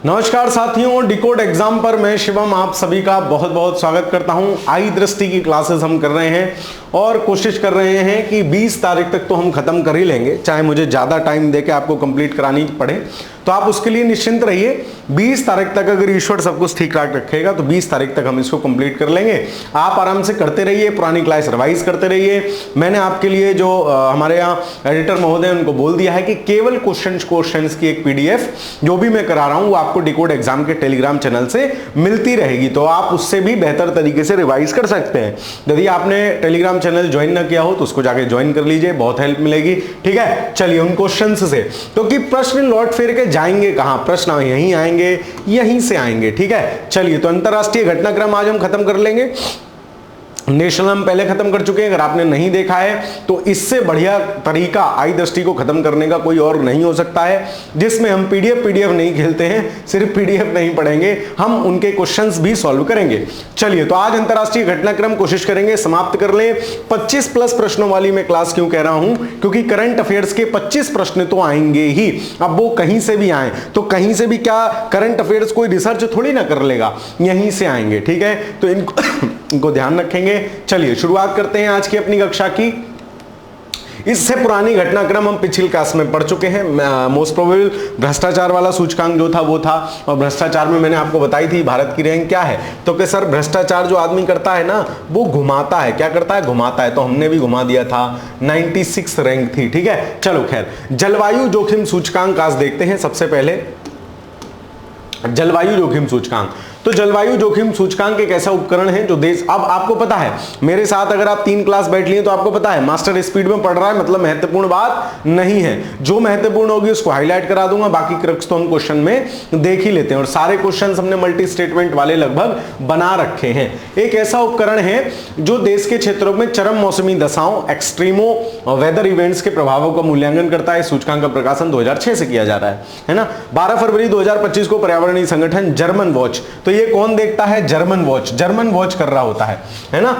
नमस्कार साथियों, decode exam पर मैं शिवम आप सभी का बहुत बहुत स्वागत करता हूं। आई दृष्टि की क्लासेस हम कर रहे हैं और कोशिश कर रहे हैं कि 20 तारीख तक तो हम खत्म कर ही लेंगे, चाहे मुझे ज्यादा टाइम देके आपको कंप्लीट करानी पड़े तो आप उसके लिए निश्चिंत रहिए। 20 तारीख तक अगर ईश्वर सब कुछ ठीक ठाक रखेगा तो 20 तारीख तक हम इसको कंप्लीट कर लेंगे। आप आराम से करते रहिए, पुरानी क्लास रिवाइज करते रहिए। मैंने आपके लिए जो हमारे यहाँ एडिटर महोदय उनको बोल दिया है कि केवल क्वेश्चंस की एक पीडीएफ जो भी मैं करा रहा हूं वो आपको डिकोड एग्जाम के टेलीग्राम चैनल से मिलती रहेगी, तो आप उससे भी बेहतर तरीके से रिवाइज कर सकते हैं। यदि आपने टेलीग्राम चैनल ज्वाइन ना किया हो तो उसको जाके ज्वाइन कर लीजिए, बहुत हेल्प मिलेगी। ठीक है, चलिए उन क्वेश्चंस से, क्योंकि प्रश्न लौट फिर के जाएंगे कहां, प्रश्न यहीं आएंगे, यहीं से आएंगे। ठीक है, चलिए तो अंतरराष्ट्रीय घटनाक्रम आज हम खत्म कर लेंगे। नेशनल हम पहले खत्म कर चुके हैं, अगर आपने नहीं देखा है तो इससे बढ़िया तरीका आई दृष्टि को खत्म करने का कोई और नहीं हो सकता है, जिसमें हम पीडीएफ नहीं खेलते हैं, सिर्फ पीडीएफ नहीं पढ़ेंगे, हम उनके क्वेश्चंस भी सॉल्व करेंगे। चलिए तो आज अंतरराष्ट्रीय घटनाक्रम कोशिश करेंगे समाप्त कर लें। 25 प्लस प्रश्नों वाली मैं क्लास क्यों कह रहा हूं, क्योंकि करंट अफेयर्स के 25 प्रश्न तो आएंगे ही। अब वो कहीं से भी आए तो कहीं से भी क्या करंट अफेयर्स कोई रिसर्च थोड़ी ना कर लेगा, यहीं से आएंगे। ठीक है, तो इनको ध्यान रखेंगे। चलिए शुरुआत करते हैं आज की अपनी कक्षा की। इससे पुरानी घटनाक्रम हम पिछली क्लास में पढ़ चुके हैं। मोस्ट प्रोबेबल भ्रष्टाचार वाला सूचकांक जो था वो था, और भ्रष्टाचार में मैंने आपको बताई थी भारत की रैंक क्या है। तो कि सर भ्रष्टाचार जो आदमी करता है ना वो घुमाता है, क्या करता है, घुमाता है, तो हमने भी घुमा दिया था, 96 रैंक थी। ठीक है, चलो खैर, जलवायु जोखिम सूचकांक आज देखते हैं। सबसे पहले जलवायु जोखिम सूचकांक। तो जलवायु जोखिम सूचकांक एक ऐसा उपकरण है जो देश, अब आपको पता है मेरे साथ अगर आप 3 क्लास बैठ लिए तो आपको पता है मास्टर स्पीड में पढ़ रहा है, मतलब महत्वपूर्ण बात नहीं है। जो महत्वपूर्ण होगी उसको हाईलाइट करा दूंगा, बाकी क्रक्स तो हम क्वेश्चन में देख ही लेते हैं, और सारे क्वेश्चन हमने मल्टी स्टेटमेंट वाले लगभग बना रखे हैं। एक ऐसा उपकरण है जो देश के क्षेत्रों में चरम मौसमी दशाओं, एक्सट्रीमो वेदर इवेंट्स के प्रभावों का मूल्यांकन करता है। सूचकांक का प्रकाशन 2006 से किया जा रहा है ना। 12 फरवरी 2025 को पर्यावरणीय संगठन जर्मन वॉच, तो ये कौन देखता है, जर्मन वॉच कर रहा होता है ना।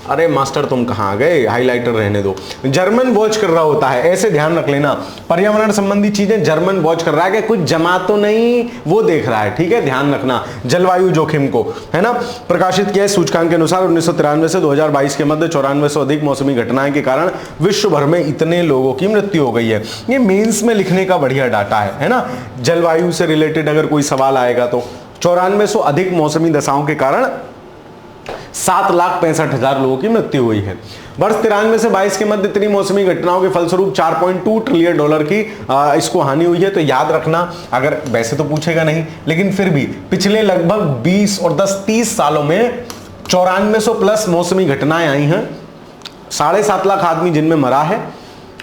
अरे मास्टर तुम कहां गए, हाइलाइटर रहने दो, जर्मन वॉच कर रहा होता है, ऐसे ध्यान रख लेना। पर्यावरण संबंधी चीजें जर्मन वॉच कर रहा है, कि कुछ जमा तो नहीं, वो देख रहा है। ठीक है, ध्यान रखना जलवायु जोखिम को, है ना। प्रकाशित किया है सूचकांक के अनुसार 1993 से 2022 के मध्य 94 से अधिक मौसमी घटनाएं के कारण विश्व भर में इतने लोगों की मृत्यु हो गई है। ये मेंस में लिखने का बढ़िया डाटा है ना। जलवायु से रिलेटेड अगर कोई सवाल आएगा तो 9400 अधिक मौसमी दशाओं के कारण 7,65,000 लोगों की मृत्यु हुई है। वर्ष 93 से 22 के मध्य इतनी मौसमी घटनाओं के फलस्वरूप $4.2 ट्रिलियन की इसको हानि हुई है। तो याद रखना, अगर वैसे तो पूछेगा नहीं लेकिन फिर भी पिछले लगभग 20 और 10-30 सालों में 9400 प्लस मौसमी घटनाएं आई हैं, 7.5 लाख आदमी जिनमें मरा है,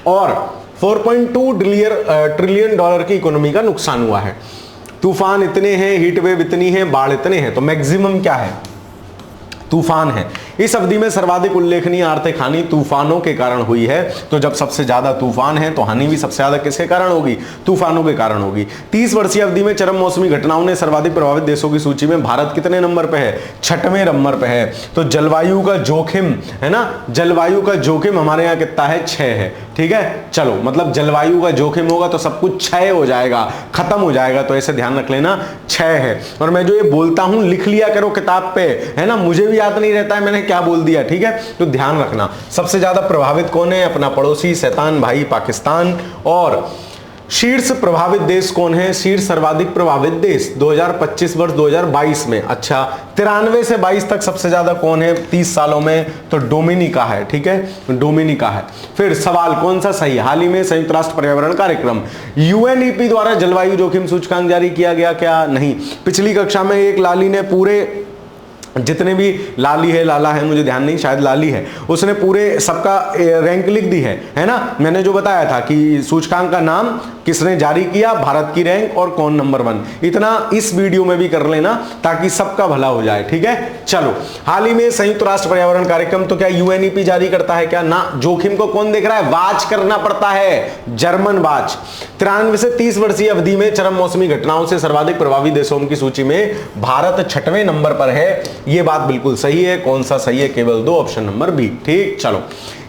और $4.2 ट्रिलियन की इकोनॉमी का नुकसान हुआ है। तूफान इतने हैं, हीट वेव इतनी है, बाढ़ इतने हैं, तो मैक्सिमम क्या है, तूफान है। इस अवधि में सर्वाधिक उल्लेखनीय आर्थिक हानि तूफानों के कारण हुई है। तो जब सबसे ज्यादा तूफान है तो हानि भी सबसे ज्यादा किसके कारण होगी, तूफानों के कारण होगी। 30 वर्षीय अवधि में चरम मौसमी घटनाओं ने सर्वाधिक प्रभावित देशों की सूची में भारत कितने नंबर पे है, 6वें नंबर पे है। तो जलवायु का जोखिम है ना, जलवायु का जोखिम हमारे यहाँ कितना है, 6 है। ठीक है, चलो मतलब जलवायु का जोखिम होगा तो सब कुछ क्षय हो जाएगा, खत्म हो जाएगा, तो ऐसे ध्यान रख लेना 6 है। और मैं जो ये बोलता हूं लिख लिया करो किताब पे, है ना, मुझे भी याद नहीं रहता है मैंने क्या बोल दिया। ठीक है, तो ध्यान रखना। सबसे ज्यादा प्रभावित कौन है, अपना पड़ोसी शैतान भाई पाकिस्तान। और शीर्ष प्रभावित देश कौन है, शीर्ष सर्वाधिक प्रभावित देश 2025 वर्ष 2022 में, अच्छा 93 से 22 तक सबसे ज्यादा कौन है 30 सालों में, तो डोमिनिका है। ठीक है, डोमिनिका है। फिर सवाल कौन सा सही, हाल ही में संयुक्त राष्ट्र पर्यावरण कार्यक्रम यूएनईपी द्वारा जलवायु जोखिम सूचकांक जारी किया गया क्या, नहीं। पिछली कक्षा में एक लाली ने पूरे जितने भी लाली है, लाला है, मुझे ध्यान नहीं, शायद लाली है, उसने पूरे सबका रैंक लिख दी है ना। मैंने जो बताया था कि सूचकांक का नाम किसने जारी किया, भारत की रैंक और कौन नंबर 1, इतना इस वीडियो में भी कर लेना ताकि सबका भला हो जाए। ठीक है, चलो हाल ही में संयुक्त राष्ट्र पर्यावरण कार्यक्रम, तो क्या यूएनईपी जारी करता है क्या, ना। जोखिम को कौन देख रहा है, वाच करना पड़ता है, जर्मन वाच। 93 से 30 वर्षीय अवधि में चरम मौसमी घटनाओं से सर्वाधिक प्रभावित देशों की सूची में भारत 6वें नंबर पर है। ये बात बिल्कुल सही है। कौन सा सही है, केवल 2, ऑप्शन नंबर बी। ठीक, चलो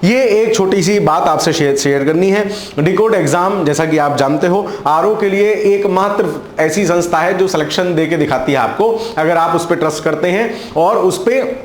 ये एक छोटी सी बात आपसे शेयर करनी है। डिकोड एग्जाम जैसा कि आप जानते हो आरओ के लिए एकमात्र ऐसी संस्था है जो सिलेक्शन दे के दिखाती है आपको, अगर आप उस पर ट्रस्ट करते हैं और उस पर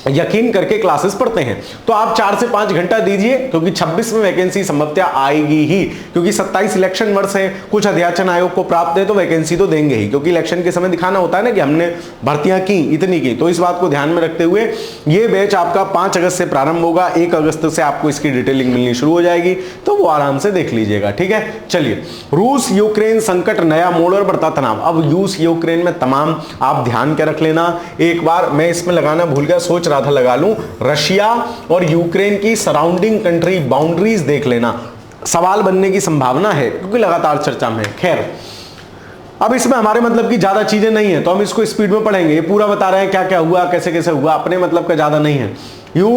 यकीन करके क्लासेस पढ़ते हैं तो आप 4 से 5 घंटा दीजिए, क्योंकि 26 में वैकेंसी संभवतः आएगी ही, क्योंकि 27 इलेक्शन वर्ष है, कुछ अध्याचन आयोग को प्राप्त है तो वैकेंसी तो देंगे ही, क्योंकि इलेक्शन के समय दिखाना होता है ना कि हमने भर्तियां की इतनी की। तो इस बात को ध्यान में रखते हुए ये बैच आपका 5 अगस्त से प्रारंभ होगा, 1 अगस्त से आपको इसकी डिटेलिंग मिलनी शुरू हो जाएगी, तो वो आराम से देख लीजिएगा। ठीक है, चलिए, रूस यूक्रेन संकट नया मोड़ और बढ़ता तनाव। अब रूस यूक्रेन में तमाम आप ध्यान के रख लेना। एक बार मैं इसमें लगाना भूल गया, सोच रहा था लगा लूं, रशिया और यूक्रेन की सराउंडिंग कंट्री बाउंड्रीज देख लेना, सवाल बनने की संभावना है क्योंकि लगातार चर्चा में। खैर, अब इसमें हमारे मतलब की ज्यादा चीजें नहीं है तो हम इसको स्पीड में पढ़ेंगे, ये पूरा बता रहे हैं क्या क्या हुआ, कैसे कैसे हुआ, अपने मतलब का ज्यादा नहीं है।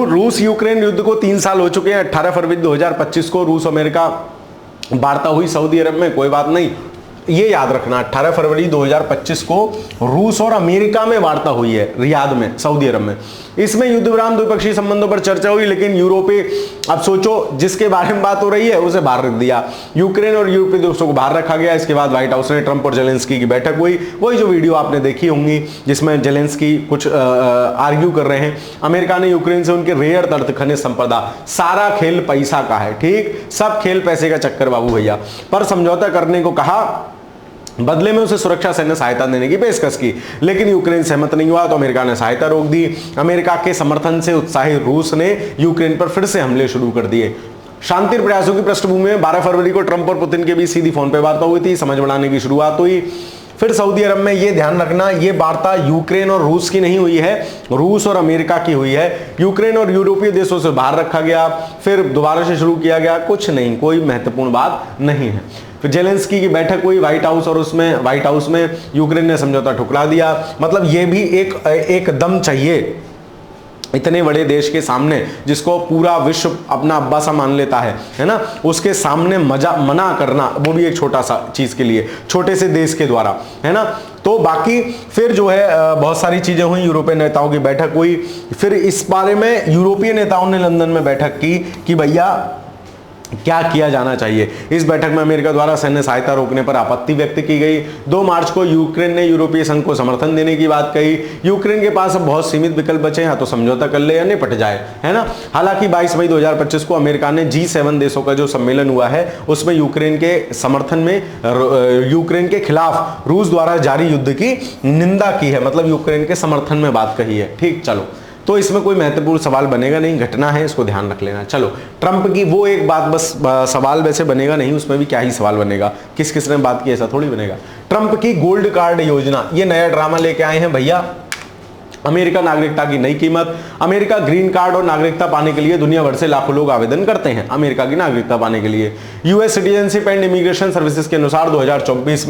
रूस यूक्रेन युद्ध को 3 साल हो चुके हैं। 18 फरवरी 2025 को रूस अमेरिका वार्ता हुई सऊदी अरब में, कोई बात नहीं, ये याद रखना 18 फरवरी 2025 को रूस और अमेरिका में वार्ता हुई है, रियाद में, सऊदी अरब में। इसमें युद्ध विराम द्विपक्षीय संबंधों पर चर्चा हुई, लेकिन यूरोपीय, अब सोचो जिसके बारे में बात हो रही है उसे बाहर रख दिया, यूक्रेन और यूरोपीय दोस्तों को बाहर रखा गया। इसके बाद व्हाइट हाउस में ट्रंप और जेलेंस्की की बैठक हुई, वही जो वीडियो आपने देखी होंगी जिसमें जेलेंस्की कुछ आर्ग्यू कर रहे हैं। अमेरिका ने यूक्रेन से उनके रेयर अर्थ खनिज संपदा, सारा खेल पैसा का है, ठीक, सब खेल पैसे का चक्कर बाबू भैया, पर समझौता करने को कहा, बदले में उसे सुरक्षा सैन्य सहायता देने की पेशकश की, लेकिन यूक्रेन सहमत नहीं हुआ तो अमेरिका ने सहायता रोक दी। अमेरिका के समर्थन से उत्साहित रूस ने यूक्रेन पर फिर से हमले शुरू कर दिए। शांति प्रयासों की पृष्ठभूमि में 12 फरवरी को ट्रंप और पुतिन के बीच सीधी फोन पर वार्ता हुई थी, समझ बढ़ाने की शुरुआत हुई। फिर सऊदी अरब में, ये ध्यान रखना, ये वार्ता यूक्रेन और रूस की नहीं हुई है, रूस और अमेरिका की हुई है। यूक्रेन और यूरोपीय देशों से बाहर रखा गया, फिर दोबारा से शुरू किया गया, कुछ नहीं, कोई महत्वपूर्ण बात नहीं है। फिर जेलेंस्की की बैठक हुई व्हाइट हाउस, और उसमें व्हाइट हाउस में यूक्रेन ने समझौता ठुकरा दिया। मतलब ये भी एक दम चाहिए इतने बड़े देश के सामने, जिसको पूरा विश्व अपना अब्बा सा मान लेता है ना, उसके सामने मना करना, वो भी एक छोटा सा चीज के लिए, छोटे से देश के द्वारा, है ना। तो बाकी फिर जो है बहुत सारी चीजें हुई, यूरोपीय नेताओं की बैठक हुई। फिर इस बारे में यूरोपीय नेताओं ने लंदन में बैठक की कि भैया क्या किया जाना चाहिए। इस बैठक में अमेरिका द्वारा सैन्य सहायता रोकने पर आपत्ति व्यक्त की गई। 2 मार्च को यूक्रेन ने यूरोपीय संघ को समर्थन देने की बात कही। यूक्रेन के पास अब बहुत सीमित विकल्प बचे हैं, तो समझौता कर ले या निपट जाए, है ना। हालांकि 22 मई 2025 को अमेरिका ने G7 देशों का जो सम्मेलन हुआ है उसमें यूक्रेन के समर्थन में, यूक्रेन के खिलाफ रूस द्वारा जारी युद्ध की निंदा की है, मतलब यूक्रेन के समर्थन में बात कही है। ठीक, चलो, तो इसमें कोई महत्वपूर्ण सवाल बनेगा नहीं, घटना है, इसको ध्यान रख लेना। चलो, ट्रंप की वो एक बात, बस सवाल वैसे बनेगा नहीं, उसमें भी क्या ही सवाल बनेगा, किस किस ने बात की, ऐसा थोड़ी बनेगा। ट्रंप की गोल्ड कार्ड योजना, ये नया ड्रामा लेके आए हैं भैया। अमेरिका नागरिकता की नई कीमत। अमेरिका ग्रीन कार्ड और नागरिकता पाने के लिए दुनिया भर से लाखों लोग आवेदन करते हैं अमेरिका की नागरिकता पाने के लिए। US citizenship and immigration services के अनुसार 2024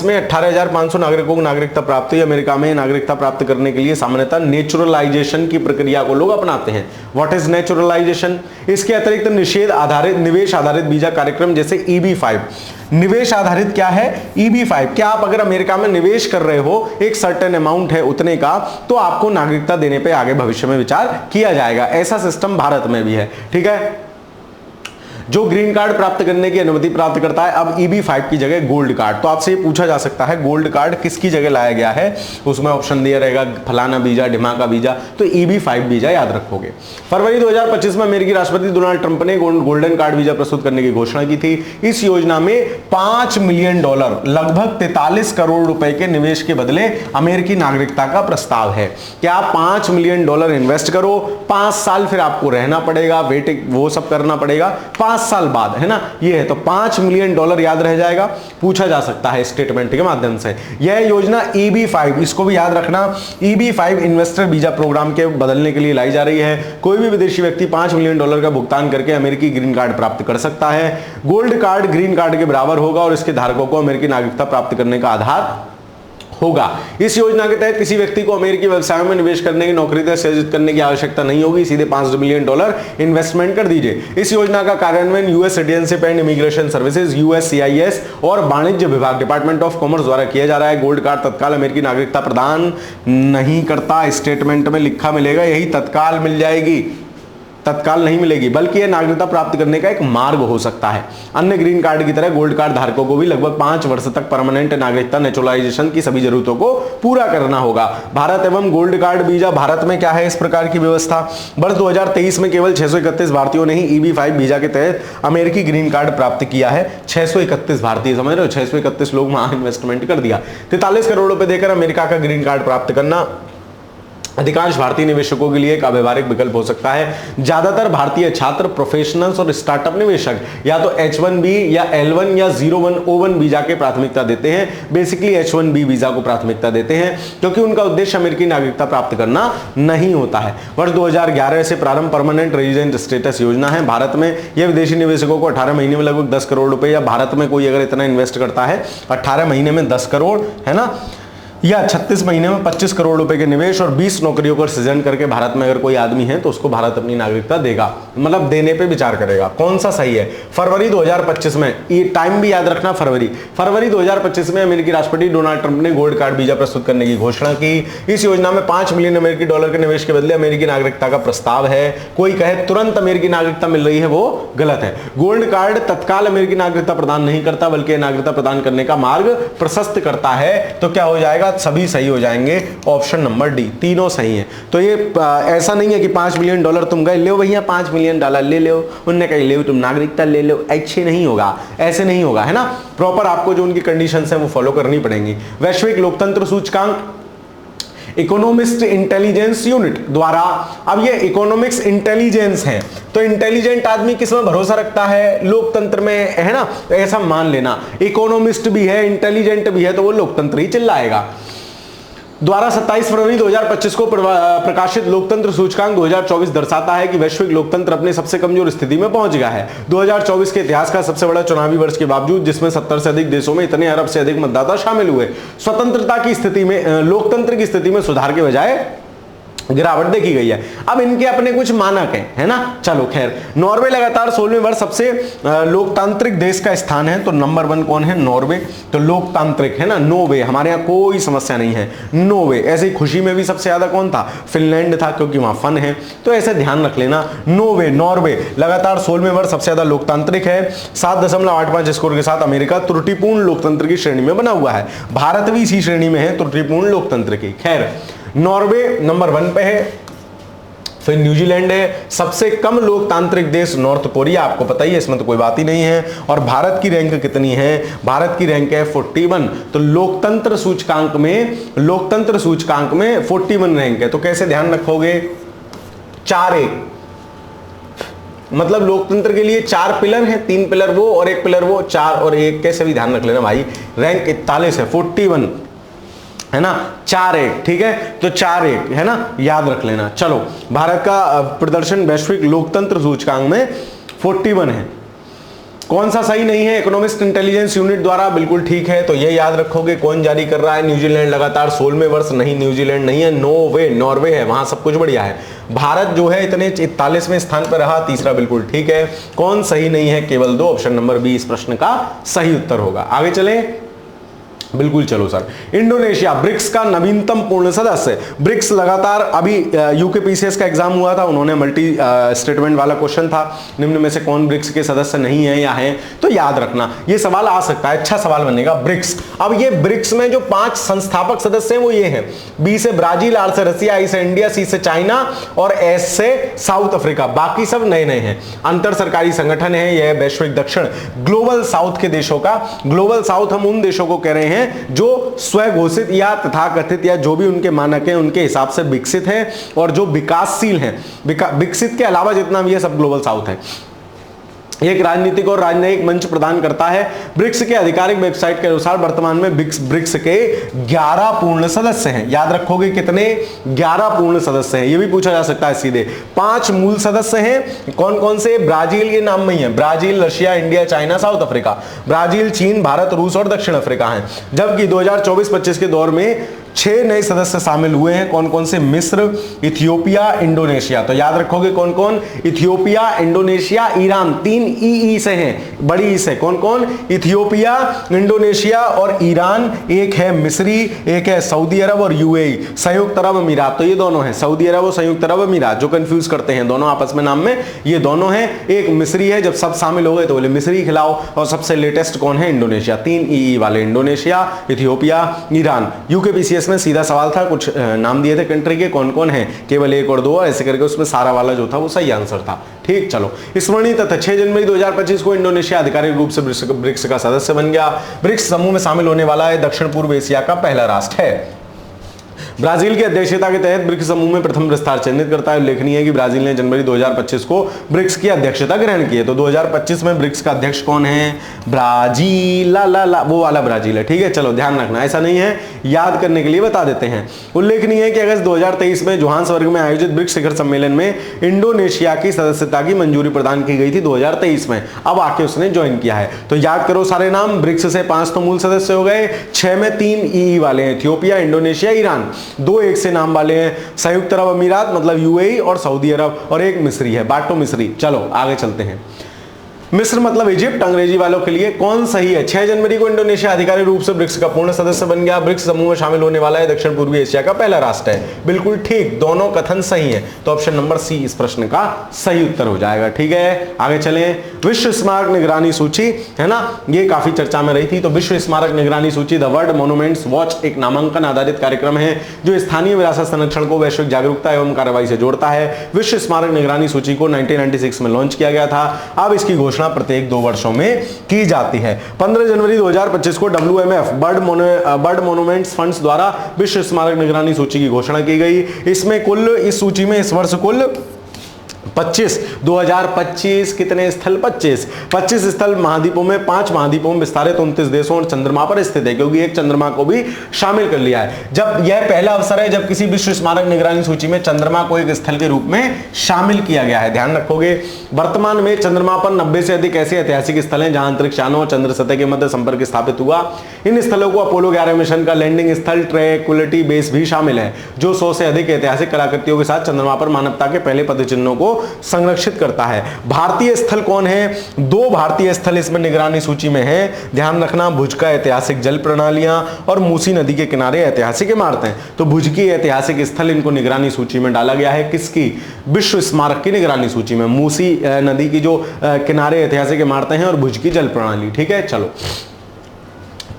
में 18,500 नागरिकों को नागरिकता प्राप्त हुई। अमेरिका में नागरिकता प्राप्त करने के लिए सामान्यतः नेचुरलाइजेशन की प्रक्रिया को लोग अपनाते हैं। What is naturalisation? इसके अतिरिक्त निवेश आधारित वीजा कार्यक्रम जैसे EB-5। निवेश आधारित क्या है? EB-5। क्या आप अगर अमेरिका में निवेश कर रहे हो, एक सर्टेन अमाउंट है उतने का, तो आपको नागरिकता देने पे आगे भविष्य में विचार किया जाएगा। ऐसा सिस्टम भारत में भी है, ठीक है। जो ग्रीन कार्ड प्राप्त करने की अनुमति प्राप्त करता है अब EB-5 की जगह गोल्ड कार्ड। तो आपसे ये पूछा जा सकता है गोल्ड कार्ड किसकी जगह लाया गया है, उसमें ऑप्शन दिया रहेगा फलाना वीजा, ढिमाका वीजा, तो EB-5 वीजा याद रखोगे। फरवरी 2025 में अमेरिकी राष्ट्रपति डोनाल्ड ट्रंप ने गोल्डन कार्ड वीजा प्रस्तुत करने की घोषणा की थी। इस योजना में $5 मिलियन, लगभग 43 करोड़ रुपए के निवेश के बदले अमेरिकी नागरिकता का प्रस्ताव है। क्या $5 मिलियन इन्वेस्ट करो, 5 साल फिर आपको रहना पड़ेगा, वेटिंग वो सब करना पड़ेगा, 5 साल बाद, है ना। ये है तो $5 मिलियन याद रह जाएगा, पूछा जा सकता है स्टेटमेंट के माध्यम से। यह योजना EB-5, इसको भी याद रखना, EB-5 इन्वेस्टर वीजा प्रोग्राम के बदलने के लिए लाई जा रही है। कोई भी विदेशी व्यक्ति $5 मिलियन का भुगतान करके अमेरिकी ग्रीन कार्ड प्राप्त कर सकता है। गोल्ड कार्ड ग्रीन कार्ड के बराबर होगा और इसके धारकों को अमेरिकी नागरिकता प्राप्त करने का आधार होगा। इस योजना के तहत किसी व्यक्ति को अमेरिकी व्यवसायों में निवेश करने की, नौकरी सृजित करने की आवश्यकता नहीं होगी, सीधे $5 मिलियन इन्वेस्टमेंट कर दीजिए। इस योजना का कार्यान्वयन US citizenship and immigration services USCIS और वाणिज्य विभाग डिपार्टमेंट ऑफ कॉमर्स द्वारा किया जा रहा है। गोल्ड कार्ड तत्काल अमेरिकी नागरिकता प्रदान नहीं करता, स्टेटमेंट में लिखा मिलेगा, यही तत्काल मिल जाएगी, तत्काल नहीं मिलेगी, बल्कि यह नागरिकता प्राप्त करने का एक मार्ग हो सकता है। अन्य ग्रीन कार्ड की तरह गोल्ड कार्ड धारकों को भी लगभग 5 वर्ष तक परमानेंट नागरिकता नेचुरलाइजेशन की सभी जरूरतों को पूरा करना होगा। भारत एवं गोल्ड कार्ड वीजा। भारत में क्या है इस प्रकार की व्यवस्था? वर्ष 2023 में केवल 631 भारतीयों ने ही EB-5 वीजा के तहत अमेरिकी ग्रीन कार्ड प्राप्त किया है। 631 भारतीय, समझ रहे हो, 631 लोग वहां इन्वेस्टमेंट कर दिया। 43 करोड़ रुपए देकर अमेरिका का ग्रीन कार्ड प्राप्त करना अधिकांश भारतीय निवेशकों के लिए एक अव्यवहारिक विकल्प हो सकता है। ज्यादातर भारतीय छात्र, प्रोफेशनल्स और स्टार्टअप निवेशक या तो H1B या L1 या 0101 वीजा के प्राथमिकता देते हैं। बेसिकली H1B वीजा को प्राथमिकता देते हैं क्योंकि उनका उद्देश्य अमेरिकी नागरिकता प्राप्त करना नहीं होता है। वर्ष 2011 से प्रारंभ परमानेंट रेजिडेंट स्टेटस योजना है भारत में। यह विदेशी निवेशकों को 18 महीने में लगभग 10 करोड़ रुपए, या भारत में कोई अगर इतना इन्वेस्ट करता है 18 महीने में 10 करोड़, है ना, या 36 महीने में 25 करोड़ रुपए के निवेश और 20 नौकरियों का सृजन करके भारत में अगर कोई आदमी है तो उसको भारत अपनी नागरिकता देगा, मतलब देने पे विचार करेगा। कौन सा सही है? फरवरी 2025 में, ये टाइम भी याद रखना, फरवरी 2025 में अमेरिकी राष्ट्रपति डोनाल्ड ट्रंप ने गोल्ड कार्ड वीजा प्रस्तुत करने की घोषणा की। इस योजना में $5 मिलियन अमेरिकी डॉलर के निवेश के बदले अमेरिकी नागरिकता का प्रस्ताव है। कोई कहे तुरंत अमेरिकी नागरिकता मिल रही है, वो गलत है। गोल्ड कार्ड तत्काल अमेरिकी नागरिकता प्रदान नहीं करता, बल्कि नागरिकता प्रदान करने का मार्ग प्रशस्त करता है। तो क्या हो जाएगा? सभी सही हो जाएंगे, ऑप्शन नंबर डी, तीनों सही है। तो ये ऐसा नहीं है कि $5 मिलियन तुम गए, ले भैया $5 मिलियन ले लो, उनने कही ले तुम नागरिकता ले लो, अच्छे नहीं होगा, ऐसे नहीं होगा, है ना। प्रॉपर आपको जो उनकी कंडीशंस हैं वो फॉलो करनी पड़ेंगी। वैश्विक लोकतंत्र सूचकांक इकोनॉमिस्ट इंटेलिजेंस यूनिट द्वारा, अब ये इकोनॉमिक्स इंटेलिजेंस है, तो इंटेलिजेंट आदमी किस में भरोसा रखता है? लोकतंत्र में, है ना, ऐसा मान लेना। इकोनॉमिस्ट भी है, इंटेलिजेंट भी है, तो वो लोकतंत्र ही चिल्लाएगा। द्वारा 27 फरवरी 2025 को प्रकाशित लोकतंत्र सूचकांक 2024 दर्शाता है कि वैश्विक लोकतंत्र अपने सबसे कमजोर स्थिति में पहुंच गया है। 2024 के इतिहास का सबसे बड़ा चुनावी वर्ष के बावजूद, जिसमें 70 से अधिक देशों में इतने अरब से अधिक मतदाता शामिल हुए, स्वतंत्रता की स्थिति में, लोकतंत्र की स्थिति में सुधार के बजाय गिरावट देखी गई है। अब इनके अपने कुछ मानक हैं, है ना। चलो खैर, नॉर्वे लगातार 16वें वर्ष सबसे लोकतांत्रिक देश का स्थान है, तो नंबर 1 कौन है? नॉर्वे। तो लोकतांत्रिक, है ना, नो वे, हमारे यहाँ कोई समस्या नहीं है, नो वे। ऐसे ही खुशी में भी सबसे ज्यादा कौन था? फिनलैंड था, क्योंकि वहां फन है, तो ऐसे ध्यान रख लेना। नो वे, नॉर्वे लगातार 16वें वर्ष सबसे ज्यादा लोकतांत्रिक है, 7.85 स्कोर के साथ। अमेरिका त्रुटिपूर्ण लोकतंत्र की श्रेणी में बना हुआ है, भारत भी इसी श्रेणी में है, त्रुटिपूर्ण लोकतंत्र की। खैर, नॉर्वे नंबर 1 पे है, फिर न्यूजीलैंड है। सबसे कम लोकतांत्रिक देश नॉर्थ कोरिया, आपको पता ही है, इसमें तो कोई बात ही नहीं है। और भारत की रैंक कितनी है? भारत की रैंक है 41। तो लोकतंत्र सूचकांक में 41 रैंक है। तो कैसे ध्यान रखोगे? 4-1, मतलब लोकतंत्र के लिए 4 पिलर हैं, 3 पिलर वो और 1 पिलर वो, 4 और 1, कैसे भी ध्यान रख लेना भाई। रैंक 41 है, 41 है ना, 4-1, ठीक है, तो 4-1 है ना, याद रख लेना। चलो, भारत का प्रदर्शन वैश्विक लोकतंत्र सूचकांक में 41 है। कौन सा सही नहीं है? इकोनॉमिस्ट इंटेलिजेंस यूनिट द्वारा, बिल्कुल ठीक है। तो ये याद रखोगे। कौन जारी कर रहा है? न्यूजीलैंड लगातार 16वें वर्ष, नहीं न्यूजीलैंड नहीं है, नॉर्वे है, वहां सब कुछ बढ़िया है। भारत जो है इतने 41वें स्थान पर रहा, तीसरा बिल्कुल ठीक है। कौन सही नहीं है? केवल 2, ऑप्शन नंबर बी इस प्रश्न का सही उत्तर होगा। आगे चले, बिल्कुल चलो सर। इंडोनेशिया ब्रिक्स का नवीनतम पूर्ण सदस्य। ब्रिक्स लगातार, अभी यूकेपीसीएस का एग्जाम हुआ था, उन्होंने मल्टी स्टेटमेंट वाला क्वेश्चन था, निम्न में से कौन ब्रिक्स के सदस्य नहीं है या हैं? तो याद रखना, ये सवाल आ सकता है, अच्छा सवाल बनेगा। ब्रिक्स, अब ये ब्रिक्स में जो 5 संस्थापक सदस्य हैं वो ये हैं, बी से ब्राजील, आर से रसिया, आई से इंडिया, सी से चाइना और एस से साउथ अफ्रीका। बाकी सब नए नए हैं। अंतर सरकारी संगठन है यह, वैश्विक दक्षिण, ग्लोबल साउथ के देशों का। ग्लोबल साउथ हम उन देशों को कह रहे हैं जो स्वघोषित या तथाकथित या जो भी उनके मानक हैं उनके हिसाब से विकसित हैं और जो विकासशील हैं। विकसित के अलावा जितना भी है सब ग्लोबल साउथ है। एक राजनीतिक और राजनयिक मंच प्रदान करता है। ब्रिक्स के आधिकारिक वेबसाइट के अनुसार वर्तमान में ब्रिक्स के 11 पूर्ण सदस्य हैं। याद रखोगे कितने? 11 पूर्ण सदस्य हैं। ये भी पूछा जा सकता है सीधे। 5 मूल सदस्य हैं। कौन कौन से? ब्राजील के नाम में ही है, Brazil, Russia, India, China, south Africa. Brazil, चीन, भारत, रूस और दक्षिण अफ्रीका हैं। जबकि 2024-25 के दौर में 6 नए सदस्य शामिल हुए हैं। कौन कौन से? मिस्र, इथियोपिया, इंडोनेशिया। तो याद रखोगे कौन कौन? Ethiopia, Indonesia, Iran. 3 ई से हैं, बड़ी ई से। कौन कौन? इथियोपिया, इंडोनेशिया और ईरान। एक है मिस्री, एक है सऊदी अरब और यूएई, संयुक्त अरब अमीरात। तो ये दोनों हैं, सऊदी अरब और संयुक्त अरब अमीरात, जो कंफ्यूज करते हैं दोनों आपस में नाम में, ये दोनों हैं। एक मिस्री है, जब सब शामिल हो गए तो बोले मिस्री खिलाओ। और सबसे लेटेस्ट कौन है? इंडोनेशिया। 3 ई वाले, इंडोनेशिया, इथियोपिया, ईरान। यूकेपीसीएस में सीधा सवाल था, कुछ नाम दिए थे कंट्री के, कौन कौन है, केवल 1 और 2, ऐसे करके उसमें सारा वाला जो था वो सही आंसर था। ठीक, चलो स्मरणीय तथ्य, 6 जनवरी 2025 को इंडोनेशिया आधिकारिक रूप से ब्रिक्स का सदस्य बन गया। ब्रिक्स समूह में शामिल होने वाला है दक्षिण पूर्व एशिया का पहला राष्ट्र है। ब्राजील की अध्यक्षता के तहत ब्रिक्स समूह में प्रथम विस्तार चिन्हित करता है। उल्लेखनीय है कि ब्राजील ने जनवरी 2025 को ब्रिक्स की अध्यक्षता ग्रहण की है। तो 2025 में ब्रिक्स का अध्यक्ष कौन है? ब्राजील, वो वाला ब्राजील है। ठीक है, चलो ध्यान रखना, ऐसा नहीं है, याद करने के लिए बता देते हैं। उल्लेखनीय है कि अगस्त 2023 में जोहान्सबर्ग में आयोजित ब्रिक्स शिखर सम्मेलन में इंडोनेशिया की सदस्यता की मंजूरी प्रदान की गई थी 2023 में। अब आके उसने ज्वाइन किया है। तो याद करो सारे नाम, ब्रिक्स से 5 तो मूल सदस्य हो गए, 6 में 3 ई वाले हैं, इथियोपिया, इंडोनेशिया, ईरान। 2 1 से नाम वाले हैं, संयुक्त अरब अमीरात मतलब यूएई और सऊदी अरब, और एक मिस्री है, बाटो मिस्री। चलो आगे चलते हैं। मिस्र मतलब इजिप्ट अंग्रेजी वालों के लिए कौन सही है? 6 जनवरी को इंडोनेशिया आधिकारिक रूप से ब्रिक्स का पूर्ण सदस्य बन गया। ब्रिक्स समूह में शामिल होने वाला है दक्षिण पूर्वी एशिया का पहला राष्ट्र है। बिल्कुल ठीक, दोनों कथन सही है। तो ऑप्शन नंबर सी इस प्रश्न का सही उत्तर हो जाएगा। ठीक है, आगे चलें। विश्व स्मारक निगरानी सूची है ना, ये काफी चर्चा में रही थी। तो विश्व स्मारक निगरानी सूची, द वर्ल्ड मॉन्यूमेंट्स वॉच, एक नामांकन आधारित कार्यक्रम है जो स्थानीय विरासत संरक्षण को वैश्विक जागरूकता एवं कार्रवाई से जोड़ता है। विश्व स्मारक निगरानी सूची को 1996 में लॉन्च किया गया था। अब इसकी घोषणा प्रत्येक 2 वर्षों में की जाती है। 15 जनवरी 2025 को WMF बर्ड मॉन्यूमेंट्स फंड्स द्वारा विश्व स्मारक निगरानी सूची की घोषणा की गई। इसमें कुल, इस सूची में इस वर्ष कुल 2025 कितने स्थल? 25 स्थल महाद्वीपों में, 5 महाद्वीपों में विस्तारित 29 देशों और चंद्रमा पर स्थित है, क्योंकि एक चंद्रमा को भी शामिल कर लिया है। जब यह पहला अवसर है जब किसी विश्व स्मारक निगरानी सूची में चंद्रमा को एक स्थल के रूप में शामिल किया गया है। ध्यान रखोगे, वर्तमान में चंद्रमा पर 90 से अधिक ऐसे ऐतिहासिक स्थल हैं जहां अंतरिक्ष यानों और चंद्र सतह के मध्य संपर्क स्थापित हुआ। इन स्थलों को अपोलो 11 मिशन का लैंडिंग स्थल ट्रैंक्विलिटी बेस भी शामिल है, जो 100 से अधिक ऐतिहासिक कलाकृतियों के साथ चंद्रमा पर मानवता के पहले पदचिन्हों को संरक्षित करता है। भारतीय स्थल कौन है? 2 भारतीय स्थल इसमें निगरानी सूची में है। ध्यान रखना, भुज का ऐतिहासिक जल प्रणालियां और मूसी नदी के किनारे ऐतिहासिक इमारतें। तो भुज की ऐतिहासिक स्थल इनको निगरानी सूची में डाला गया है। किसकी? विश्व स्मारक की निगरानी सूची में। मूसी नदी की जो किनारे ऐतिहासिक इमारतें हैं और भुज की जल प्रणाली। ठीक है, चलो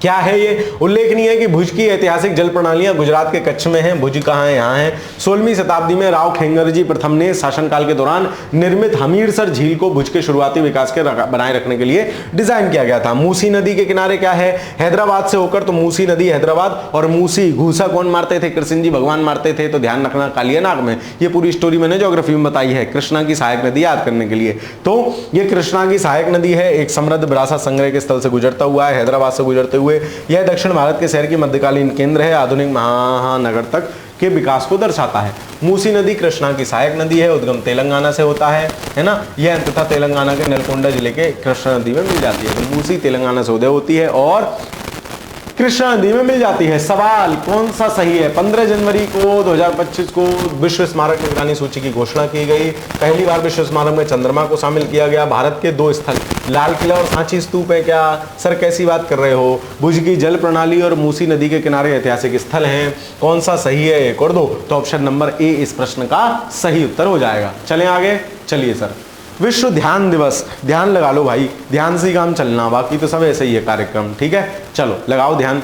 क्या है ये? उल्लेखनीय है कि भुज की ऐतिहासिक जल प्रणालियां गुजरात के कच्छ में हैं। भुज कहां है? यहां है। 16वीं शताब्दी में राव खेंगरजी प्रथम ने शासनकाल के दौरान निर्मित हमीरसर झील को भुज के शुरुआती विकास के बनाए रखने के लिए डिजाइन किया गया था। मूसी नदी के किनारे क्या है? हैदराबाद से होकर, तो मूसी नदी हैदराबाद, और मूसी घूसा कौन मारते थे? कृष्ण जी भगवान मारते थे। तो ध्यान रखना, कालियानाग में। ये पूरी स्टोरी मैंने ज्योग्राफी में बताई है, कृष्णा की सहायक नदी याद करने के लिए। तो ये कृष्णा की सहायक नदी है, एक समृद्ध विरासत संग्रह के स्थल से गुजरता हुआ है, हैदराबाद से गुजरते हुए यह दक्षिण भारत के शहर की मध्यकालीन केंद्र है, आधुनिक महानगर तक के विकास को दर्शाता है। मूसी नदी कृष्णा की सहायक नदी है, उद्गम तेलंगाना से होता है ना। यह अंततः तेलंगाना के नलकोंडा जिले के कृष्णा नदी में मिल जाती है। तो मूसी तेलंगाना से उदय होती है और कृष्णा नदी में मिल जाती है। सवाल कौन सा सही है? 15 जनवरी को 2025 को विश्व स्मारक निगरानी सूची की घोषणा की गई। पहली बार विश्व स्मारक में चंद्रमा को शामिल किया गया। भारत के 2 स्थल, लाल किला और सांची स्तूप है। क्या सर कैसी बात कर रहे हो? भुज की जल प्रणाली और मूसी नदी के किनारे ऐतिहासिक स्थल हैं। कौन सा सही है? एक और 2। तो ऑप्शन नंबर ए इस प्रश्न का सही उत्तर हो जाएगा। चलें आगे। चलिए सर, विश्व ध्यान दिवस, ध्यान लगा लो भाई, ध्यान से ही काम चलना, बाकी तो सब ऐसे ही है कार्यक्रम। ठीक है, चलो लगाओ ध्यान।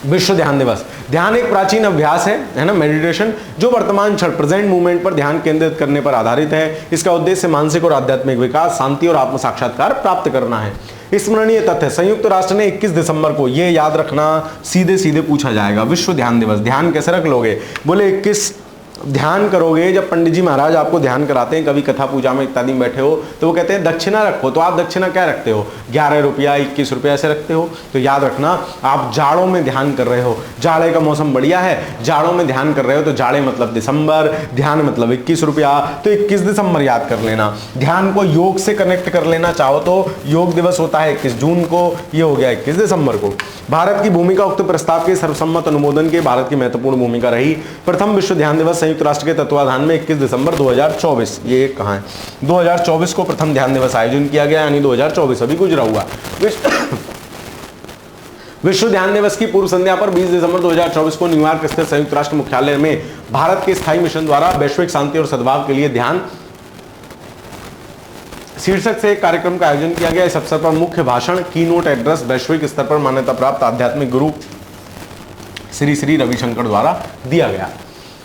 विश्व ध्यान दिवस, ध्यान एक प्राचीन अभ्यास है ना, मेडिटेशन, जो वर्तमान क्षण प्रेजेंट मूवमेंट पर ध्यान केंद्रित करने पर आधारित है। इसका उद्देश्य मानसिक और आध्यात्मिक विकास, शांति और आत्म साक्षात्कार प्राप्त करना है। स्मरणीय तथ्य, संयुक्त राष्ट्र ने 21 दिसंबर को, ये याद रखना, सीधे सीधे पूछा जाएगा, विश्व ध्यान दिवस, ध्यान कैसे रख लोगे? बोले 21 ध्यान करोगे, जब पंडित जी महाराज आपको ध्यान कराते हैं, कभी कथा पूजा में इत्यादि में बैठे हो तो वो कहते हैं दक्षिणा रखो, तो आप दक्षिणा क्या रखते हो? 11 रुपया, 21 रुपया ऐसे रखते हो। तो याद रखना, आप जाड़ों में ध्यान कर रहे हो, जाड़े का मौसम बढ़िया है, जाड़ों में ध्यान कर रहे हो, तो जाड़े मतलब दिसंबर, ध्यान मतलब 21 रुपया, तो 21 दिसंबर याद कर लेना। ध्यान को योग से कनेक्ट कर लेना चाहो तो योग दिवस होता है 21 जून को, ये हो गया 21 दिसंबर को। भारत की भूमिका उक्त प्रस्ताव के सर्वसम्मत अनुमोदन के भारत की महत्वपूर्ण भूमिका रही। प्रथम विश्व ध्यान दिवस संयुक्त राष्ट्र के तत्वाधान में 21 दिसंबर 2024, ये कहाँ है, 2024 को प्रथम ध्यान दिवस आयोजन किया गया, यानी 2024 अभी गुजरा हुआ। विश्व ध्यान दिवस की पूर्व संध्या पर 20 दिसंबर 2024 को न्यूयॉर्क स्थित संयुक्त राष्ट्र मुख्यालय में भारत के स्थायी मिशन द्वारा वैश्विक शांति और सद्भाव के लिए ध्यान शीर्षक से एक कार्यक्रम का आयोजन किया गया। इस अवसर पर मुख्य भाषण, कीनोट एड्रेस वैश्विक स्तर पर मान्यता प्राप्त आध्यात्मिक गुरु श्री श्री रविशंकर द्वारा दिया गया।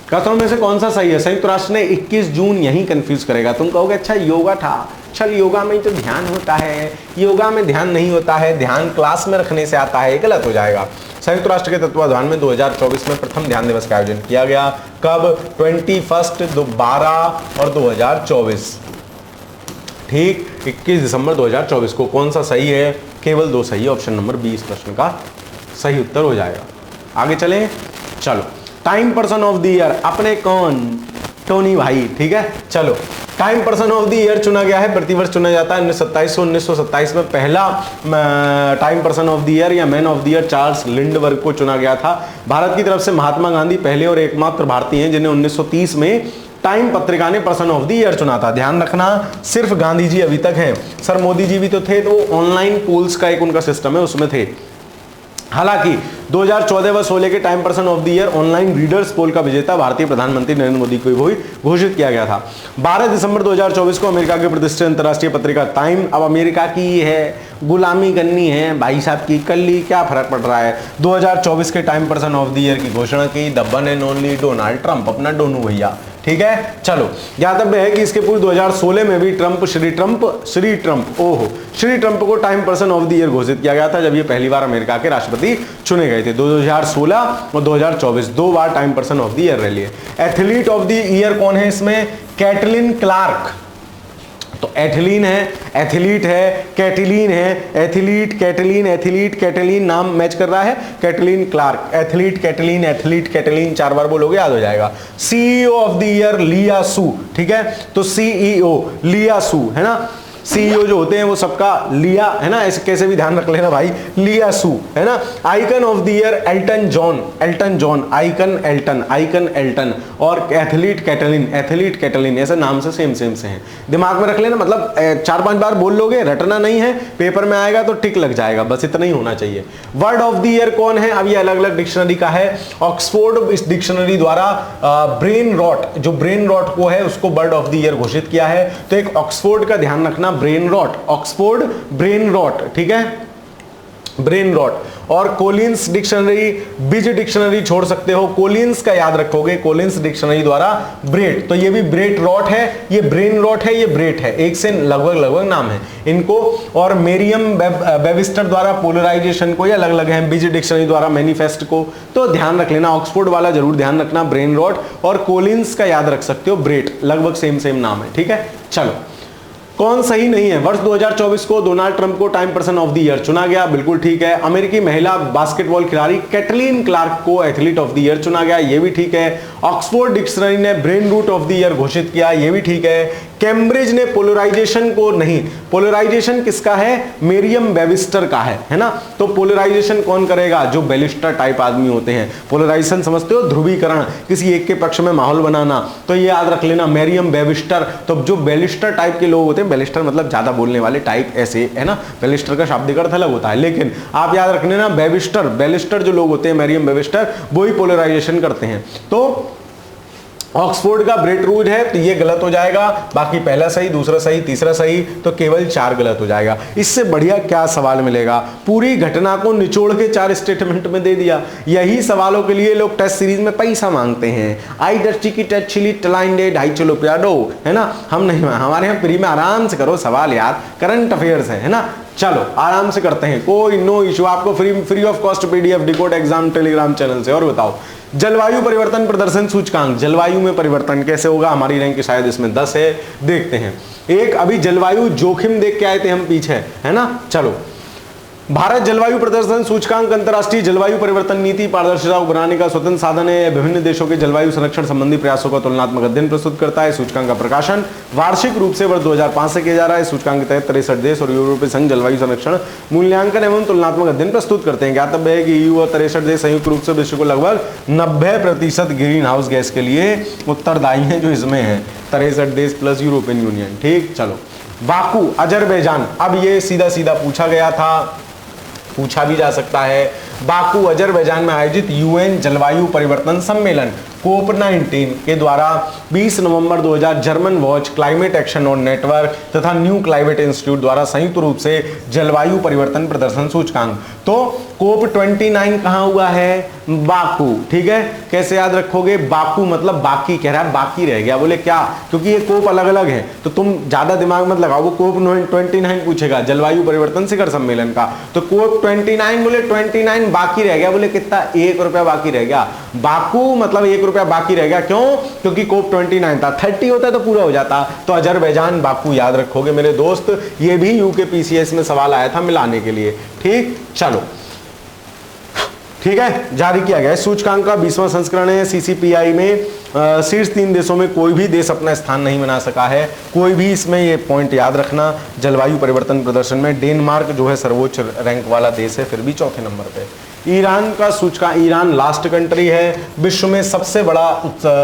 कथनों में से कौन सा सही है? संयुक्त राष्ट्र ने 21 जून यही कंफ्यूज करेगा। तुम कहोगे अच्छा योगा था, चल योगा में ही तो ध्यान होता है, योगा में ध्यान नहीं होता है, ध्यान क्लास में रखने से आता है, गलत हो जाएगा। संयुक्त राष्ट्र के तत्वाधान में 2024 में प्रथम ध्यान दिवस का आयोजन किया गया। कब? 21, 12 और 2024, ठीक 21 दिसंबर 2024 को। कौन सा सही है? केवल 2 सही है, ऑप्शन नंबर 20 प्रश्न का सही उत्तर हो जाएगा। आगे चलें, चलो। Time person of the year अपने कौन? टोनी भाई, ठीक है। चलो, time person of the year चुना गया है, प्रतिवर्ष चुना जाता है। 1927 में पहला Time person of the year या man of the year Charles Lindbergh को चुना गया था। भारत की तरफ से महात्मा गांधी पहले और एकमात्र भारतीय हैं जिन्हें 1930 में टाइम पत्रिका ने पर्सन ऑफ द ईयर चुना था। ध्यान रखना, सिर्फ गांधी जी अभी तक हैं, सर मोदी जी भी तो थे, तो ऑनलाइन पोल्स का एक उनका सिस्टम है, उसमें थे। हालांकि 2014 व 16 के Time person of the year online readers poll का विजेता भारतीय प्रधानमंत्री नरेंद्र मोदी को भी घोषित किया गया था। 12 दिसंबर 2024 को अमेरिका की प्रतिष्ठित अंतर्राष्ट्रीय पत्रिका टाइम, अब अमेरिका की है, गुलामी करनी है भाई साहब की, कर ली, क्या फर्क पड़ रहा है। 2024 के Time person of the year की घोषणा की the one and only Donald Trump, अपना डोनू भैया, ठीक है। चलो, ज्ञातव्य है कि इसके पूर्व 2016 में भी श्री ट्रंप को Time person of the year घोषित किया गया था, जब ये पहली बार अमेरिका के राष्ट्रपति चुने गए थे। 2016 और 2024 2 बार Time person of the year रह लिए। एथलीट ऑफ द ईयर कौन है इसमें? Caitlin Clark. तो एथिलीन है, एथलीट है, कैटिलीन है, एथलीट, कैटिलीन, एथलीट, कैटिलीन, नाम मैच कर रहा है। कैटिलीन क्लार्क, एथलीट, कैटिलीन, एथलीट, कैटिलीन, 4 बार बोलोगे याद हो जाएगा। सीईओ ऑफ द ईयर लिया सू, ठीक है। तो सीईओ लिया सू है ना, सीईओ जो होते हैं वो सबका लिया है ना, ऐसे कैसे भी ध्यान रख लेना भाई, लिया सू है ना। Icon of the year Elton John, icon Elton और एथलीट कैटलिन, ऐसे नाम से सेम से हैं, दिमाग में रख लेना। मतलब 4-5 बार बोल लोगे, रटना नहीं है, पेपर में आएगा तो टिक लग जाएगा, बस इतना ही होना चाहिए। वर्ड ऑफ द ईयर कौन है? अब ये अलग अलग डिक्शनरी का है। ऑक्सफोर्ड इस डिक्शनरी द्वारा ब्रेन रॉट, जो ब्रेन रॉट को है उसको वर्ड ऑफ द ईयर घोषित किया है। तो एक ऑक्सफोर्ड का ध्यान रखना, brain rot, Oxford brain rot, ठीक है, ब्रेन रॉट। और कोलिंस डिक्शनरी, बिज डिक्शनरी छोड़ सकते हो, कोलिंस का याद रखोगे, कोलिंस डिक्शनरी द्वारा ब्रेट, तो ये भी ब्रेट रॉट है, ये ब्रेन रॉट है, ये ब्रेट है, एक से लगभग नाम है इनको। और मेरियम वेबिस्टर द्वारा पोलराइजेशन को, ये अलग अलग है, बिज डिक्शनरी द्वारा मैनिफेस्ट को। तो ध्यान रख लेना, ऑक्सफोर्ड वाला जरूर ध्यान रखना, ब्रेन रॉट, और कोलिंस का याद रख सकते हो, ब्रेट, लगभग सेम नाम है, ठीक है। चलो, कौन सही नहीं है? वर्ष 2024 को डोनाल्ड ट्रंप को Time person of the year चुना गया, बिल्कुल ठीक है। अमेरिकी महिला बास्केटबॉल खिलाड़ी कैटलिन क्लार्क को एथलीट ऑफ द ईयर चुना गया, ये भी ठीक है। ऑक्सफोर्ड डिक्शनरी ने brain rot of the year घोषित किया, ये भी ठीक है। कैम्ब्रिज ने पोलराइजेशन को नहीं, पोलराइजेशन किसका है? मेरियम वेबिस्टर का है ना। तो पोलराइजेशन कौन करेगा? जो बैलिस्टर टाइप आदमी होते हैं। पोलराइजेशन समझते हो? ध्रुवीकरण, किसी एक के पक्ष में माहौल बनाना, तो ये याद रख लेना, मेरियम वेबिस्टर। तो जो बैलिस्टर टाइप के लोग होते हैं, बैलिस्टर मतलब ज्यादा बोलने वाले टाइप, ऐसे है ना, बैलिस्टर का शाब्दिक अर्थ अलग होता है, लेकिन आप याद रखने ना, बैलिस्टर जो लोग होते हैं, मेरियम वेबिस्टर, वो ही पोलराइजेशन करते हैं। तो ऑक्सफोर्ड का ब्रेट रूट है, तो ये गलत हो जाएगा। बाकी पहला सही, दूसरा सही, तीसरा सही, तो केवल 4 गलत हो जाएगा। इससे बढ़िया क्या सवाल मिलेगा? पूरी घटना को निचोड़ के 4 स्टेटमेंट में दे दिया। यही सवालों के लिए लोग टेस्ट सीरीज में पैसा मांगते हैं। आई डस्टी की टच चिली टलाइंडे 250 रुपया दो, है ना। हम नहीं, हमारे यहाँ फ्री में आराम से करो सवाल याद, करंट अफेयर्स है ना। चलो आराम से करते हैं, कोई नो इशू, आपको free of cost PDF decode exam Telegram channel से। और बताओ जलवायु परिवर्तन प्रदर्शन सूचकांक, जलवायु में परिवर्तन कैसे होगा, हमारी रैंक शायद इसमें 10 है, देखते हैं। एक अभी जलवायु जोखिम देख के आए थे हम पीछे, है ना। चलो भारत जलवायु प्रदर्शन सूचकांक अंतरराष्ट्रीय जलवायु परिवर्तन नीति पारदर्शिता को बनाने का स्वतंत्र साधन है। विभिन्न देशों के जलवायु संरक्षण संबंधी प्रयासों का तुलनात्मक अध्ययन प्रस्तुत करता है। सूचकांक का प्रकाशन वार्षिक रूप से वर्ष 2005 से किया जा रहा है। सूचकांक के तहत 63 देश और यूरोपीय संघ जलवायु संरक्षण मूल्यांकन एवं तुलनात्मक अध्ययन प्रस्तुत करते हैं। ज्ञातव्य है कि EU और 63 देश संयुक्त रूप से विश्व को लगभग 90% ग्रीन हाउस गैस के लिए उत्तरदायी है, जो इसमें है 63 देश प्लस यूरोपियन यूनियन। ठीक, चलो बाकू अजरबैजान, अब ये सीधा सीधा पूछा गया था, पूछा भी जा सकता है। बाकू अजरबैजान में आयोजित UN जलवायु परिवर्तन सम्मेलन कोप-19 के द्वारा 20 नवंबर 2000 जर्मन वॉच क्लाइमेट एक्शन और नेटवर्क तथा न्यू क्लाइमेट इंस्टीट्यूट द्वारा संयुक्त रूप से जलवायु परिवर्तन प्रदर्शन सूचकांक। तो कोप-29 कहां हुआ है, बाकू। ठीक है, कैसे याद रखोगे, बाकू मतलब बाकी, कह रहा है बाकी रह गया, बोले क्या, क्योंकि ये कोप अलग अलग है, तो तुम ज्यादा दिमाग मत लगाओ, वो कोप-29 पूछेगा जलवायु परिवर्तन शिखर सम्मेलन का, तो कोप-29 बोले 29 बाकी रह गया, बोले कितना, ₹1 बाकी रह गया। बाकू मतलब ₹1 बाकी रह गया, क्यों, क्योंकि कोप-29 था, 30 होता तो पूरा हो जाता। तो अजरबैजान बाकू याद रखोगे मेरे दोस्त, ये भी यूके PCS में सवाल आया था मिलाने के लिए। ठीक, चलो ठीक है, जारी किया गया सूचकांक का 20वां संस्करण है। CCPI में शीर्ष 3 देशों में कोई भी देश अपना स्थान नहीं बना सका है, कोई भी, इसमें ये पॉइंट याद रखना। जलवायु परिवर्तन प्रदर्शन में डेनमार्क जो है सर्वोच्च रैंक वाला देश है, फिर भी चौथे नंबर पे। ईरान का सूचकांक, ईरान लास्ट कंट्री है। विश्व में सबसे बड़ा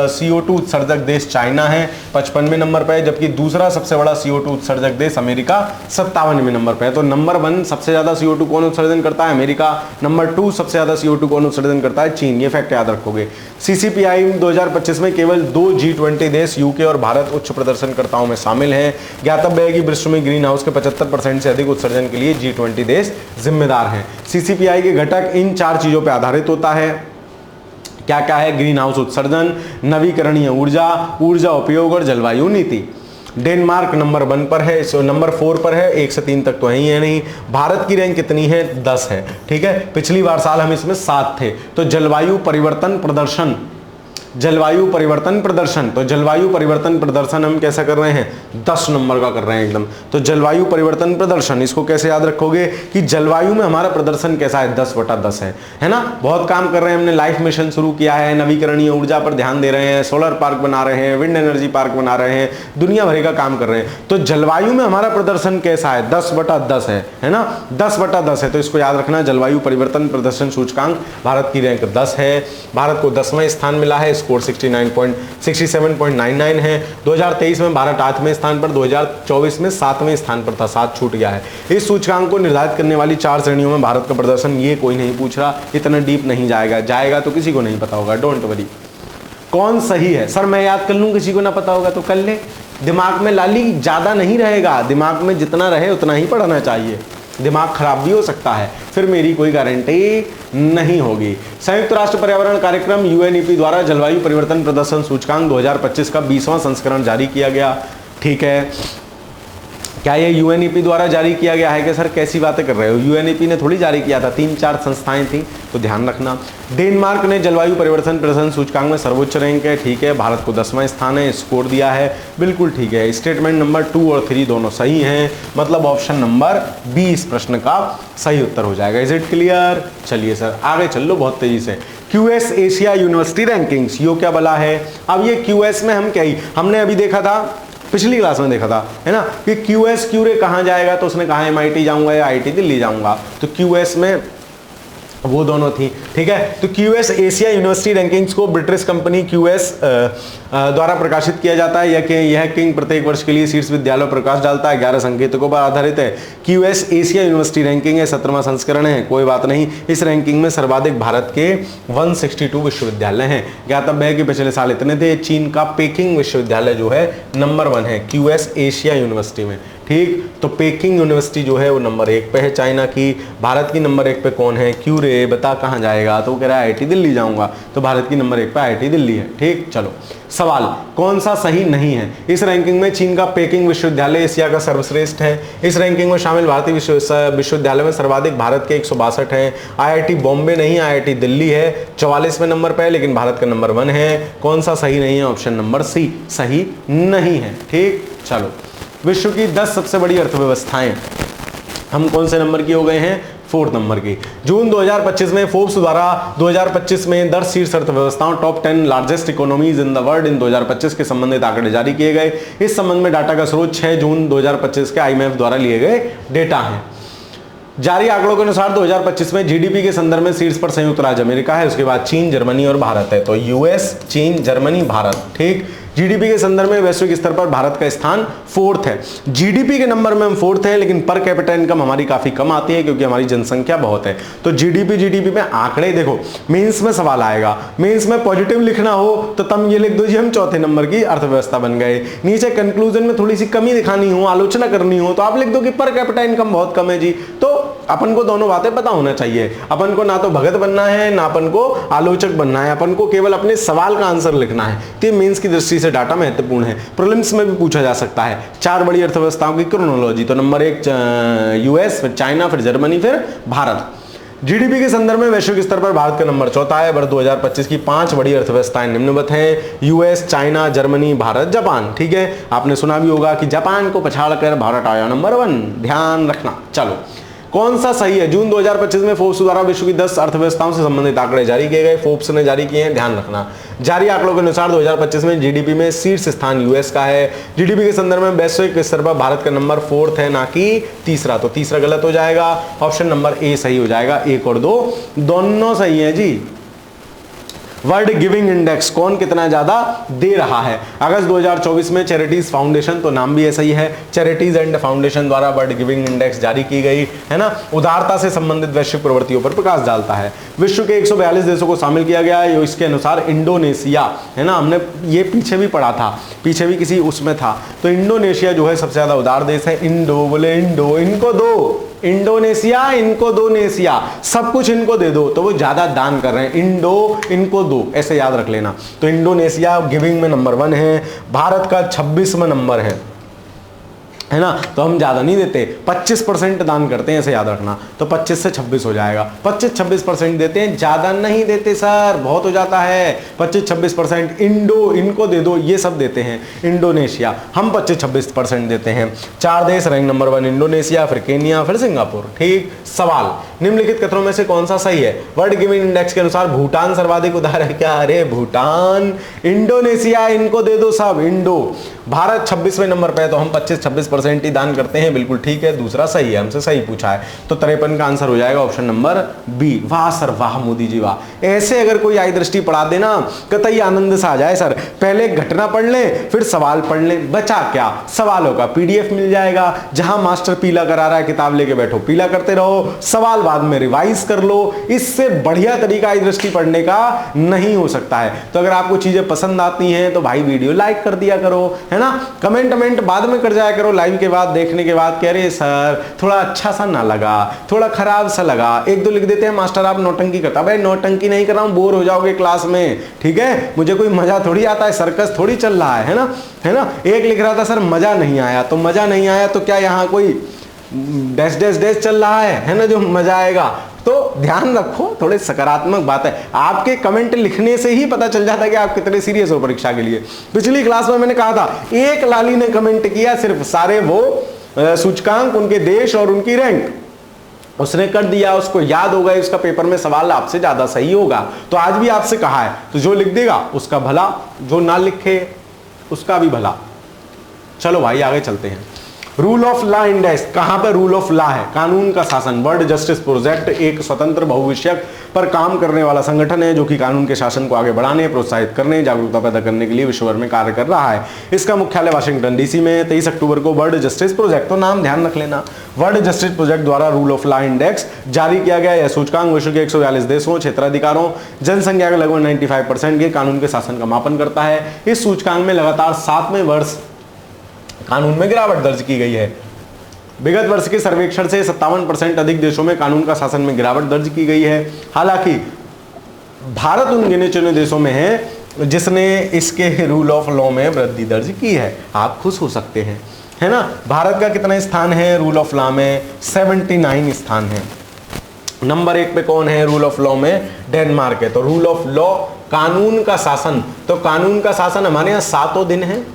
CO2 उत्सर्जक देश चाइना है, 55वें नंबर पे है, जबकि दूसरा सबसे बड़ा CO2 उत्सर्जक देश अमेरिका 57वें नंबर पे है। तो नंबर 1 सबसे ज्यादा CO2 कौन उत्सर्जन करता है, अमेरिका। नंबर 2 सबसे ज्यादा CO2 कौन उत्सर्जन करता है, चीन। ये फैक्ट याद रखोगे। CCPI 2025 में केवल 2 G20 देश UK और भारत उच्च प्रदर्शनकर्ताओं में शामिल हैं। ज्ञातव्य है कि विश्व में ग्रीन हाउस के 75% से अधिक उत्सर्जन के लिए G20 देश जिम्मेदार हैं। CCPI के घटक इन 4 चीजों पर आधारित होता है। क्या क्या है, ग्रीन हाउस उत्सर्जन, नवीकरणीय ऊर्जा, ऊर्जा उपयोग और जलवायु नीति। डेनमार्क नंबर 1 पर है, नंबर 4 पर है, 1 से 3 तक तो है ही है नहीं। भारत की रैंक कितनी है, 10 है। ठीक है, पिछली बार साल हम इसमें 7 थे। तो जलवायु परिवर्तन प्रदर्शन, जलवायु परिवर्तन प्रदर्शन, तो जलवायु परिवर्तन प्रदर्शन हम कैसा कर रहे हैं, 10 नंबर का कर रहे हैं एकदम। तो जलवायु परिवर्तन प्रदर्शन, इसको कैसे याद रखोगे कि जलवायु में हमारा प्रदर्शन कैसा है, 10/10 है ना। बहुत काम कर रहे हैं हमने, लाइफ मिशन शुरू किया है, नवीकरणीय ऊर्जा पर ध्यान दे रहे हैं, सोलर पार्क बना रहे हैं, विंड एनर्जी पार्क बना रहे हैं, दुनिया भर का काम कर रहे हैं। तो जलवायु में हमारा प्रदर्शन कैसा है, 10/10 है ना, 10/10 है। तो इसको याद रखना, जलवायु परिवर्तन प्रदर्शन सूचकांक, भारत की रैंक 10 है। भारत को 10वां स्थान मिला है, स्कोर 67.99 है। 2023 में भारत 8वें स्थान पर, 2024 में 7वें स्थान पर था, 7 छूट गया है। इस सूचकांक को निर्धारित करने वाली 4 श्रेणियों में भारत का प्रदर्शन, ये कोई नहीं पूछ रहा, इतना डीप नहीं जाएगा, जाएगा तो किसी को नहीं पता होगा, डोंट वरी। कौन सही है, सर मैं याद कर लूं, किसी को ना पता होगा तो कर ले। दिमाग में लाली ज्यादा नहीं रहेगा, दिमाग में जितना रहे उतना ही पढ़ना चाहिए, दिमाग खराब भी हो सकता है, फिर मेरी कोई गारंटी नहीं होगी। संयुक्त राष्ट्र पर्यावरण कार्यक्रम UNEP द्वारा जलवायु परिवर्तन प्रदर्शन सूचकांक 2025 का 20वां संस्करण जारी किया गया। ठीक है, क्या ये UNEP द्वारा जारी किया गया है कि सर कैसी बातें कर रहे हो, UNEP ने थोड़ी जारी किया था, 3-4 संस्थाएं थी, तो ध्यान रखना। डेनमार्क ने जलवायु परिवर्तन प्रदर्शन सूचकांक में सर्वोच्च रैंक है। ठीक है, भारत को 10वां स्थान है, स्कोर दिया है, बिल्कुल ठीक है। स्टेटमेंट नंबर 2 और 3 दोनों सही हैं, मतलब ऑप्शन नंबर 20 प्रश्न का सही उत्तर हो जाएगा। Is it clear? चलिए सर आगे चल लो बहुत तेजी से। QS एशिया यूनिवर्सिटी रैंकिंग्स, यो क्या बला है। अब ये QS में हम क्या ही, हमने अभी देखा था, पिछली क्लास में देखा था, है ना, कि QS क्यूरे कहाँ जाएगा, तो उसने कहा MIT जाऊंगा या IIT दिल्ली जाऊंगा, तो QS में वो दोनों थी। ठीक है, तो QS एशिया यूनिवर्सिटी रैंकिंग्स को ब्रिटिश कंपनी QS द्वारा प्रकाशित किया जाता है। यह किंग प्रत्येक वर्ष के लिए शीर्ष विद्यालय प्रकाश डालता है, 11 संकेतकों पर आधारित है। QS एशिया यूनिवर्सिटी रैंकिंग है, 17वां संस्करण है, कोई बात नहीं। इस रैंकिंग में सर्वाधिक भारत के 162 विश्वविद्यालय हैं। ज्ञातव्य है कि पिछले साल इतने थे। चीन का पेकिंग विश्वविद्यालय जो है नंबर 1 है QS एशिया यूनिवर्सिटी में। ठीक। तो पेकिंग यूनिवर्सिटी जो है वो नंबर 1 पे है चाइना की। भारत की नंबर 1 पे कौन है? क्यों रे, बता कहाँ जाएगा? तो वो कह रहा है आईआईटी दिल्ली जाऊंगा, तो भारत की नंबर 1 पे आईआईटी दिल्ली है। ठीक, चलो सवाल, कौन सा सही नहीं है? इस रैंकिंग में चीन का पेकिंग विश्वविद्यालय एशिया का सर्वश्रेष्ठ है। इस रैंकिंग में शामिल भारतीय विश्वविद्यालय में सर्वाधिक भारत के 162 हैं। आईआईटी बॉम्बे नहीं, आईआईटी दिल्ली है, 44वें नंबर पे है, लेकिन भारत का नंबर 1 है। कौन सा सही नहीं है? ऑप्शन नंबर सी सही नहीं है। ठीक, चलो विश्व की 10 सबसे बड़ी अर्थव्यवस्थाएं, हम कौन से नंबर की हो गए हैं? 4th नंबर की। जून 2025 में फोर्ब्स द्वारा 2025 में 10 शीर्ष अर्थव्यवस्थाओं top 10 largest economies in the world in 2025 के संबंधित आंकड़े जारी किए गए। इस संबंध में डाटा का स्रोत 6 जून 2025 के आईएमएफ द्वारा लिए गए डेटा है। जारी आंकड़ों के अनुसार 2025 में जीडीपी के संदर्भ में शीर्ष पर संयुक्त राज्य अमेरिका है, उसके बाद चीन, जर्मनी और भारत है। तो यूएस, चीन, जर्मनी, भारत। ठीक, जीडीपी के संदर्भ में वैश्विक स्तर पर भारत का स्थान 4th है। जीडीपी के नंबर में हम 4th है, लेकिन पर कैपिटा इनकम हमारी काफी कम आती है क्योंकि हमारी जनसंख्या बहुत है। तो जीडीपी में आंकड़े देखो, मेंस में सवाल आएगा, मेंस में पॉजिटिव लिखना हो तो तुम ये लिख दो जी हम 4थे नंबर की अर्थव्यवस्था बन गए। नीचे कंक्लूजन में थोड़ी सी कमी दिखानी हो, आलोचना करनी हो, तो आप लिख दो कि पर कैपिटा इनकम बहुत कम है जी। तो अपन को दोनों बातें पता होना चाहिए। अपन को ना तो भगत बनना है, ना अपन को आलोचक बनना है, अपन को केवल अपने सवाल का आंसर लिखना है। तो मेंस की दृष्टि से डाटा महत्वपूर्ण है। प्रीलिम्स में भी पूछा जा सकता है। 4 बड़ी अर्थव्यवस्थाओं की क्रोनोलॉजी, तो नंबर 1 यूएस, फिर चाइना, फिर जर्मनी, फिर भारत। जीडीपी के संदर्भ में वैश्विक स्तर पर भारत का नंबर 4था है। वर्ष 2025 की 5 बड़ी अर्थव्यवस्थाएं निम्नवत हैं: US, China, Germany, Bharat, Japan. ठीक है, आपने सुना भी होगा कि जापान को पछाड़कर भारत आया नंबर 1, ध्यान रखना। चलो कौन सा सही है? जून 2025 में फोर्ब्स द्वारा विश्व की 10 अर्थव्यवस्थाओं से संबंधित आंकड़े जारी किए गए, फोर्ब्स ने जारी किए हैं, ध्यान रखना। जारी आंकड़ों के अनुसार 2025 में जीडीपी में शीर्ष स्थान यूएस का है। जीडीपी के संदर्भ में वैश्विक स्तर पर भारत का नंबर 4th है, ना कि तीसरा। तो तीसरा गलत हो जाएगा, ऑप्शन नंबर ए सही हो जाएगा। 1 और 2 दोनों सही है जी। वर्ल्ड गिविंग इंडेक्स, कौन कितना ज्यादा दे रहा है? अगस्त 2024 में चैरिटीज फाउंडेशन, तो नाम भी ऐसा ही है, चैरिटीज एंड फाउंडेशन द्वारा वर्ल्ड गिविंग इंडेक्स जारी की गई है ना। उदारता से संबंधित वैश्विक प्रवृत्तियों पर प्रकाश डालता है। विश्व के 142 देशों को शामिल किया गया है। इसके अनुसार इंडोनेशिया है ना, हमने ये पीछे भी पढ़ा था, पीछे भी किसी उसमें था। तो इंडोनेशिया जो है सबसे ज्यादा उदार देश है। इंडो बोले इंडो, इनको दो, इंडोनेशिया इनको दो, नेशिया सब कुछ इनको दे दो, तो वो ज्यादा दान कर रहे हैं। इंडो इनको दो, ऐसे याद रख लेना। तो इंडोनेशिया गिविंग में नंबर 1 है। भारत का 26वां नंबर है ना, तो हम ज्यादा नहीं देते, 25% दान करते हैं, ऐसे याद रखना। तो 25 से 26 हो जाएगा। 25-26% देते हैं, ज्यादा नहीं देते सर, बहुत हो जाता है। 25-26% इंडो इनको दे दो, ये सब देते हैं। इंडोनेशिया हम 25-26% देते हैं। 4 देश रैंक नंबर 1 इंडोनेशिया, फिर केनिया, फिर सिंगापुर। ठीक, सवाल, निम्नलिखित कथनों में से कौन सा सही है? वर्ल्ड गिविंग इंडेक्स के अनुसार भूटान सर्वाधिक उदार है क्या? अरे भूटान, इंडोनेशिया इनको दे दो सब, इंडो। भारत 26वें नंबर पे है, तो हम 25-26% ही दान करते हैं, बिल्कुल ठीक है। दूसरा सही है, हमसे सही पूछा है। तो 53 का आंसर हो जाएगा ऑप्शन नंबर बी। वाह सर वाह, मोदी जी वाह। ऐसे अगर कोई आई दृष्टि पढ़ा देना, कतई आनंद सा आ जाए सर। पहले घटना पढ़ ले, फिर सवाल पढ़ ले, बचा क्या? सवालों का पीडीएफ मिल जाएगा। जहां मास्टर पीला करा रहा है, किताब लेके बैठो, पीला करते रहो, सवाल बाद में रिवाइज कर लो। इससे बढ़िया तरीका आई दृष्टि पढ़ने का नहीं हो सकता है। तो अगर आपको चीजें पसंद आती हैं तो भाई वीडियो लाइक कर दिया करो, है ना। कमेंट बाद में कर जाया करो, लाइव के बाद देखने के बाद, कह रहे सर थोड़ा अच्छा सा ना लगा, थोड़ा खराब सा लगा। 1-2 लिख देते हैं, मास्टर आप नौटंकी करता। भाई नौटंकी नहीं कर रहा हूं, बोर हो जाओगे क्लास में, ठीक है। मुझे कोई मजा थोड़ी आता है, सर्कस थोड़ी चल रहा है ना, है ना। एक लिख रहा था सर मजा नहीं आया, तो मजा नहीं आया तो क्या यहाँ कोई डैश डैश डैश चल रहा है ना, जो मजा आएगा। तो ध्यान रखो, थोड़े सकारात्मक बात है। आपके कमेंट लिखने से ही पता चल जाता है कि आप कितने सीरियस हो परीक्षा के लिए। पिछली क्लास में मैंने कहा था, एक लाली ने कमेंट किया सिर्फ, सारे वो सूचकांक, उनके देश और उनकी रैंक उसने कर दिया, उसको याद होगा, उसका पेपर में सवाल आपसे ज्यादा सही होगा। तो आज भी आपसे कहा है, तो जो लिख देगा उसका भला, जो ना लिखे उसका भी भला। चलो भाई आगे चलते हैं। रूल ऑफ लॉ इंडेक्स, कहां पर रूल ऑफ लॉ है? कानून का शासन। वर्ल्ड जस्टिस प्रोजेक्ट एक स्वतंत्र बहुविषयक पर काम करने वाला संगठन है जो कि कानून के शासन को आगे बढ़ाने, प्रोत्साहित करने, जागरूकता पैदा करने के लिए विश्व भर में कार्य कर रहा है। इसका मुख्यालय वाशिंगटन डीसी में है। 23 अक्टूबर को वर्ल्ड जस्टिस प्रोजेक्ट, तो नाम ध्यान रख लेना, वर्ल्ड जस्टिस प्रोजेक्ट द्वारा रूल ऑफ लॉ इंडेक्स जारी किया गया। यह सूचकांक विश्व के 142 देशों, क्षेत्राधिकारों, जनसंख्या के लगभग 95% के कानून के शासन का मापन करता है। इस सूचकांक में लगातार 7वें वर्ष कानून में गिरावट दर्ज की गई है। विगत वर्ष के सर्वेक्षण से 57% अधिक देशों में कानून का शासन में गिरावट दर्ज की गई है। हालांकि भारत उन गिने चुने देशों में है जिसने इसके रूल ऑफ लॉ में वृद्धि दर्ज की है। आप खुश हो सकते हैं, है ना। भारत का कितना स्थान है रूल ऑफ लॉ में? 79 स्थान है। नंबर 1 पे कौन है रूल ऑफ लॉ में? डेनमार्क है। तो रूल ऑफ लॉ, कानून का शासन, तो कानून का शासन हमारे यहाँ 7 दिन है।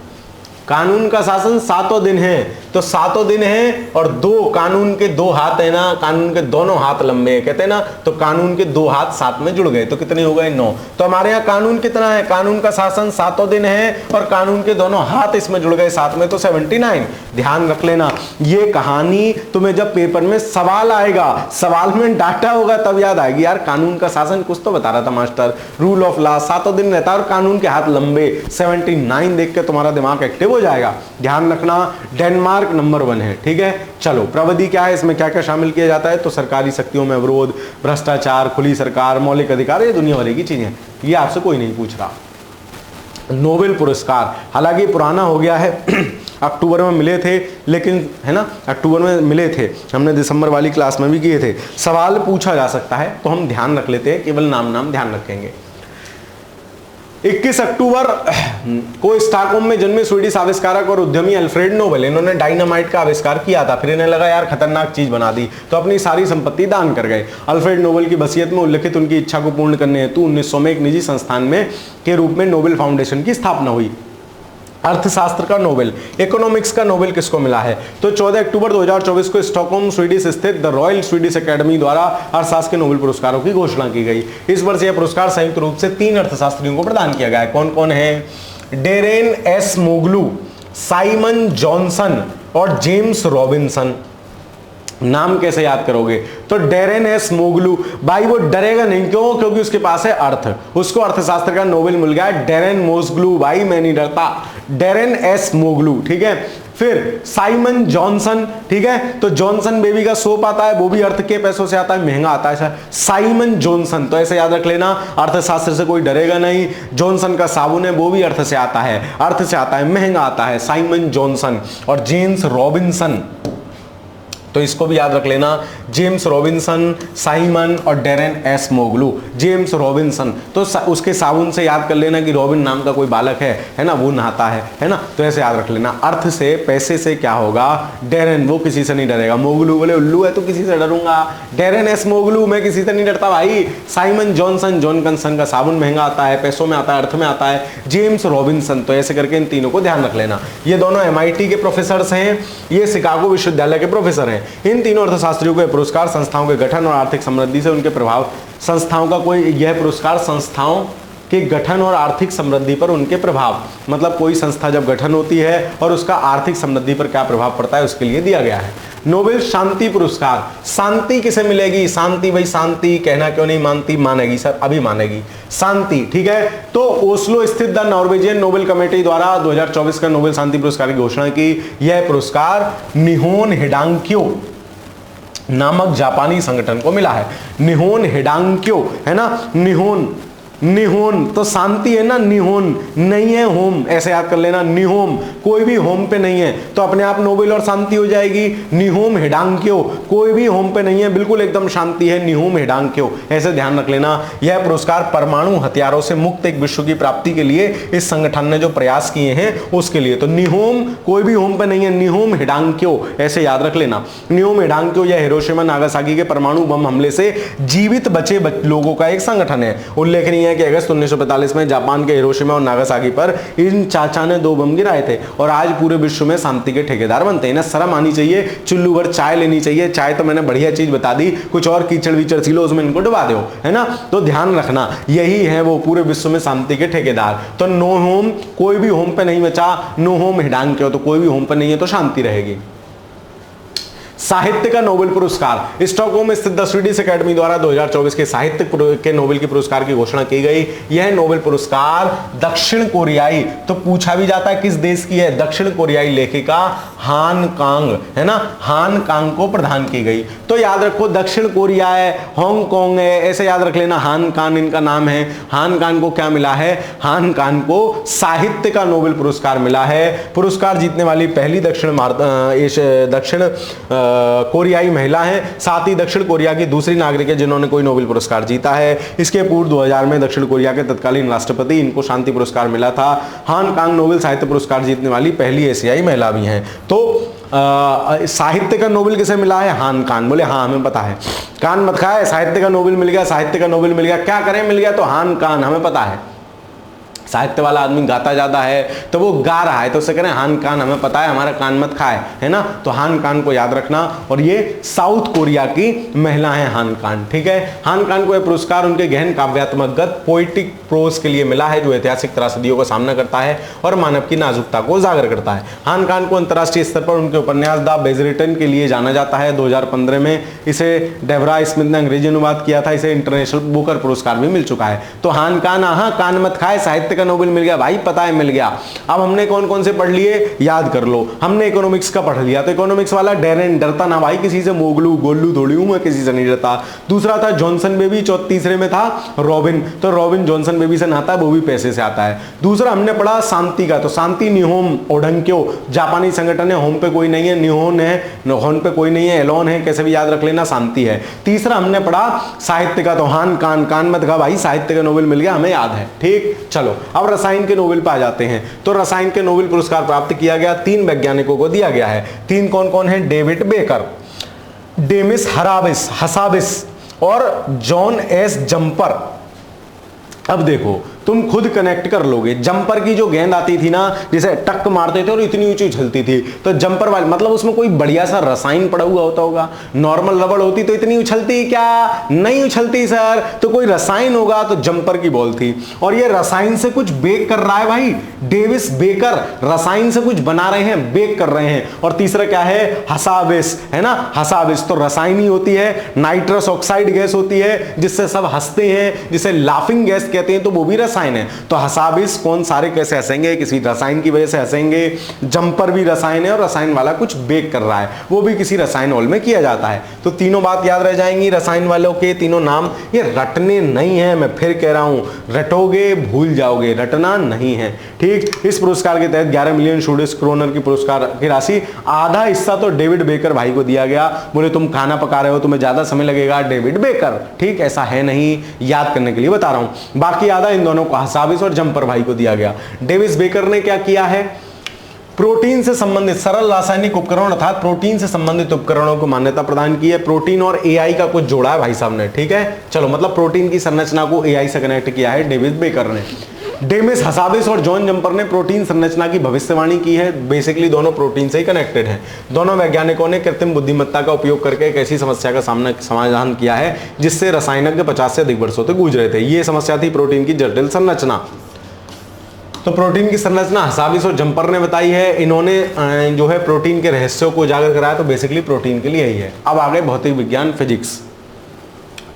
कानून का शासन 7 दिन है, तो 7 दिन है और 2 कानून के 2 हाथ है ना, कानून के दोनों हाथ लंबे हैं कहते हैं ना, तो कानून के 2 हाथ साथ में जुड़ गए तो कितने हो गए? 9। तो हमारे यहाँ कानून कितना है? कानून का शासन 7 दिन है और कानून के दोनों हाथ इसमें जुड़ गए साथ में, तो 79। ध्यान रख लेना, ये कहानी तुम्हें जब पेपर में सवाल आएगा, सवाल में डाटा होगा तब याद आएगी, यार कानून का शासन कुछ तो बता रहा था मास्टर, रूल ऑफ लॉ 7 दिन रहता है और कानून के हाथ लंबे। 79 देख के तुम्हारा दिमाग एक्टिव हो जाएगा। ध्यान रखना, डेनमार्क नंबर 1 है। ठीक है, चलो प्रविधि क्या है, इसमें क्या क्या शामिल किया जाता है? तो सरकारी शक्तियों में अवरोध, भ्रष्टाचार, खुली सरकार, मौलिक अधिकार, ये दुनिया भर की चीजें, ये आपसे कोई नहीं पूछ रहा। नोबेल पुरस्कार, हालांकि पुराना हो गया है अक्टूबर में मिले थे, लेकिन है ना, अक्टूबर में मिले थे, हमने दिसंबर वाली क्लास में भी किए थे। सवाल पूछा जा सकता है तो हम ध्यान रख लेते हैं, केवल नाम ध्यान रखेंगे। 21 अक्टूबर को स्टॉकहोम में जन्मे स्वीडिश आविष्कारक और उद्यमी अल्फ्रेड नोबेल, इन्होंने डायनामाइट का आविष्कार किया था। फिर इन्हें लगा यार खतरनाक चीज बना दी, तो अपनी सारी संपत्ति दान कर गए। अल्फ्रेड नोबेल की वसीयत में उल्लिखित उनकी इच्छा को पूर्ण करने हेतु 1900 में एक निजी संस्थान में के रूप में नोबेल फाउंडेशन की स्थापना हुई। अर्थशास्त्र का नोबेल, इकोनॉमिक्स का नोबेल किसको मिला है? तो 14 अक्टूबर 2024 को स्टॉकहोम स्वीडिश स्थित द रॉयल स्वीडिश एकेडमी द्वारा अर्थशास्त्र के नोबेल पुरस्कारों की घोषणा की गई। इस वर्ष यह पुरस्कार संयुक्त रूप से 3 अर्थशास्त्रियों को प्रदान किया गया है। कौन कौन है? डेरेन एस मोगलू, साइमन जॉनसन और जेम्स रॉबिन्सन। नाम कैसे याद करोगे? तो डेरेन एस मोगलू, भाई वो डरेगा नहीं, क्यों? क्योंकि उसके पास है अर्थ, उसको अर्थशास्त्र का नोबेल मिल गया। डेरेन मोगलू, भाई मैं नहीं डरता, डेरेन एस मोगलू। ठीक है, फिर साइमन जॉनसन, ठीक है, तो जॉनसन बेबी का सोप आता है, वो भी अर्थ के पैसों से आता है, महंगा आता है सर, साइमन जॉनसन, तो ऐसे याद रख लेना, अर्थशास्त्र से कोई डरेगा नहीं। जॉनसन का साबुन है, वो भी अर्थ से आता है, अर्थ से आता है, महंगा आता है, साइमन जॉनसन। और जेम्स रॉबिन्सन, तो इसको भी याद रख लेना, जेम्स रॉबिन्सन, साइमन और डेरेन एस मोगलू। जेम्स रॉबिन्सन, तो उसके साबुन से याद कर लेना कि रॉबिन नाम का कोई बालक है ना, वो नहाता है ना, तो ऐसे याद रख लेना। अर्थ से, पैसे से क्या होगा? डेरेन, वो किसी से नहीं डरेगा। मोगलू बोले उल्लू है तो किसी से डरूंगा। डेरेन एस मोगलू, मैं किसी से नहीं डरता भाई। साइमन जॉनसन, जॉनसन का साबुन महंगा आता है, पैसों में आता है, अर्थ में आता है। जेम्स रॉबिन्सन, तो ऐसे करके इन तीनों को ध्यान रख लेना। ये दोनों MIT के प्रोफेसर हैं, ये शिकागो विश्वविद्यालय के प्रोफेसर हैं। इन तीनों अर्थशास्त्रियों को पुरस्कार संस्थाओं के गठन और आर्थिक समृद्धि से उनके प्रभाव, संस्थाओं का कोई, यह पुरस्कार संस्थाओं के गठन और आर्थिक समृद्धि पर उनके प्रभाव, मतलब कोई संस्था जब गठन होती है और उसका आर्थिक समृद्धि पर क्या प्रभाव पड़ता है उसके लिए दिया गया है। नोबेल शांति पुरस्कार, शांति किसे मिलेगी? शांति, भाई शांति कहना क्यों नहीं मानती? मानेगी सर, अभी मानेगी शांति। ठीक है, तो ओस्लो स्थित द नॉर्वेजियन नोबेल कमेटी द्वारा 2024 का नोबेल शांति पुरस्कार की घोषणा की। यह पुरस्कार निहोन हिडांक्यो नामक जापानी संगठन को मिला है। निहोन हिडांक्यो, है ना, निहोन, निहोन तो शांति है ना, निहोन नहीं है होम, ऐसे याद कर लेना। निहोम, कोई भी होम पे नहीं है तो अपने आप नोबेल और शांति हो जाएगी। निहोम हिडांक्यो, कोई भी होम पे नहीं है, बिल्कुल एकदम शांति है, निहोम हिडांक्यो, ऐसे ध्यान रख लेना। यह पुरस्कार परमाणु हथियारों से मुक्त एक विश्व की प्राप्ति के लिए इस संगठन ने जो प्रयास किए हैं उसके लिए। तो निहोम, कोई भी होम पे नहीं है, निहोम हिडांक्यो, ऐसे याद रख लेना। निहोम हिडांक्यो यह हिरोशिमा नागासाकी के परमाणु बम हमले से जीवित बचे लोगों का एक संगठन है। उल्लेखनीय कि अगस्त 1945 में जापान के हिरोशिमा और नागासाकी पर इन चाचा ने 2 बम गिराए थे और आज पूरे विश्व में शांति के ठेकेदार बनते हैं। ना शर्म आनी चाहिए, चुल्लू भर चाय लेनी चाहिए। चाय तो मैंने बढ़िया चीज बता दी, कुछ और कीचड़ वीचड़ सी लो उसमें इनको डुबा दो, है ना। तो ध्यान रखना, यही है वो पूरे विश्व में शांति के ठेकेदार। तो नो होम, कोई भी होम पे नहीं बचा, नो होम हिडांक्यो, तो कोई भी होम पे नहीं है तो शांति रहेगी। साहित्य का नोबेल पुरस्कार। स्टॉकहोम स्थित द स्वीडिश अकेडमी द्वारा 2024 के साहित्य के नोबेल की पुरस्कार की घोषणा की गई। यह नोबेल पुरस्कार दक्षिण कोरियाई, तो पूछा भी जाता है किस देश की है, दक्षिण कोरियाई लेखिका हान कांग, है ना, हान कांग को प्रदान की गई। तो याद रखो दक्षिण कोरिया है, हांगकांग है, ऐसे याद रख लेना, हान कांग इनका नाम है। हान कांग को क्या मिला है, हान कांग को साहित्य का नोबेल पुरस्कार मिला है। पुरस्कार जीतने वाली पहली दक्षिण कोरियाई महिला है, साथ ही दक्षिण कोरिया की दूसरी नागरिक है जिन्होंने कोई नोबेल पुरस्कार जीता है। इसके पूर्व 2000 में दक्षिण कोरिया के तत्कालीन राष्ट्रपति, इनको शांति पुरस्कार मिला था। हान कांग नोबेल साहित्य पुरस्कार जीतने वाली पहली एशियाई महिला भी हैं। तो साहित्य का नोबेल किसे मिला है, हान कांग। बोले हाँ हमें पता है, कान मत खाए, साहित्य का नोबेल मिल गया, साहित्य का नोबेल मिल गया, क्या करें मिल गया तो हान कांग, हमें पता है। साहित्य वाला आदमी गाता ज्यादा है तो वो गा रहा है तो उसे करें हान कान, हमें पता है, हमारा कान मत खाए, है ना। तो हान कान को याद रखना। और ये साउथ कोरिया की महिला है हान कान, ठीक है। हान कान को यह पुरस्कार उनके गहन काव्यात्मक गत पोइटिक प्रोज के लिए मिला है जो ऐतिहासिक त्रासदियों का सामना करता है और मानव की नाजुकता को उजागर करता है। हान कान को अंतर्राष्ट्रीय स्तर पर उनके उपन्यास द बेजरिटन के लिए जाना जाता है। 2015 में इसे डेबरा स्मिथ ने अंग्रेजी अनुवाद किया था। इसे इंटरनेशनल बुकर पुरस्कार भी मिल चुका है। तो हान कान, हाँ कान मत खाए, साहित्य नोबेल मिल गया भाई, पता है मिल गया। अब हमने कौन कौन से पढ़ लिए याद कर लो। हमने इकोनॉमिक्स का पढ़ लिया, तो इकोनॉमिक्स वाला डेरेन, डरता ना भाई किसी से, मोगलू गोल्लू थोड़ी हूं मैं, किसी से नहीं डरता। दूसरा था जॉनसन बेबी, तीसरे में था रॉबिन, तो रॉबिन जॉनसन बेबी से नहाता है, वो भी पैसे से आता है। दूसरा हमने पढ़ा शांति का, तो शांति निहोम ओडंक्यो, जापानी संगठन है, होम पे कोई नहीं है, निहोन है, होन पे कोई नहीं है, एलोन है, कैसे भी याद रख लेना, शांति है। तीसरा हमने पढ़ा साहित्य का, तो हान कान, कान मत खा भाई, साहित्य का नोबेल मिल गया, हमें याद है, ठीक। चलो अब रसायन के नोबेल पे आ जाते हैं। तो रसायन के नोबेल पुरस्कार प्राप्त किया गया 3 वैज्ञानिकों को दिया गया है। 3 कौन कौन है, डेविड बेकर, डेमिस हसाबिस और जॉन एस जंपर। अब देखो तुम खुद कनेक्ट कर लोगे। जंपर की जो गेंद आती थी ना, जिसे टक मारते थे और इतनी ऊंची उछलती थी, तो जंपर वाली मतलब उसमें कोई बढ़िया सा रसायन पड़ा हुआ होता होगा। नॉर्मल रबड़ होती तो इतनी उछलती क्या, नहीं उछलती सर, तो कोई रसायन होगा, तो जंपर की बॉल थी। और ये रसायन से कुछ बेक कर रहा है भाई, डेविस बेकर रसायन से कुछ बना रहे हैं, बेक कर रहे हैं। और तीसरा क्या है, हसाबिस, है ना, हसाबिस तो रसायन ही होती है, नाइट्रस ऑक्साइड गैस होती है जिससे सब हंसते हैं, जिसे लाफिंग गैस कहते हैं, तो वो भी रसायन है। तो हसाबिस कौन, सारे कैसे हंसेंगे, किसी रसायन की वजह से हंसेंगे। जंपर भी रसायन है और रसायन वाला कुछ बेक कर रहा है, वो भी किसी रसायन हॉल में किया जाता है। तो तीनों बात याद रह जाएंगी रसायन वालों के, तीनों नाम। ये रटने नहीं है, मैं फिर कह रहा हूं, रटोगे भूल जाओगे, रटना नहीं है, ठीक। इस पुरस्कार के तहत 11 मिलियन स्वीडिश क्रोनर की पुरस्कार की राशि, आधा हिस्सा तो डेविड बेकर भाई को दिया गया। बोले तुम खाना पका रहे हो, तुम्हें ज्यादा समय लगेगा, डेविड बेकर, ठीक, ऐसा है नहीं, याद करने के लिए बता रहा हूं। बाकी आधा इन दोनों को, हसाबिस और जंपर भाई को दिया गया। डेविस बेकर ने क्या किया है, प्रोटीन से संबंधित सरल रासायनिक उपकरण अर्थात प्रोटीन से संबंधित उपकरणों को मान्यता प्रदान की है। प्रोटीन और एआई का कुछ जोड़ा है भाई साहब ने, ठीक है। चलो मतलब प्रोटीन की संरचना को एआई से कनेक्ट किया है डेविस बेकर ने। डेमिस हसाबिस और जॉन जंपर ने प्रोटीन संरचना की भविष्यवाणी की है। बेसिकली दोनों प्रोटीन से ही कनेक्टेड हैं। दोनों वैज्ञानिकों ने कृत्रिम बुद्धिमत्ता का उपयोग करके एक ऐसी समस्या का समाधान किया है जिससे रसायनज्ञ 50 से अधिक वर्षों तक गूंज रहे थे। ये समस्या थी प्रोटीन की जटिल संरचना। तो प्रोटीन की संरचना हसाबिस और जंपर ने बताई है। इन्होंने जो है प्रोटीन के रहस्यों को उजागर कराया। तो बेसिकली प्रोटीन के लिए ही है। अब आगे भौतिक विज्ञान, फिजिक्स।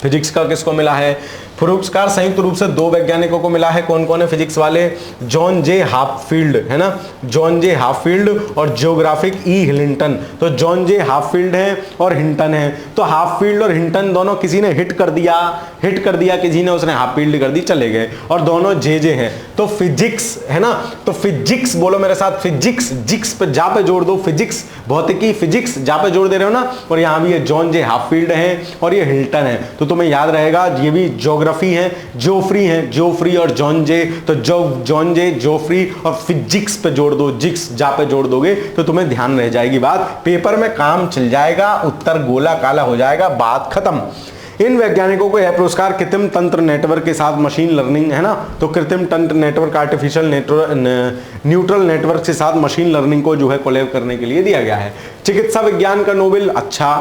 फिजिक्स का किसको मिला है, पुरस्कार संयुक्त रूप से 2 वैज्ञानिकों को मिला है। कौन कौन है फिजिक्स वाले, जॉन जे हाफील्ड, है ना, जॉन जे हाफील्ड और जियोग्राफिक ई हिलिंटन। तो जॉन जे हाफील्ड है और हिंटन है। तो हाफील्ड और हिंटन दोनों, किसी ने हिट कर दिया किसी ने, उसने हाफील्ड कर दी, चले गए, और दोनों जे जे हैं। तो फिजिक्स है ना, तो फिजिक्स बोलो मेरे साथ, फिजिक्स, जिक्स पे जा पे जोड़ दो, फिजिक्स भौतिकी, फिजिक्स जा पे जोड़ दे रहे हो ना। और यहां भी ये जॉन जे हाफील्ड है और ये हिल्टन है। तो तुम्हें याद रहेगा ये भी ज्योग्राफी है, जोफ्री और जॉन जे। तो जॉन जे, जोफ्री और फिजिक्स पे जोड़ दो, जिक्स जा पे जोड़ दोगे तो तुम्हें ध्यान रह जाएगी बात, पेपर में काम चल जाएगा, उत्तर गोला काला हो जाएगा, बात खत्म। इन वैज्ञानिकों को यह पुरस्कार कृत्रिम तंत्र नेटवर्क के साथ मशीन लर्निंग, है ना, तो कृत्रिम तंत्र नेटवर्क, आर्टिफिशियल न्यूट्रल नेटवर्क के साथ मशीन लर्निंग को जो है कोलैब करने के लिए दिया गया है। चिकित्सा विज्ञान का नोबेल, अच्छा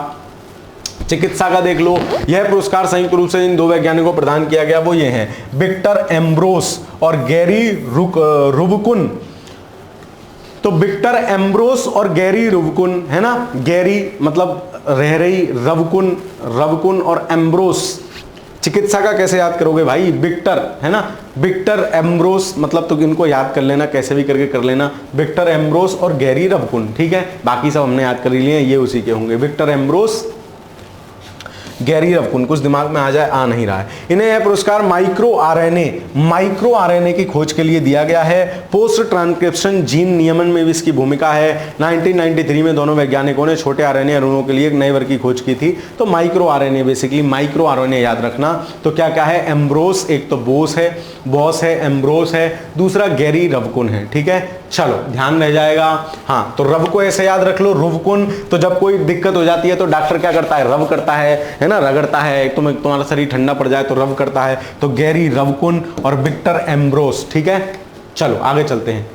चिकित्सा का देख लो। यह पुरस्कार संयुक्त रूप से इन 2 वैज्ञानिकों को प्रदान किया गया। वो ये हैं विक्टर एम्ब्रोस और गैरी रुबकुन। तो विक्टर एम्ब्रोस और गैरी रुबकुन, है ना, गैरी मतलब रह रही रवकुन, रवकुन और एम्ब्रोस। चिकित्सा का कैसे याद करोगे भाई, विक्टर है ना, विक्टर एम्ब्रोस, मतलब तो इनको याद कर लेना, कैसे भी करके कर लेना, विक्टर एम्ब्रोस और गैरी रवकुन, ठीक है। बाकी सब हमने याद कर लिए, ये उसी के होंगे, विक्टर एम्ब्रोस, गैरी रवकुन। कुछ दिमाग में आ जाए, आ नहीं रहा है। इन्हें यह पुरस्कार माइक्रो आरएनए की खोज के लिए दिया गया है। पोस्ट ट्रांसक्रिप्शन जीन नियमन में भी इसकी भूमिका है। 1993 में दोनों वैज्ञानिकों ने छोटे आरएनए अणुओं के लिए एक नए वर्ग की खोज की थी। तो micro RNA, basically micro RNA याद रखना। तो क्या क्या है, एम्ब्रोस, एक तो बॉस है, एम्ब्रोस है, दूसरा गैरी रवकुन है, ठीक है। चलो ध्यान रह जाएगा। हाँ, तो रव को ऐसे याद रख लो, रुवकुन। तो जब कोई दिक्कत हो जाती है तो डॉक्टर क्या करता है, रव करता है ना, रगड़ता है। तुम्हारा शरीर ठंडा पड़ जाए तो रव करता है। तो गैरी रवकुन और विक्टर एम्ब्रोस, ठीक है। चलो आगे चलते हैं।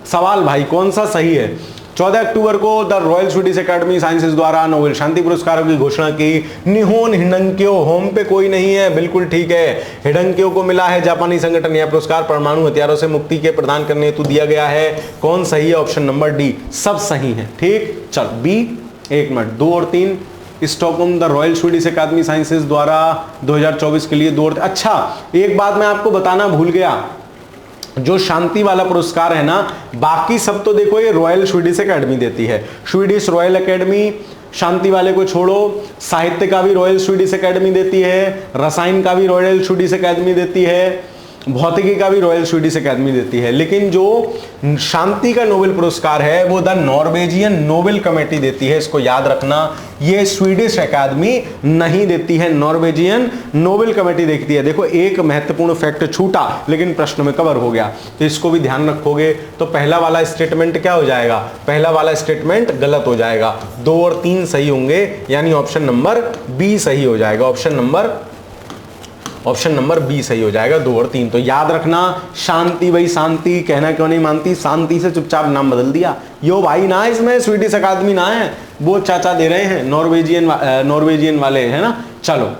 सवाल भाई कौन सा सही है। 14 अक्टूबर को the royal Swedish academy sciences द्वारा नोबेल शांति पुरस्कारों की घोषणा की। निहोन हिडंक्यो, होम पे कोई नहीं है, बिल्कुल ठीक है। हिडंक्यो को मिला है जापानी संगठन। यह पुरस्कार परमाणु हथियारों से मुक्ति के प्रदान करने हेतु दिया गया है। कौन सही है, ऑप्शन नंबर डी, सब सही है, ठीक। चल बी, एक मिनट, 2 और 3 Stockholm the royal Swedish academy sciences द्वारा 2024 के लिए 2 और। अच्छा, एक बात मैं आपको बताना भूल गया, जो शांति वाला पुरस्कार है ना, बाकी सब तो देखो ये रॉयल स्वीडिश एकेडमी देती है, स्वीडिश रॉयल एकेडमी। शांति वाले को छोड़ो, साहित्य का भी रॉयल स्वीडिश एकेडमी देती है, रसायन का भी रॉयल स्वीडिश एकेडमी देती है, भौतिकी का भी रॉयल स्वीडिश एकेडमी देती है। लेकिन जो शांति का नोबेल पुरस्कार है वो द नॉर्वेजियन नोबेल कमेटी देती है, इसको याद रखना। ये स्वीडिश एकेडमी नहीं देती है, नॉर्वेजियन नोबेल कमेटी देखती है। देखो एक महत्वपूर्ण फैक्ट छूटा लेकिन प्रश्न में कवर हो गया, तो इसको भी ध्यान रखोगे। तो पहला वाला स्टेटमेंट क्या हो जाएगा, पहला वाला स्टेटमेंट गलत हो जाएगा। 2 और 3 सही होंगे, यानी ऑप्शन नंबर बी सही हो जाएगा। ऑप्शन नंबर बी सही हो जाएगा, 2 और 3। तो याद रखना, शांति भाई, शांति कहना क्यों नहीं मानती, शांति से चुपचाप नाम बदल दिया। यो भाई ना, इसमें स्वीडिश अकादमी ना है, वो चाचा दे रहे हैं, नॉर्वेजियन वाले है ना। चलो,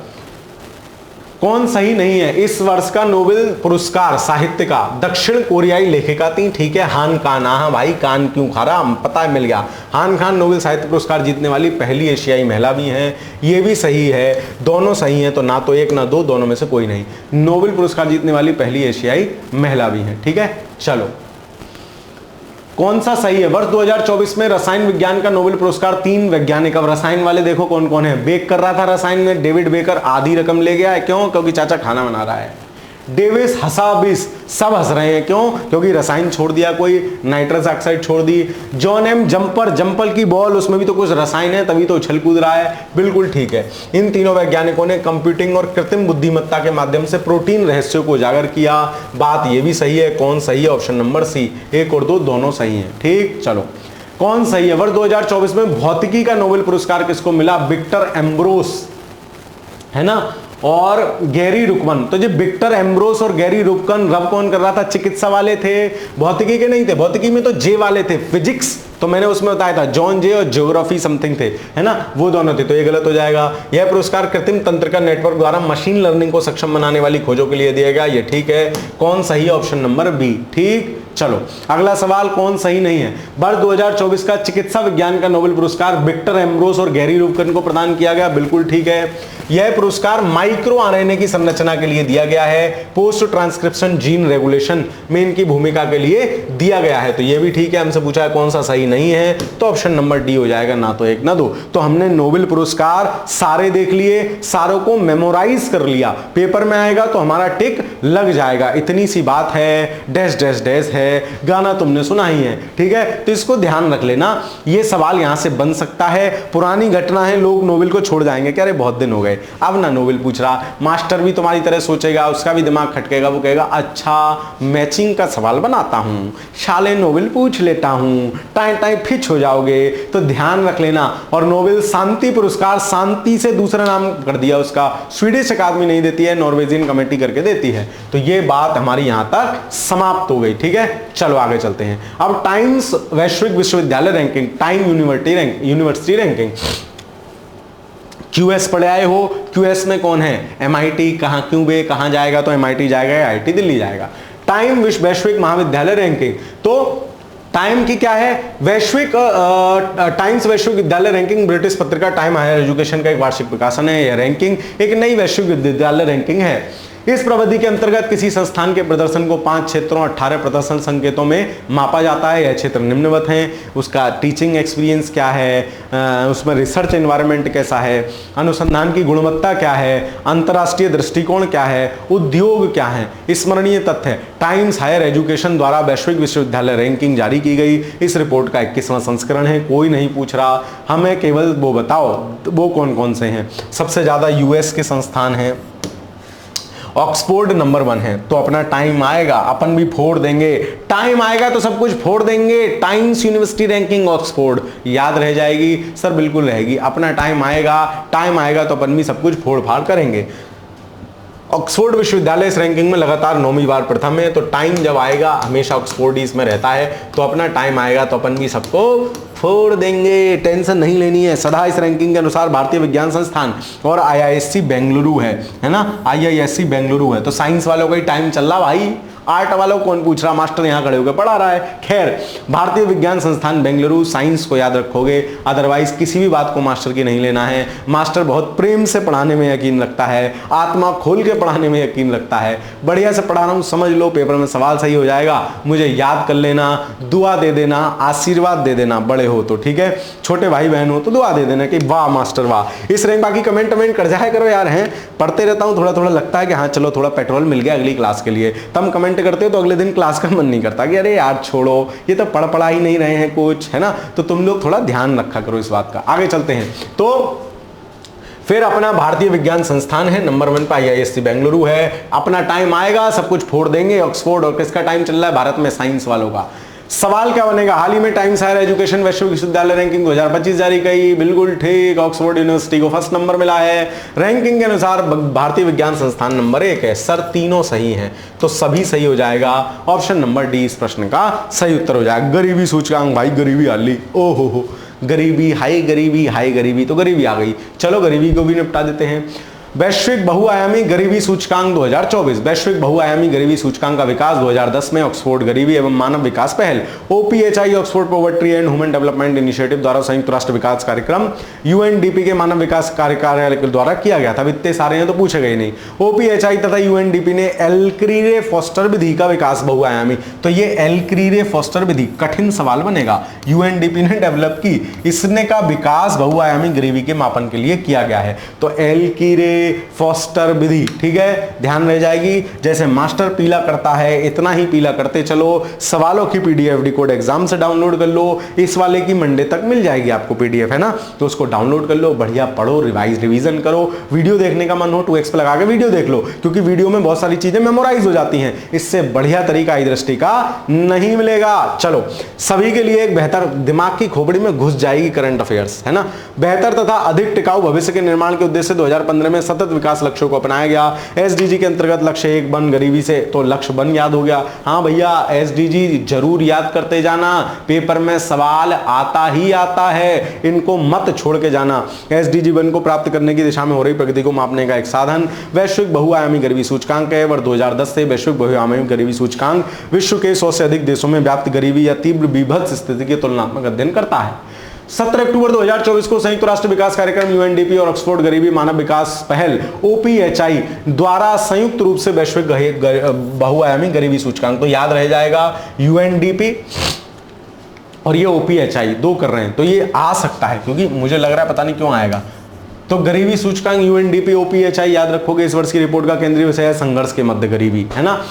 कौन सही नहीं है। इस वर्ष का नोबेल पुरस्कार साहित्य का दक्षिण कोरियाई लेखिका थी, ठीक है, हान कान। हाँ भाई, कान क्यों खा रहा, पता है, मिल गया। हान खान नोबेल साहित्य पुरस्कार जीतने वाली पहली एशियाई महिला भी हैं, ये भी सही है। दोनों सही हैं, तो ना तो एक ना दो, दोनों में से कोई नहीं। नोबेल पुरस्कार जीतने वाली पहली एशियाई महिला भी है, ठीक है। चलो, कौन सा सही है। वर्ष 2024 में रसायन विज्ञान का नोबेल पुरस्कार 3 वैज्ञानिक, अब रसायन वाले देखो कौन कौन है। बेक कर रहा था रसायन में, डेविड बेकर आधी रकम ले गया है, क्यों, क्योंकि चाचा खाना बना रहा है। डेविस हसाबिस, सब हंस रहे हैं, क्यों, क्योंकि रसायन छोड़ दिया, कोई नाइट्रस ऑक्साइड छोड़ दी। जॉन एम जंपर, जंपल की बॉल, उसमें भी तो कुछ रसायन है, तभी तो उछल कूद रहा है, बिल्कुल ठीक है। इन तीनों वैज्ञानिकों ने कंप्यूटिंग और कृत्रिम बुद्धिमत्ता के माध्यम से प्रोटीन रहस्यों को उजागर किया। बात ये भी सही है। कौन सही है, ऑप्शन नंबर सी, 1 और 2 दोनों सही है, ठीक। चलो, कौन सही है। वर्ष 2024 में भौतिकी का नोबेल पुरस्कार किसको मिला, विक्टर एम्ब्रोस, है ना, और गैरी रुकमन। तो जो विक्टर एम्ब्रोस और गैरी रुकमन, रब कौन कर रहा था, चिकित्सा वाले थे, भौतिकी के नहीं थे। भौतिकी में तो जे वाले थे, फिजिक्स तो मैंने उसमें बताया था, जॉन जे और ज्योग्राफी समथिंग थे, है ना, वो दोनों थे, तो ये गलत हो जाएगा। यह पुरस्कार कृत्रिम तंत्र का नेटवर्क द्वारा मशीन लर्निंग को सक्षम बनाने वाली खोजों के लिए दिया गया, ये ठीक है। कौन सही है, ऑप्शन नंबर बी, ठीक। चलो, अगला सवाल, कौन सही नहीं है। वर्ष 2024 का चिकित्सा विज्ञान का नोबेल पुरस्कार विक्टर एम्ब्रोस और गैरी रुकमन को प्रदान किया गया, बिल्कुल ठीक है। यह पुरस्कार माइक्रो आरएनए की संरचना के लिए दिया गया है, पोस्ट ट्रांसक्रिप्शन जीन रेगुलेशन में इनकी भूमिका के लिए दिया गया है, तो यह भी ठीक है। हमसे पूछा है कौन सा सही नहीं है, तो ऑप्शन नंबर डी हो जाएगा, ना तो 1 ना 2। तो हमने नोबेल पुरस्कार सारे देख लिए, सारों को मेमोराइज कर लिया, पेपर में आएगा तो हमारा टिक लग जाएगा। इतनी सी बात है, डैश डैश डैश है, गाना तुमने सुना ही है, ठीक है। तो इसको ध्यान रख लेना, ये सवाल यहां से बन सकता है। पुरानी घटना है, लोग नोबेल को छोड़ जाएंगे, कह रहे बहुत दिन हो गए, अब ना नोबेल पूछ रहा। मास्टर भी तुम्हारी तरह सोचेगा, उसका भी दिमाग खटकेगा, वो कहेगा अच्छा मैचिंग का सवाल बनाता हूं, शाले नोबेल पूछ लेता हूं, टाइम टाइम फिच हो जाओगे। तो ध्यान रख लेना। और नोबेल शांति पुरस्कार, शांति से दूसरा नाम कर दिया उसका, स्वीडिश अकादमी नहीं देती है, नॉर्वेजियन कमेटी करके देती है। तो ये बात हमारी यहां तक समाप्त हो गई, ठीक है। चलो आगे चलते हैं। अब टाइम्स वैश्विक विश्वविद्यालय ranking, time university ranking, QS पढ़े आए हो। क्यूएस में कौन है, एमआईटी। कहां, क्यों बे, कहां जाएगा, तो एमआईटी जाएगा, आईआईटी दिल्ली जाएगा। टाइम वैश्विक महाविद्यालय रैंकिंग, तो टाइम की क्या है, वैश्विक टाइम्स वैश्विक विद्यालय रैंकिंग ब्रिटिश पत्रिका टाइम हायर एजुकेशन का एक वार्षिक प्रकाशन है। यह रैंकिंग एक नई वैश्विक विद्यालय रैंकिंग है। इस प्रविधि के अंतर्गत किसी संस्थान के प्रदर्शन को 5 क्षेत्रों 18 प्रदर्शन संकेतों में मापा जाता है। यह क्षेत्र निम्नवत हैं, उसका टीचिंग एक्सपीरियंस क्या है, उसमें रिसर्च एनवायरनमेंट कैसा है, अनुसंधान की गुणवत्ता क्या है, अंतर्राष्ट्रीय दृष्टिकोण क्या है, उद्योग क्या है। स्मरणीय तथ्य, टाइम्स हायर एजुकेशन द्वारा वैश्विक विश्वविद्यालय रैंकिंग जारी की गई। इस रिपोर्ट का 21वां संस्करण है। कोई नहीं पूछ रहा, हमें केवल वो बताओ वो कौन कौन से हैं। सबसे ज्यादा यूएस के संस्थान हैं, ऑक्सफोर्ड नंबर 1 है। तो अपना टाइम आएगा अपन भी फोड़ देंगे, टाइम आएगा तो सब कुछ फोड़ देंगे। टाइम्स यूनिवर्सिटी रैंकिंग ऑक्सफोर्ड याद रह जाएगी सर, बिल्कुल रहेगी। अपना टाइम आएगा तो अपन भी सब कुछ फोड़ फाड़ करेंगे। ऑक्सफोर्ड विश्वविद्यालय इस रैंकिंग में लगातार 9वीं बार प्रथम है। तो टाइम जब आएगा हमेशा ऑक्सफोर्ड ही इसमें रहता है, तो अपना टाइम आएगा तो अपन भी सबको फोड़ देंगे, टेंशन नहीं लेनी है। सदा इस रैंकिंग के अनुसार भारतीय विज्ञान संस्थान और आईआईएससी बेंगलुरु है ना, आईआईएससी बेंगलुरु है। तो साइंस वालों का ही टाइम चल रहा भाई, आर्ट वालों को कौन पूछ रहा, मास्टर यहां खड़े होकर पढ़ा रहा है। खैर, भारतीय विज्ञान संस्थान बेंगलुरु, साइंस को याद रखोगे, अदरवाइज किसी भी बात को मास्टर की नहीं लेना है। मास्टर बहुत प्रेम से पढ़ाने में यकीन रखता है, आत्मा खोल के पढ़ाने में यकीन रखता है। बढ़िया से पढ़ा रहा हूं, समझ लो, पेपर में सवाल सही हो जाएगा, मुझे याद कर लेना, दुआ दे देना, आशीर्वाद दे देना। बड़े हो तो ठीक है, छोटे भाई बहन हो तो दुआ दे देना कि वाह मास्टर वाह। इस रैंक बाकी कमेंट कर जाया करो यार, हैं पढ़ते रहता हूं, थोड़ा थोड़ा लगता है कि हाँ चलो थोड़ा पेट्रोल मिल गया अगली क्लास के लिए। तब कमेंट करते हो तो अगले दिन क्लास का मन नहीं करता कि अरे यार छोड़ो, ये तो पढ़ा ही नहीं रहे हैं कुछ, है ना। तो तुम लोग थोड़ा ध्यान रखा करो इस बात का। आगे चलते हैं। तो फिर अपना भारतीय विज्ञान संस्थान है नंबर 1 पर, आईआईएससी बेंगलुरु है। अपना टाइम आएगा सब कुछ फोड़ देंगे। ऑक्सफोर्ड, और किसका टाइम चल रहा है, भारत में साइंस वालों का। सवाल क्या बनेगा, हाल ही में टाइम्स हायर एजुकेशन वैश्विक विश्वविद्यालय रैंकिंग 2025 जारी की, बिल्कुल ठीक। ऑक्सफोर्ड यूनिवर्सिटी को फर्स्ट नंबर मिला है। रैंकिंग के अनुसार भारतीय विज्ञान संस्थान नंबर 1 है। सर तीनों सही हैं, तो सभी सही हो जाएगा। ऑप्शन नंबर डी इस प्रश्न का सही उत्तर हो जाएगा। गरीबी सूचकांक, भाई गरीबी हाली, ओहो हो, गरीबी हाई गरीबी, तो गरीबी आ गई। चलो गरीबी को भी निपटा देते हैं। वैश्विक बहुआयामी गरीबी सूचकांक 2024, वैश्विक बहुआयामी गरीबी सूचकांक का विकास 2010 में ऑक्सफोर्ड गरीबी एवं मानव विकास पहल OPHI Oxford poverty and human development initiative द्वारा संयुक्त राष्ट्र विकास कार्यक्रम यूएनडीपी के मानव विकास कार्यालय के द्वारा किया गया था। इतने सारे हैं तो पूछे गए नहीं। ओपीएचआई तथा यूएनडीपी ने एल्क्रीरे फॉस्टर विधि का विकास बहुआयामी, तो ये एल्क्रीरे फॉस्टर विधि कठिन सवाल बनेगा, यूएनडीपी ने डेवलप की, इसने का विकास बहुआयामी गरीबी के मापन के लिए किया गया है। तो एल्क्रीरे फॉस्टर विधि, ठीक है, ध्यान रह जाएगी। जैसे मास्टर पीला करता है इतना ही पीला करते चलो। सवालों की पीडीएफ डिकोड एग्जाम से डाउनलोड कर लो, इस वाले की मंडे तक मिल जाएगी आपको पीडीएफ, है ना। तो उसको डाउनलोड कर लो, बढ़िया पढ़ो, रिवीजन करो। वीडियो देखने का मन हो 2x पे लगा के वीडियो देख लो, क्योंकि वीडियो में बहुत सारी चीजें मेमोराइज हो जाती हैं। इससे बढ़िया तरीका ई दृष्टि का नहीं मिलेगा। चलो, सभी के लिए एक बेहतर, दिमाग की खोपड़ी में घुस जाएगी करंट अफेयर्स, है ना। बेहतर तथा अधिक टिकाऊ भविष्य के निर्माण के उद्देश्य से 2015 में सतत विकास लक्ष्यों को अपनाया गया। एसडीजी के अंतर्गत लक्ष्य 1 बन गरीबी से, तो लक्ष्य बन याद हो गया। हाँ भैया, एसडीजी जरूर याद करते जाना, पेपर में सवाल आता ही आता है, इनको मत छोड़ के जाना। एसडीजी 1 को प्राप्त करने की दिशा में हो रही प्रगति को मापने का एक साधन वैश्विक बहुआयामी गरीबी सूचकांक है। वर्ष 2010 से वैश्विक बहुआयामी गरीबी सूचकांक विश्व के 100 से अधिक देशों में व्याप्त गरीबी या तीव्र बीभत्स स्थिति की तुलनात्मक अध्ययन करता है। 17 अक्टूबर 2024 को संयुक्त राष्ट्र विकास कार्यक्रम यूएनडीपी और ऑक्सफोर्ड गरीबी मानव विकास पहल ओपीएचआई द्वारा संयुक्त रूप से वैश्विक बहुआयामी गरीबी सूचकांक, तो याद रह जाएगा यूएनडीपी और ये ओपीएचआई 2 कर रहे हैं, तो ये आ सकता है, क्योंकि मुझे लग रहा है पता नहीं क्यों आएगा। तो गरीबी सूचकांक यूएनडीपी ओपीएचआई याद रखोगे। इस वर्ष की रिपोर्ट का केंद्रीय विषय है संघर्ष के मध्य गरीबी, है ना।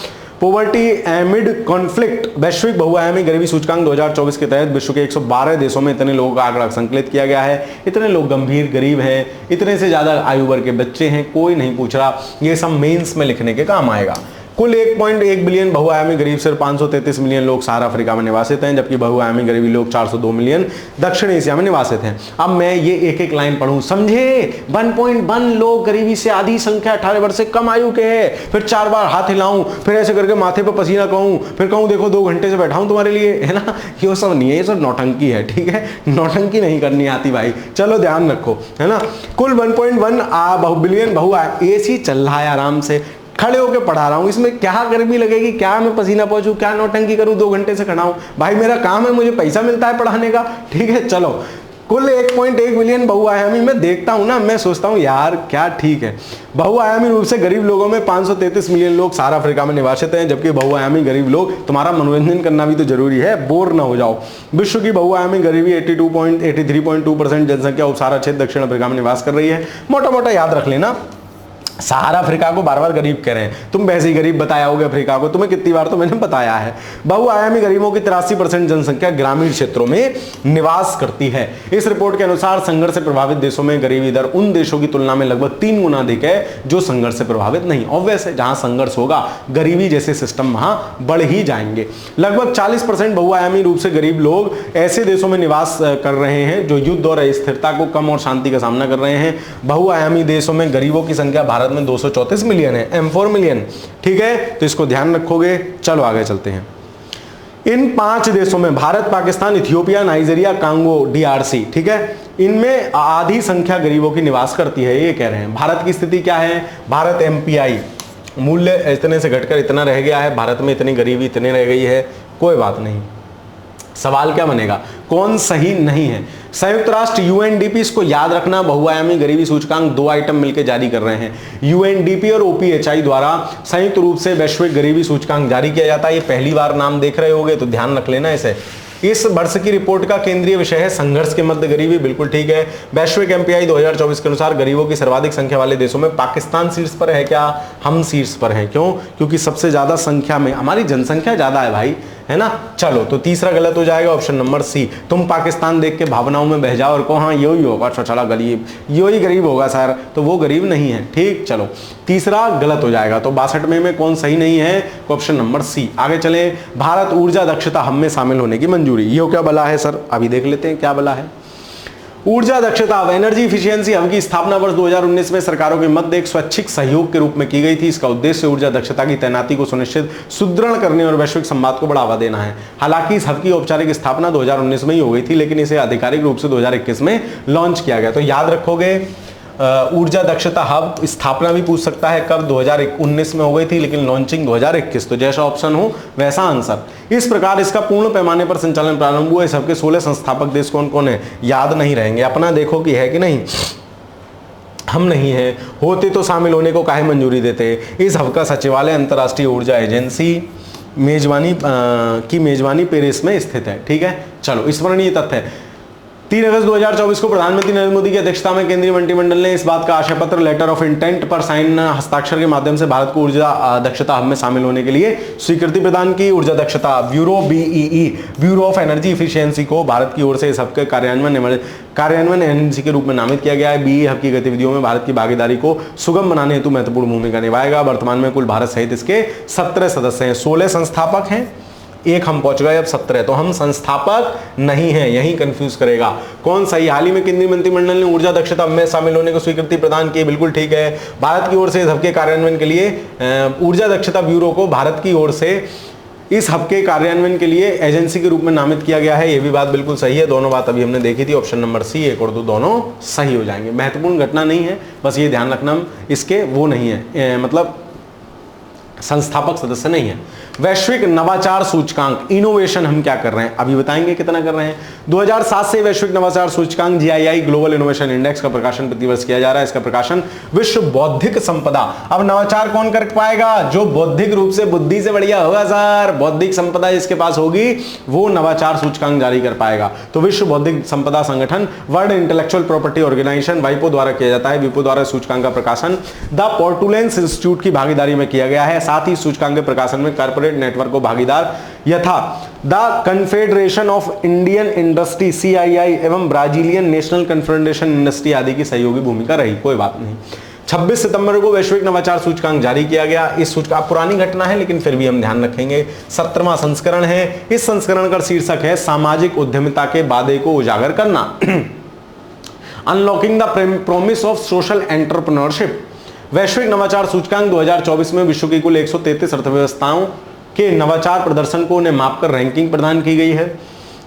पॉवर्टी एमिड कॉन्फ्लिक्ट वैश्विक बहुआयामी गरीबी सूचकांक 2024 के तहत विश्व के 112 देशों में इतने लोगों का आंकड़ा संकलित किया गया है। इतने लोग गंभीर गरीब हैं, इतने से ज्यादा आयु वर्ग के बच्चे हैं, कोई नहीं पूछ रहा। ये सब मेंस में लिखने के काम आएगा। कुल 1.1 बिलियन बहुआयामी गरीब सिर्फ 533 मिलियन लोग सहारा अफ्रीका में निवासित हैं, जबकि बहुआयामी गरीबी लोग 402 मिलियन दक्षिण एशिया में निवासित हैं। अब मैं ये एक एक लाइन पढ़ूं, समझे। 1.1 लोग गरीबी से, आधी संख्या 18 वर्ष से कम आयु के है। फिर 4 बार हाथ हिलाऊं, फिर ऐसे करके माथे पर पसीना कहूं, फिर कहूं देखो 2 घंटे से बैठा हूं तुम्हारे लिए, है ना। ये सब नहीं है, ये सब नौटंकी है, ठीक है। नौटंकी नहीं करनी आती भाई, चलो ध्यान रखो, है ना। कुल 1.1 बिलियन बहुआयामी, एसी चल रहा है आराम से, खड़े होकर पढ़ा रहा हूं, इसमें क्या गर्मी लगेगी, क्या मैं पसीना पहुंचूं, क्या नौटंकी करूं, 2 घंटे से खड़ा हूं, भाई मेरा काम है, मुझे पैसा मिलता है पढ़ाने का, ठीक है। चलो कुल 1.1 मिलियन बहुआयामी मैं देखता हूं ना, मैं सोचता हूं यार क्या ठीक है। बहुआयामी रूप से गरीब लोगों में 533 मिलियन लोग सारा अफ्रीका में निवासित हैं, जबकि बहुआयामी गरीब लोग, तुम्हारा मनोरंजन करना भी तो जरूरी है, बोर ना हो जाओ। विश्व की बहुआयामी गरीबी 83.2% जनसंख्या उपसारा क्षेत्र दक्षिण अफ्रीका में निवास कर रही है। मोटा मोटा याद रख लेना, सहारा अफ्रीका को बार बार गरीब कह रहे हैं, तुम वैसे ही गरीब बताया होगे अफ्रीका को, तुम्हें कितनी बार तो मैंने बताया है। बहुआयामी गरीबों की 83% जनसंख्या ग्रामीण क्षेत्रों में निवास करती है। इस रिपोर्ट के अनुसार संघर्ष से प्रभावित देशों में गरीबी दर उन देशों की तुलना में लगभग 3 गुना अधिक है जो संघर्ष से प्रभावित नहीं। ऑब्वियस है, जहां संघर्ष होगा गरीबी जैसे सिस्टम वहां बढ़ ही जाएंगे। लगभग 40% बहुआयामी रूप से गरीब लोग ऐसे देशों में निवास कर रहे हैं जो युद्ध और अस्थिरता को कम और शांति का सामना कर रहे हैं। बहुआयामी देशों में गरीबों की संख्या भारत में 234 मिलियन है, M4 मिलियन, ठीक है, तो इसको ध्यान रखोगे। चलो आगे चलते हैं। इन 5 देशों में Bharat, Pakistan, Ethiopia, Nigeria, Congo, DRC, ठीक है, इनमें आधी संख्या गरीबों की निवास करती है, ये कह रहे हैं। भारत की स्थिति क्या है? भारत MPI मूल्य इतने से घटकर इतना रह गया है, भारत में इतनी गरीबी इतने रह गई है, कोई बात नहीं। सवाल क्या बनेगा, कौन सही नहीं है? संयुक्त राष्ट्र UNDP, इसको याद रखना, बहुआयामी गरीबी सूचकांक 2 आइटम मिलकर जारी कर रहे हैं। UNDP और OPHI द्वारा संयुक्त रूप से वैश्विक गरीबी सूचकांक जारी किया जाता है। ये पहली बार नाम देख रहे होगे तो ध्यान रख लेना इसे। इस वर्ष की रिपोर्ट का केंद्रीय विषय है संघर्ष के मध्य गरीबी, बिल्कुल ठीक है। वैश्विक MPI 2024 के अनुसार गरीबों की सर्वाधिक संख्या वाले देशों में पाकिस्तान शीर्ष पर है। क्या हम शीर्ष पर हैं? क्यों? क्योंकि सबसे ज्यादा संख्या में हमारी जनसंख्या ज्यादा है भाई, है ना। चलो तो तीसरा गलत हो जाएगा, ऑप्शन नंबर C। तुम पाकिस्तान देख के भावनाओं में बह जाओ और कहो हाँ यो ही होगा, चला गरीब, यो ही गरीब होगा सर, तो वो गरीब नहीं है, ठीक। चलो तीसरा गलत हो जाएगा, तो 62 में कौन सही नहीं है? Option number C। आगे चले, भारत ऊर्जा दक्षता हब में शामिल होने की मंजूरी, ये क्या बला है सर? अभी देख लेते हैं क्या बला है। ऊर्जा दक्षता हब, एनर्जी इफिशियंसी हब की स्थापना वर्ष 2019 में सरकारों के मध्य एक स्वैच्छिक सहयोग के रूप में की गई थी। इसका उद्देश्य ऊर्जा दक्षता की तैनाती को सुनिश्चित, सुदृढ़ करने और वैश्विक संवाद को बढ़ावा देना है। हालांकि इस हब की औपचारिक स्थापना 2019 में ही हो गई थी, लेकिन इसे आधिकारिक रूप से 2021 में लॉन्च किया गया। तो याद रखोगे, ऊर्जा दक्षता हब स्थापना भी पूछ सकता है कब, 2019 में हो गई थी, लेकिन लॉन्चिंग 2021। तो जैसा ऑप्शन हो वैसा आंसर। इस प्रकार इसका पूर्ण पैमाने पर संचालन प्रारंभ हुआ। इस हब के 16 संस्थापक देश कौन कौन है? याद नहीं रहेंगे, अपना देखो कि है कि नहीं। हम नहीं है, होते तो शामिल होने को काहे मंजूरी देते। इस हब का सचिवालय अंतर्राष्ट्रीय ऊर्जा एजेंसी की मेजबानी पेरिस में स्थित है, ठीक है। चलो स्मरणीय तथ्य है, 3 अगस्त 2024 को प्रधानमंत्री नरेंद्र मोदी की अध्यक्षता में केंद्रीय मंत्रिमंडल ने इस बात का आशय पत्र, लेटर ऑफ इंटेंट पर साइन, हस्ताक्षर के माध्यम से भारत को ऊर्जा दक्षता हब में शामिल होने के लिए स्वीकृति प्रदान की। ऊर्जा दक्षता bureau BEE, bureau of energy efficiency को भारत की ओर से इस हब के कार्यान्वयन एजेंसी के रूप में नामित किया गया है। BEE हब की गतिविधियों में भारत की भागीदारी को सुगम बनाने हेतु महत्वपूर्ण भूमिका निभाएगा। वर्तमान में कुल भारत सहित इसके 17 सदस्य हैं, 16 संस्थापक हैं, एक हम पहुंच गए, अब 17, तो हम संस्थापक नहीं हैं, यही कंफ्यूज करेगा। कौन सही? हाल ही में केंद्रीय मंत्रिमंडल ने ऊर्जा दक्षता में शामिल होने को स्वीकृति प्रदान की, बिल्कुल ठीक है। भारत की ओर से इस हब के कार्यान्वयन के लिए ऊर्जा दक्षता ब्यूरो को भारत की ओर से इस हब के कार्यान्वयन के लिए एजेंसी के रूप में नामित किया गया है, ये भी बात बिल्कुल सही है। दोनों बात अभी हमने देखी थी, ऑप्शन नंबर C 1 और 2 दोनों सही हो जाएंगे। महत्वपूर्ण घटना नहीं है, बस ये ध्यान रखना, इसके वो नहीं है, मतलब संस्थापक सदस्य नहीं है। वैश्विक नवाचार सूचकांक, इनोवेशन हम क्या कर रहे हैं अभी बताएंगे कितना कर रहे हैं। 2007 से वैश्विक नवाचार सूचकांक GII ग्लोबल इनोवेशन इंडेक्स का प्रकाशन प्रतिवर्ष किया जा रहा है। इसका प्रकाशन विश्व बौद्धिक संपदा, अब नवाचार कौन कर पाएगा? जो बौद्धिक रूप से बुद्धि से बढ़िया होगा सर, बौद्धिक संपदा जिसके पास होगी वो नवाचार सूचकांक जारी कर पाएगा। तो विश्व बौद्धिक संपदा संगठन, world intellectual property organization, WIPO द्वारा किया जाता है। WIPO द्वारा सूचकांक का प्रकाशन द पोर्टुलेंस इंस्टीट्यूट की भागीदारी में किया गया है। साथ ही सूचकांक के प्रकाशन में कॉर्पोरेट नेटवर्क को भागीदार यथा the confederation of Indian industry CII एवं ब्राजीलियन नेशनल कन्फेडरेशन इंडस्ट्री आदि की सहयोगी भूमिका रही। कोई बात नहीं। 26 सितंबर को वैश्विक नवाचार सूचकांक जारी किया गया। इस सूचकांक पुरानी घटना है लेकिन फिर भी हम ध्यान रखेंगे, 17वां संस्करण है। इस संस्करण का शीर्षक है सामाजिक उद्यमिता के वादे को उजागर करना, unlocking the promise of social entrepreneurship. वैश्विक नवाचार सूचकांक 2024 में विश्व की कुल 133 अर्थव्यवस्थाओं के नवाचार प्रदर्शन को उन्हें मापकर रैंकिंग प्रदान की गई है।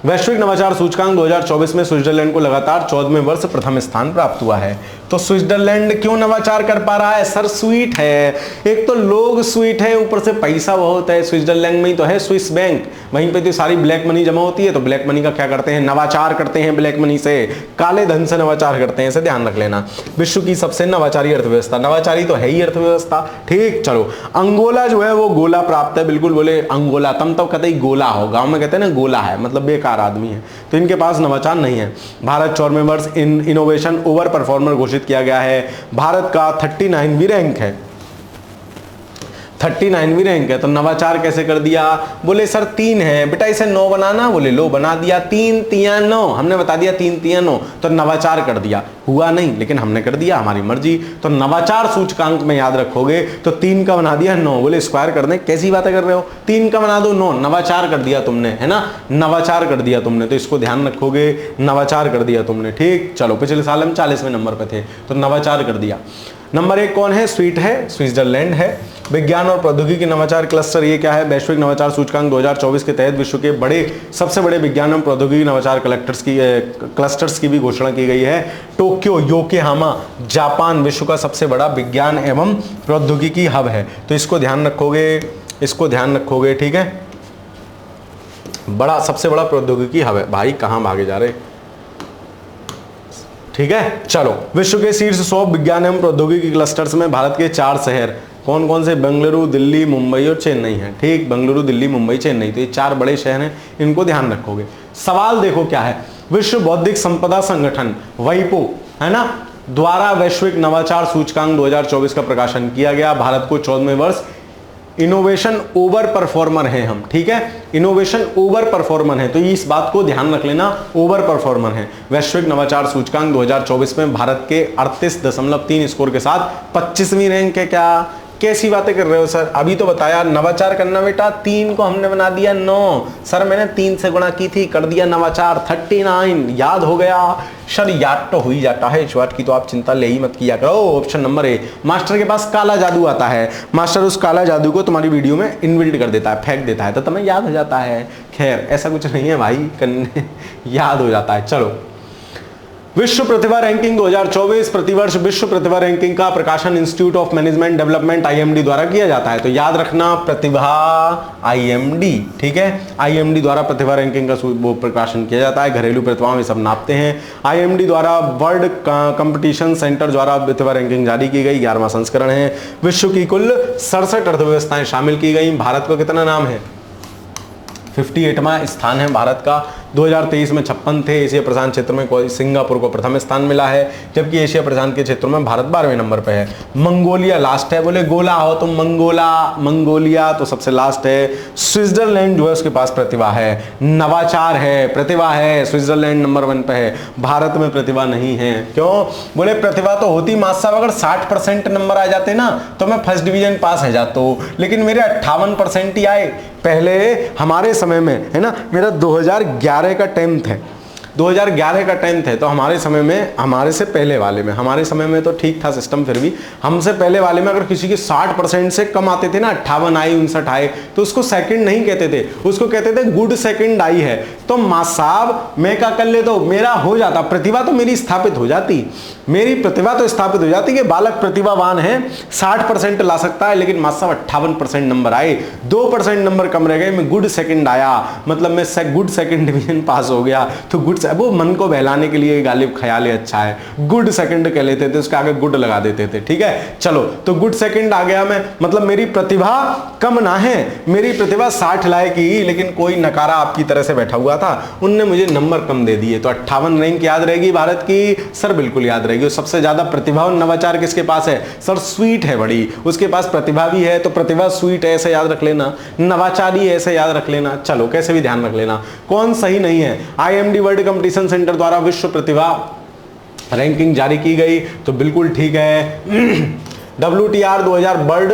वैश्विक नवाचार सूचकांक 2024 में स्विट्जरलैंड को लगातार 14वें वर्ष प्रथम स्थान प्राप्त हुआ है। तो स्विट्जरलैंड क्यों नवाचार कर पा रहा है? सर स्वीट है, एक तो लोग स्वीट है, ऊपर से पैसा बहुत है। स्विट्जरलैंड में ही तो है स्विस बैंक, वहीं पे तो सारी ब्लैक मनी जमा होती है। तो ब्लैक मनी का क्या करते हैं? नवाचार करते हैं ब्लैक मनी से, काले धन से नवाचार करते हैं, इसे ध्यान रख लेना। विश्व की सबसे नवाचारी अर्थव्यवस्था, नवाचारी तो है ही अर्थव्यवस्था, ठीक। चलो, अंगोला जो है वो गोला प्राप्त है, बिल्कुल बोले अंगोला, तम तो कहते ही गोला हो, गांव में कहते हैं ना गोला है, मतलब बेकार आदमी है, तो इनके पास नवाचार नहीं है। भारत 4वें वर्ष इनोवेशन ओवर परफॉर्मर घोषित किया गया है। भारत का 39वीं रैंक है, 39वीं रैंक है। तो नवाचार कैसे कर दिया? बोले सर 3 है बेटा, इसे 9 बनाना, बोले लो बना दिया, 3 3 9, हमने बता दिया 3 3 9, तो नवाचार कर दिया। हुआ नहीं लेकिन हमने कर दिया, हमारी मर्जी। तो नवाचार सूचकांक में याद रखोगे तो 3 का बना दिया 9, बोले स्क्वायर कर दें, कैसी बातें कर रहे हो, 3 का बना दो 9, नवाचार कर दिया तुमने, है ना, नवाचार कर दिया तुमने, तो इसको ध्यान रखोगे, नवाचार कर दिया तुमने, ठीक। चलो, पिछले साल हम 40वें नंबर पे थे, तो नवाचार कर दिया। नंबर 1 कौन है? स्वीट है, स्विट्जरलैंड है। विज्ञान और प्रौद्योगिकी नवाचार क्लस्टर, ये क्या है? वैश्विक नवाचार सूचकांक 2024 के तहत विश्व के सबसे बड़े विज्ञान और प्रौद्योगिकी नवाचार क्लस्टर्स की भी घोषणा की गई है। टोक्यो योकोहामा जापान विश्व का सबसे बड़ा विज्ञान एवं प्रौद्योगिकी हब है, तो इसको ध्यान रखोगे, इसको ध्यान रखोगे, ठीक है। बड़ा, सबसे बड़ा प्रौद्योगिकी हब है। भाई कहां भागे जा रहे, ठीक है। चलो, विश्व के शीर्ष 100 विज्ञान एवं प्रौद्योगिकी क्लस्टर्स में भारत के 4 शहर कौन कौन से? बेंगलुरु, दिल्ली, मुंबई और चेन्नई है, ठीक। बेंगलुरु, दिल्ली, मुंबई, चेन्नई, तो ये 4 बड़े शहर हैं, इनको ध्यान रखोगे। सवाल देखो क्या है, विश्व बौद्धिक संपदा संगठन WIPO, है ना, द्वारा वैश्विक नवाचार सूचकांक 2024 का प्रकाशन किया गया। भारत को 14वें वर्ष इनोवेशन ओवर परफॉर्मर है हम, ठीक है, इनोवेशन ओवर परफॉर्मर है, तो इस बात को ध्यान रख लेना, ओवर परफॉर्मर है। वैश्विक नवाचार सूचकांक 2024 में भारत के 38.3 स्कोर के साथ 25वीं रैंक है। क्या कैसी बातें कर रहे हो सर? अभी तो बताया नवाचार करना बेटा, 3 को हमने बना दिया 9, सर मैंने 3 से गुणा की थी, कर दिया नवाचार 39, याद हो गया सर, याद तो हो ही जाता है, इस बात की तो आप चिंता ले ही मत किया करो। ऑप्शन नंबर A, मास्टर के पास काला जादू आता है, मास्टर उस काला जादू को तुम्हारी वीडियो में इनबिल्ट कर देता है, फेंक देता है, तो तुम्हें याद हो जाता है। खैर ऐसा कुछ नहीं है भाई, करने याद हो जाता है। चलो, विश्व प्रतिभा रैंकिंग 2024, प्रतिवर्ष विश्व प्रतिभा रैंकिंग का प्रकाशन institute of management development IMD द्वारा किया जाता है, तो याद रखना प्रतिभा IMD, ठीक है, IMD द्वारा प्रतिभा रैंकिंग का वो प्रकाशन किया जाता है। घरेलू प्रतिभाओं में सब नापते हैं। IMD द्वारा वर्ल्ड कंपटीशन सेंटर द्वारा प्रतिभा रैंकिंग जारी की गई, 11वां संस्करण है। विश्व की कुल 67 अर्थव्यवस्थाएं शामिल की गई। भारत को कितना नाम है? 58वां स्थान है भारत का। 2023 में 56 थे। एशिया प्रशांत क्षेत्र में सिंगापुर को प्रथम स्थान मिला है, जबकि एशिया प्रशांत के क्षेत्रों में भारत 12वें नंबर पे है। मंगोलिया लास्ट है, बोले गोला हो तो मंगोलिया तो सबसे लास्ट है। स्विट्जरलैंड जो है उसके पास प्रतिभा है, नवाचार है, प्रतिभा है, स्विट्जरलैंड नंबर 1 पे है। भारत में प्रतिभा नहीं है। क्यों? बोले प्रतिभा तो होती मास साहब, अगर 60% नंबर आ जाते ना तो मैं फर्स्ट डिवीजन पास है जाता हूँ, लेकिन मेरे 58% ही आए। पहले हमारे समय में, है ना, मेरा 2011 का 10th है, 2011 का 10th है, तो हमारे समय में, हमारे से पहले वाले में, हमारे समय में तो ठीक था सिस्टम, फिर भी हमसे पहले वाले में अगर किसी के 60% से कम आते थे ना, 58 आए, 59 आए, तो उसको सेकंड नहीं कहते थे, उसको कहते थे गुड सेकंड आई है। तो मां साहब मैं क्या कर ले, तो मेरा हो जाता, प्रतिभा तो मेरी स्थापित हो जाती, मेरी प्रतिभा तो स्थापित हो जाती कि बालक प्रतिभावान है, 60% ला सकता है, लेकिन मां साहब 58% नंबर आए, 2% नंबर कम रह गए, मैं गुड सेकंड आया, मतलब मैं गुड सेकंड डिवीजन पास हो गया। तो गुड, वो मन को बहलाने के लिए गालिब ख्याल है, अच्छा है, गुड सेकंड कह लेते थे, उसके आगे गुड लगा देते थे, ठीक है। चलो, तो गुड सेकंड आ गया मैं, मतलब मेरी प्रतिभा कम ना है, मेरी प्रतिभा 60 लाए की, लेकिन कोई नकारा आपकी तरह से बैठा हुआ था, उनने मुझे नंबर कम दे दिए। तो 58 रैंक याद रहेगी भारत की? सर बिल्कुल याद रहेगी। सबसे ज्यादा प्रतिभा और नवाचार किसके पास है? सर स्वीट है बड़ी, उसके पास प्रतिभा भी है, तो प्रतिभा स्वीट है ऐसे याद रख लेना, नवाचारी ऐसे याद रख लेना। चलो, कैसे भी ध्यान रख लेना। कौन सही नहीं है? IMD वर्ल्ड कंपटीशन सेंटर द्वारा विश्व प्रतिभा रैंकिंग जारी की गई, तो बिल्कुल ठीक है। WTR 2000 वर्ल्ड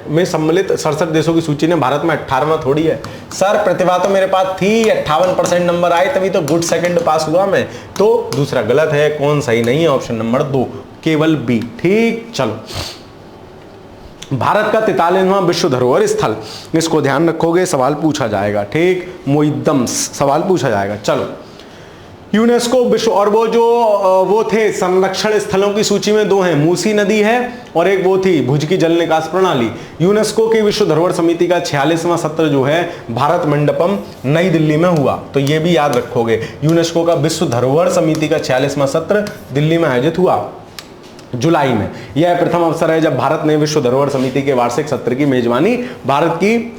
में सम्मिलित 67 देशों की सूची ने भारत में 18वां थोड़ी है। सर प्रतिभा तो मेरे पास थी, 58% नंबर आए, तभी तो गुड सेकंड पास हुआ मैं। तो दूसरा गलत है, कौन सही नहीं है? ऑप्शन नंबर 2 केवल B, ठीक। चलो, भारत का 43वां विश्व धरोहर स्थल, इसको ध्यान रखोगे, सवाल पूछा जाएगा, ठीक। मोइद्दम सवाल पूछा जाएगा। चलो, यूनेस्को विश्व, और वो थे संरक्षण स्थलों की सूची में 2 हैं, मूसी नदी है और एक वो थी भुज की जल निकास प्रणाली। यूनेस्को की विश्व धरोहर समिति का 46वां सत्र जो है भारत मंडपम नई दिल्ली में हुआ, तो ये भी याद रखोगे। यूनेस्को का विश्व धरोहर समिति का 46वां सत्र दिल्ली में आयोजित हुआ जुलाई में। यह प्रथम अवसर है जब भारत ने विश्व धरोहर समिति के वार्षिक सत्र की मेजबानी भारत की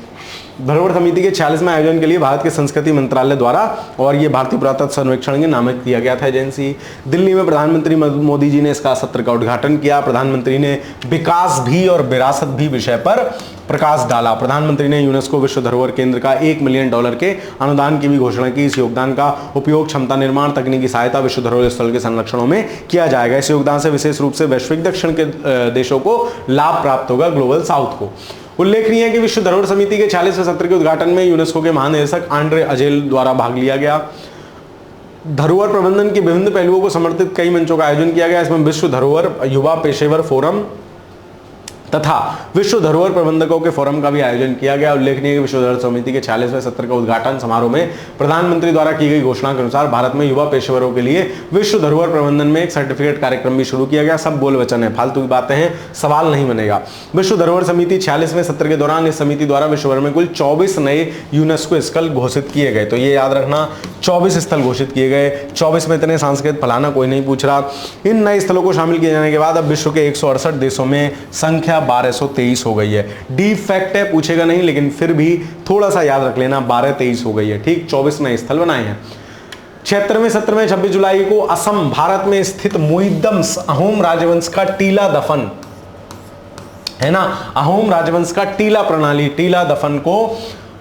धरोहर समिति के 46वें आयोजन के लिए भारत के संस्कृति मंत्रालय द्वारा, और ये भारतीय पुरातत्व सर्वेक्षण के नामित किया गया था एजेंसी। दिल्ली में प्रधानमंत्री मोदी जी ने इसका सत्र का उद्घाटन किया। प्रधानमंत्री ने विकास भी और विरासत भी विषय पर प्रकाश डाला। प्रधानमंत्री ने यूनेस्को विश्व धरोहर केंद्र का $1 मिलियन के अनुदान की भी घोषणा की। इस योगदान का उपयोग क्षमता निर्माण, तकनीकी सहायता, विश्व धरोहर स्थल के संरक्षणों में किया जाएगा। इस योगदान से विशेष रूप से वैश्विक दक्षिण के देशों को लाभ प्राप्त होगा, ग्लोबल साउथ को। उल्लेखनीय है कि विश्व धरोहर समिति के 46वें सत्र के उद्घाटन में यूनेस्को के महानिदेशक आंड्रे अजेल द्वारा भाग लिया गया। धरोहर प्रबंधन के विभिन्न पहलुओं को समर्पित कई मंचों का आयोजन किया गया। इसमें विश्व धरोहर युवा पेशेवर फोरम तथा विश्व धरोहर प्रबंधकों के फोरम का भी आयोजन किया गया। उल्लेखनीय विश्व धरोहर समिति के 46वें सत्र का उद्घाटन समारोह में प्रधानमंत्री द्वारा की गई घोषणा के अनुसार भारत में युवा पेशेवरों के लिए विश्व धरोहर प्रबंधन में एक सर्टिफिकेट कार्यक्रम भी शुरू किया गया। सब बोल वचन है, फालतू की बातें हैं, सवाल नहीं बनेगा। विश्व धरोहर समिति 46वें सत्र के दौरान इस समिति द्वारा विश्व भर में कुल 24 नए यूनेस्को स्थल घोषित किए गए। तो ये याद रखना, 24 स्थल घोषित किए गए। 24 में इतने सांस्कृतिक फलाना कोई नहीं पूछ रहा। इन नए स्थलों को शामिल किए जाने के बाद अब विश्व के 168 देशों में संख्या 1223 हो गई है। डी फैक्ट है, पूछेगा नहीं, लेकिन फिर भी थोड़ा सा याद रख लेना, 1223 हो गई है। ठीक, 24 नए स्थल बनाए हैं। 76वें सत्र में 26 जुलाई को असम भारत में स्थित मोइदम्स अहोम राजवंश का टीला दफन है ना, अहोम राजवंश का टीला प्रणाली, टीला दफन को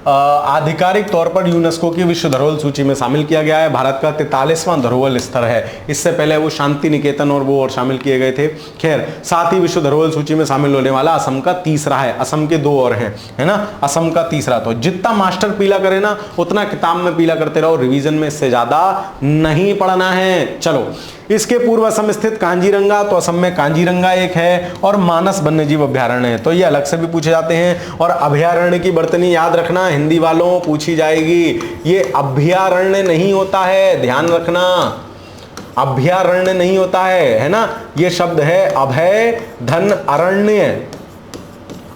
आधिकारिक तौर पर यूनेस्को की विश्व धरोहर सूची में शामिल किया गया है। भारत का 43वां धरोहर स्थल है। इससे पहले वो शांति निकेतन और वो और शामिल किए गए थे। खैर, साथ ही विश्व धरोहर सूची में शामिल होने वाला असम का तीसरा है। असम के 2 और हैं, है ना, असम का तीसरा। तो जितना मास्टर पीला करे ना उतना किताब में पीला करते रहो, रिवीजन में इससे ज्यादा नहीं पढ़ना है। चलो, इसके पूर्व असम स्थित कांजीरंगा, तो असम में कांजीरंगा एक है, और मानस वन्यजीव अभ्यारण्य है। तो ये अलग से भी पूछे जाते हैं। और अभ्यारण्य की बर्तनी याद रखना, हिंदी वालों पूछी जाएगी। ये अभ्यारण्य नहीं होता है, ध्यान रखना, अभ्यारण्य नहीं होता है ना। ये शब्द है अभय धन अरण्य।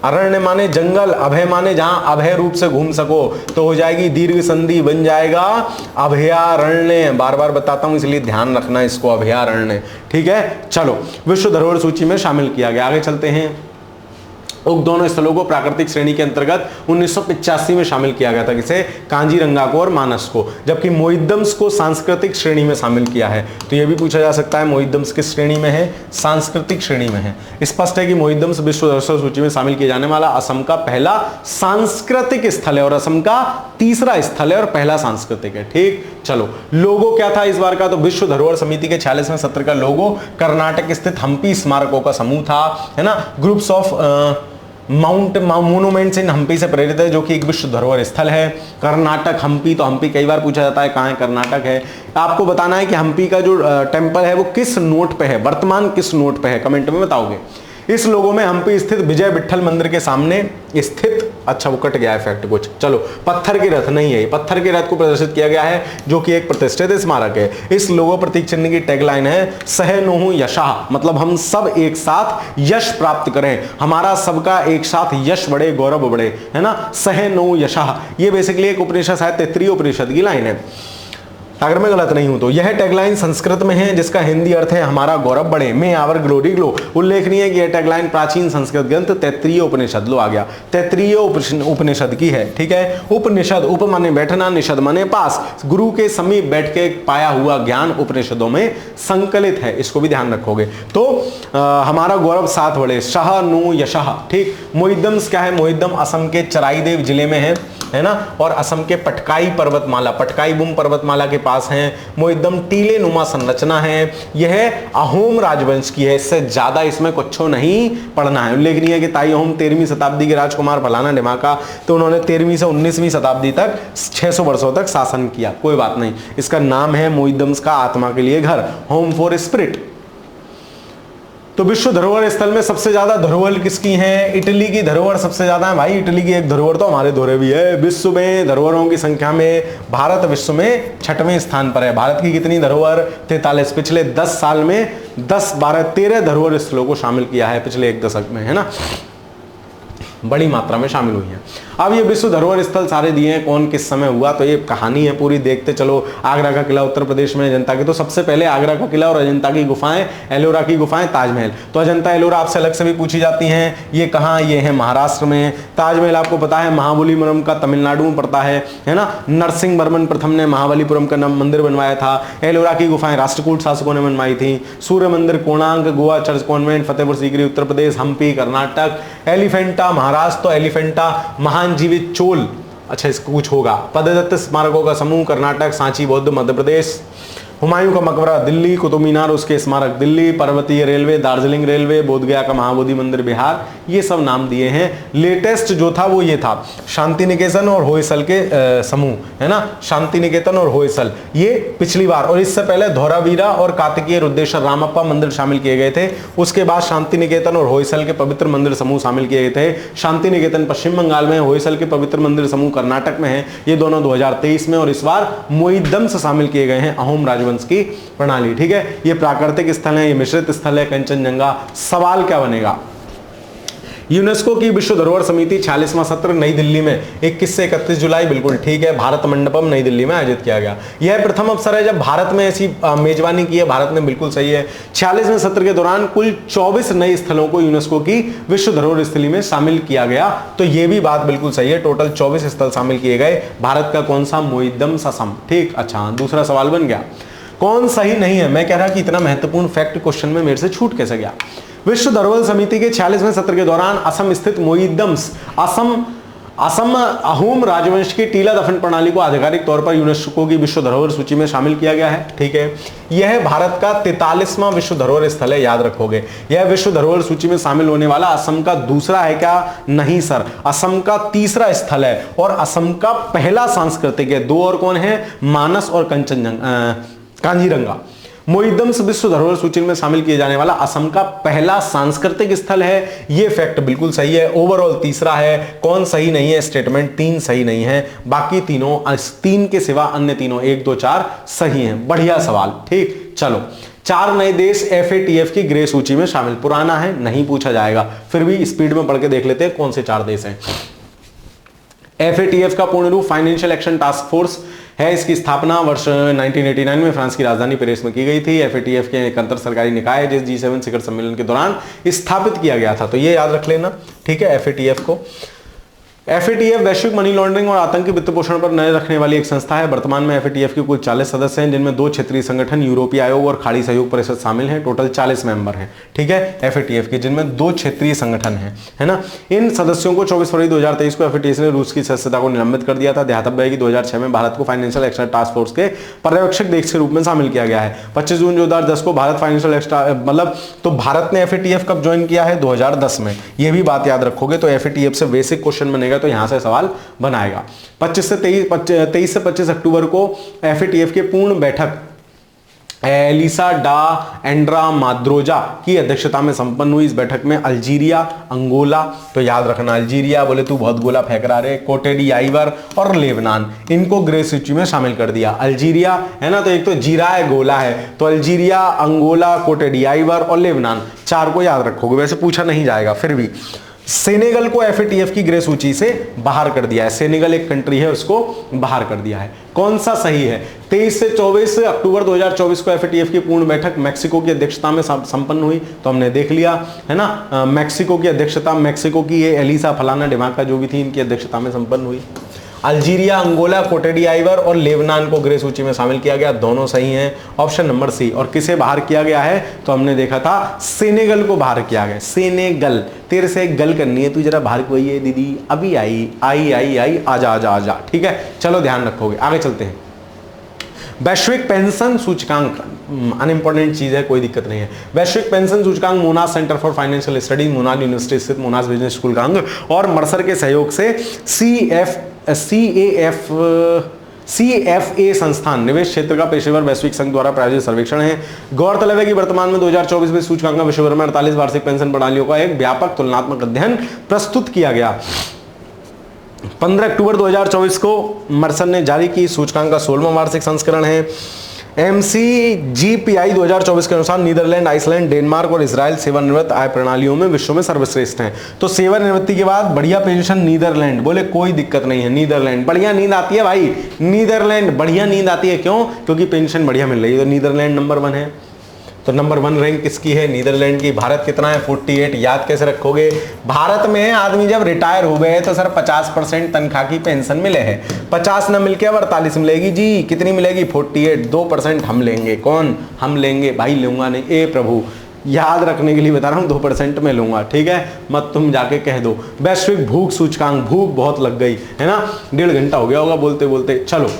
अरण्य माने जंगल, अभय माने जहां अभय रूप से घूम सको, तो हो जाएगी दीर्घ संधि, बन जाएगा अभयारण्य। बार बार बताता हूं इसलिए ध्यान रखना इसको, अभयारण्य। ठीक है, चलो, विश्व धरोहर सूची में शामिल किया गया। आगे चलते हैं। उक्त दोनों स्थलों को प्राकृतिक श्रेणी के अंतर्गत 1985 में शामिल किया गया था, किसे, कांजीरंगा को और मानस को, जबकि मोइदम्स को सांस्कृतिक श्रेणी में शामिल किया है। तो यह भी पूछा जा सकता है मोइदम्स किस श्रेणी में है, सांस्कृतिक श्रेणी में है। स्पष्ट है कि मोइदम्स विश्व धरोहर सूची में शामिल किया जाने वाला असम का पहला सांस्कृतिक स्थल है और असम का तीसरा स्थल है और पहला सांस्कृतिक है। ठीक, चलो, लोगो क्या था इस बार का, तो विश्व धरोहर समिति के 46वें सत्र का लोगो कर्नाटक स्थित हम्पी स्मारकों का समूह था, है ना। ग्रुप्स ऑफ माउंट मोनूमेंट्स इन हम्पी से प्रेरित है, जो कि एक विश्व धरोहर स्थल है। कर्नाटक, हम्पी, तो हम्पी कई बार पूछा जाता है कहाँ है, कर्नाटक है। आपको बताना है कि हम्पी का जो टेम्पल है वो किस नोट पे है, वर्तमान किस नोट पे है, कमेंट में बताओगे। इस लोगों में हम्पी स्थित विजय विट्ठल मंदिर के सामने स्थित, अच्छा वो कट गया है फैक्ट कुछ, चलो, पत्थर के रथ नहीं है, पत्थर के रथ को प्रदर्शित किया गया है, जो कि एक प्रतिष्ठित स्मारक है। इस लोगो प्रतीक चिन्ह की टैगलाइन है सहनोहु यशः, मतलब हम सब एक साथ यश प्राप्त करें, हमारा सबका एक साथ यश बढ़े, गौरव बढ़े, है ना, सहनोहु यशः। ये बेसिकली एक उपनिषद है, तैत्तिरीय उपनिषद की लाइन है, अगर मैं गलत नहीं हूं तो। यह टैगलाइन संस्कृत में है, जिसका हिंदी अर्थ है हमारा गौरव बढ़े, मे आवर ग्लोरी ग्लो। उल्लेखनीय है कि यह टैगलाइन प्राचीन संस्कृत ग्रंथ तैत्तिरीय उपनिषद, लो आ गया, तैत्तिरीय उपनिषद की है। ठीक है, उपनिषद, उप माने बैठना, निषद माने पास, गुरु के समीप बैठ के पाया हुआ ज्ञान उपनिषदों में संकलित है, इसको भी ध्यान रखोगे। तो हमारा गौरव साथ बढ़े, शाह नु यशः। ठीक, मोइदम्स क्या है, मोइदम असम के चराईदेव जिले में है ना, और असम के पटकाई पर्वतमाला, पटकाई बुम पर्वतमाला के पास हैं। मोइदम टीले नुमा संरचना है, यह अहोम राजवंश की है, इससे ज्यादा इसमें कुछ नहीं पढ़ना है। उल्लेखनीय है कि ताई अहोम 13वीं शताब्दी के राजकुमार फलाना ढिमाका, तो उन्होंने 13वीं से 19वीं शताब्दी तक 600 वर्षों तक शासन किया, कोई बात नहीं। इसका नाम है मोइदम्स का आत्मा के लिए घर, होम फॉर स्पिरिट। तो विश्व धरोहर स्थल में सबसे ज्यादा धरोहर किसकी हैं? इटली की धरोहर सबसे ज्यादा है भाई। इटली की एक धरोहर तो हमारे धोरे भी है। विश्व में धरोहरों की संख्या में भारत विश्व में 6वें स्थान पर है। भारत की कितनी धरोहर? 43। पिछले 10 साल में 10, 12, 13 धरोहर स्थलों को शामिल किया है पिछले एक दशक में, है ना, बड़ी मात्रा में शामिल हुई है। अब ये विश्व धरोहर स्थल सारे दिए हैं, कौन किस समय हुआ, तो ये कहानी है पूरी, देखते चलो। आगरा का किला उत्तर प्रदेश में, अजंता की, तो सबसे पहले आगरा का किला और अजंता की गुफाएं, एलोरा की गुफाएं, ताजमहल। तो अजंता एलोरा आपसे अलग से भी पूछी जाती हैं। ये कहाँ? ये है महाराष्ट्र में। ताजमहल आपको पता है महाबलीपुरम का तमिलनाडु में पड़ता है ना। नरसिंह वर्मन प्रथम ने महाबलीपुरम का मंदिर बनवाया था। एलोरा की गुफाएं राष्ट्रकूट शासकों ने बनवाई थी। सूर्य मंदिर कोणार्क, गोवा चर्च कॉन्वेंट, फतेहपुर सीकरी उत्तर प्रदेश, हम्पी कर्नाटक। एलिफेंटा महाराष्ट्र, तो एलिफेंटा महान जीवित चोल, अच्छा इसको कुछ होगा। पददत्त स्मारकों का समूह कर्नाटक, सांची बौद्ध मध्य प्रदेश। हुमायूं का मकबरा दिल्ली, कुतुब मीनार उसके स्मारक दिल्ली, पर्वतीय रेलवे दार्जिलिंग रेलवे, बोधगया का महाबोधि मंदिर बिहार, ये सब नाम दिए हैं। लेटेस्ट जो था वो ये था शांति निकेतन और होयसल के समूह, है ना, शांति निकेतन और होयसल, ये पिछली बार। और इससे पहले धौरावीरा और कार्तिकेय रुद्रेश्वर रामप्पा मंदिर शामिल किए गए थे। उसके बाद शांति निकेतन और होयसल के पवित्र मंदिर समूह शामिल किए गए थे। शांति निकेतन पश्चिम बंगाल में, होयसल के पवित्र मंदिर समूह कर्नाटक में है। ये दोनों 2023 में, और इस बार मोईदम से शामिल किए गए हैं अहोम राजवंश की प्रणाली। ठीक है, ये प्राकृतिक स्थल है, ये मिश्रित स्थल है, कंचनजंगा। सवाल क्या बनेगा? यूनेस्को की विश्व धरोहर समिति 46वां सत्र नई दिल्ली में 21 से 31 जुलाई, बिल्कुल ठीक है, भारत मंडपम नई दिल्ली में आयोजित किया गया। यह प्रथम अवसर है जब भारत में ऐसी मेजबानी की है भारत ने, बिल्कुल सही है। 46वें सत्र के दौरान कुल 24 नए स्थलों को यूनेस्को की विश्व धरोहर स्थली में शामिल किया गया, तो यह भी बात बिल्कुल सही है। टोटल 24 स्थल शामिल किए गए। भारत का कौन सा? मोईदम ससम। ठीक, अच्छा, दूसरा सवाल बन गया। कौन सही नहीं है? मैं कह रहा कि इतना महत्वपूर्ण फैक्ट क्वेश्चन में मेरे से छूट कैसे गया। विश्व धरोहर समिति के 46वें सत्र के दौरान असम स्थित मोईदम्स असम अहोम राजवंश की टीला दफन प्रणाली को आधिकारिक तौर पर यूनेस्को की विश्व धरोहर सूची में शामिल किया गया है। ठीक है, यह भारत का 43वां विश्व धरोहर स्थल है, याद रखोगे। यह विश्व धरोहर सूची में शामिल होने वाला असम का दूसरा है क्या? नहीं सर, असम का तीसरा स्थल है, और असम का पहला सांस्कृतिक है। दो और कौन है? मानस और कांजीरंगा। मोईदम्स विश्व धरोहर सूची में शामिल किए जाने वाला असम का पहला सांस्कृतिक स्थल है। यह फैक्ट बिल्कुल सही है। ओवरऑल तीसरा है। कौन सही नहीं है? स्टेटमेंट 3 सही नहीं है, बाकी तीनों, 3 के सिवा अन्य तीनों 1, 2, 4 सही हैं। बढ़िया सवाल। ठीक, चलो, 4 नए देश FATF की ग्रे सूची में शामिल। पुराना है, नहीं पूछा जाएगा, फिर भी स्पीड में पढ़ के देख लेते हैं कौन से 4 देश हैं। FATF का पूर्ण रूप फाइनेंशियल एक्शन टास्क फोर्स है। इसकी स्थापना वर्ष 1989 में फ्रांस की राजधानी पेरिस में की गई थी। FATF के एक अंतर सरकारी निकाय है जिस G7 शिखर सम्मेलन के दौरान स्थापित किया गया था, तो ये याद रख लेना। ठीक है, FATF को। FATF वैश्विक मनी लॉन्ड्रिंग और आतंकी वित्त पोषण पर नजर रखने वाली एक संस्था है। वर्तमान में FATF के कुल 40 सदस्य हैं, जिनमें 2 क्षेत्रीय संगठन, यूरोपीय आयोग और खाड़ी सहयोग परिषद शामिल हैं। टोटल 40 मेंबर हैं। ठीक है, FATF के, जिनमें 2 क्षेत्रीय संगठन हैं, है ना। इन सदस्यों को 24 फरवरी 2023 को FATF ने रूस की सदस्यता को निलंबित कर दिया था। ध्यातव्य है कि 2006 में भारत को फाइनेंशियल एक्शन टास्क फोर्स के पर्यवेक्षक देश के रूप में शामिल किया गया है। 25 जून 2010 को भारत फाइनेंशियल तो भारत ने FATF कब ज्वाइन किया है? 2010 में। यह भी बात याद रखोगे तो FATF से बेसिक क्वेश्चन बनेगा, तो यहां से सवाल बनाएगा। 23 से 25 अक्टूबर को FATF के पूर्ण बैठक एलिसा डा एंड्रा माद्रोजा की अध्यक्षता में संपन्न हुई। इस बैठक में अल्जीरिया, अंगोला, तो याद रखना अल्जीरिया, बोले तू बहुत गोला फेंक रहा रे, कोटे डी आइवर और लेबनान, इनको ग्रे सूची में शामिल कर दिया। अल्जीरिया है ना, तो एक तो जीरा है, गोला है, तो Algeria, Angola, Cote d'Ivoire और लेबनान, 4 को याद रखोगे, वैसे पूछा नहीं जाएगा फिर भी। सेनेगल को FATF की ग्रे सूची से बाहर कर दिया है। सेनेगल एक कंट्री है, उसको बाहर कर दिया है। कौन सा सही है? 23 से 24 अक्टूबर 2024 को FATF की पूर्ण बैठक मैक्सिको की अध्यक्षता में संपन्न हुई, तो हमने देख लिया है ना। मैक्सिको की अध्यक्षता, मैक्सिको की ये एलिसा फलाना डिमाका जो भी थी, इनकी अध्यक्षता में संपन्न हुई। Algeria, Angola, Cote d'Ivoire और लेबनान को ग्रे सूची में शामिल किया गया, दोनों सही हैं। Option number C. और किसे बाहर किया गया है? तो हमने देखा था सेनेगल को बाहर किया गया। सेनेगल, तेरे से गल करनी है, तू जरा बाहर कोई है दीदी, अभी आई, आजा आजा आजा। ठीक है, चलो ध्यान रखोगे। आगे चलते हैं। वैश्विक पेंशन सूचकांक अनइंपॉर्टेंट चीज है, कोई दिक्कत नहीं है। वैश्विक पेंशन सूचकांक Mona's centre for financial studies, Mona's university स्थित मोनास बिजनेस स्कूल का अंग और मर्सर के सहयोग से CFA संस्थान निवेश क्षेत्र का पेशेवर वैश्विक संघ द्वारा प्रायोजित सर्वेक्षण है। गौरतलब है कि वर्तमान में 2024 में सूचकांक विश्व भर में 48 वार्षिक पेंशन प्रणालियों का एक व्यापक तुलनात्मक अध्ययन प्रस्तुत किया गया। 15 अक्टूबर 2024 को मर्सन ने जारी की सूचकांक का 16वां वार्षिक संस्करण है। MCGPI 2024 के अनुसार नीदरलैंड, आइसलैंड, डेनमार्क और इजराइल सेवानिवृत्त आय प्रणालियों में विश्व में सर्वश्रेष्ठ हैं। तो सेवानिवृत्ति के बाद बढ़िया पेंशन नीदरलैंड, बोले कोई दिक्कत नहीं है, नीदरलैंड बढ़िया नींद आती है भाई, नीदरलैंड बढ़िया नींद आती है। क्यों? क्योंकि पेंशन बढ़िया मिल रही है, तो नीदरलैंड नंबर 1 है। तो नंबर 1 रैंक किसकी है? नीदरलैंड की। भारत कितना है? 48। याद कैसे रखोगे? भारत में आदमी जब रिटायर हो गए तो सर 50% तनख्वाह की पेंशन मिले है, 50 न मिलके अब 48 मिलेगी जी। कितनी मिलेगी? 48। 2% हम लेंगे। कौन? हम लेंगे भाई, लूंगा नहीं। ए प्रभु, याद रखने के लिए बता रहा हूं, 2% में लूंगा, ठीक है, मत तुम जाके कह दो। वैश्विक भूख सूचकांक, भूख बहुत लग गई है ना, 1.5 घंटा हो गया होगा बोलते बोलते। चलो,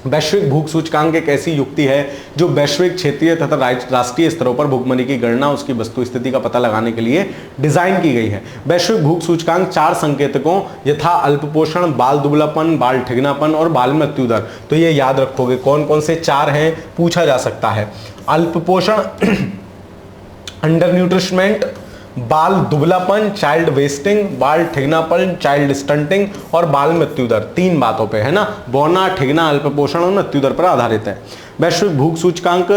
वैश्विक भूख सूचकांक एक ऐसी युक्ति है जो वैश्विक, क्षेत्रीय तथा राष्ट्रीय स्तरों पर भुखमरी की गणना, उसकी वस्तु स्थिति का पता लगाने के लिए डिजाइन की गई है। वैश्विक भूख सूचकांक 4 संकेतकों यथा अल्पपोषण, बाल दुबलापन, बाल ठिगनापन और बाल मृत्यु दर, तो ये याद रखोगे। कौन कौन से 4 हैं पूछा जा सकता है? अल्पपोषण, अंडर न्यूट्रिशमेंट, बाल दुबलापन, चाइल्ड वेस्टिंग, बाल ठिगनापन, चाइल्ड स्टंटिंग और बाल मृत्यु दर। 3 बातों पे है ना, बौना, ठिगना, अल्पपोषण और मृत्यु दर पर आधारित है। वैश्विक भूख सूचकांक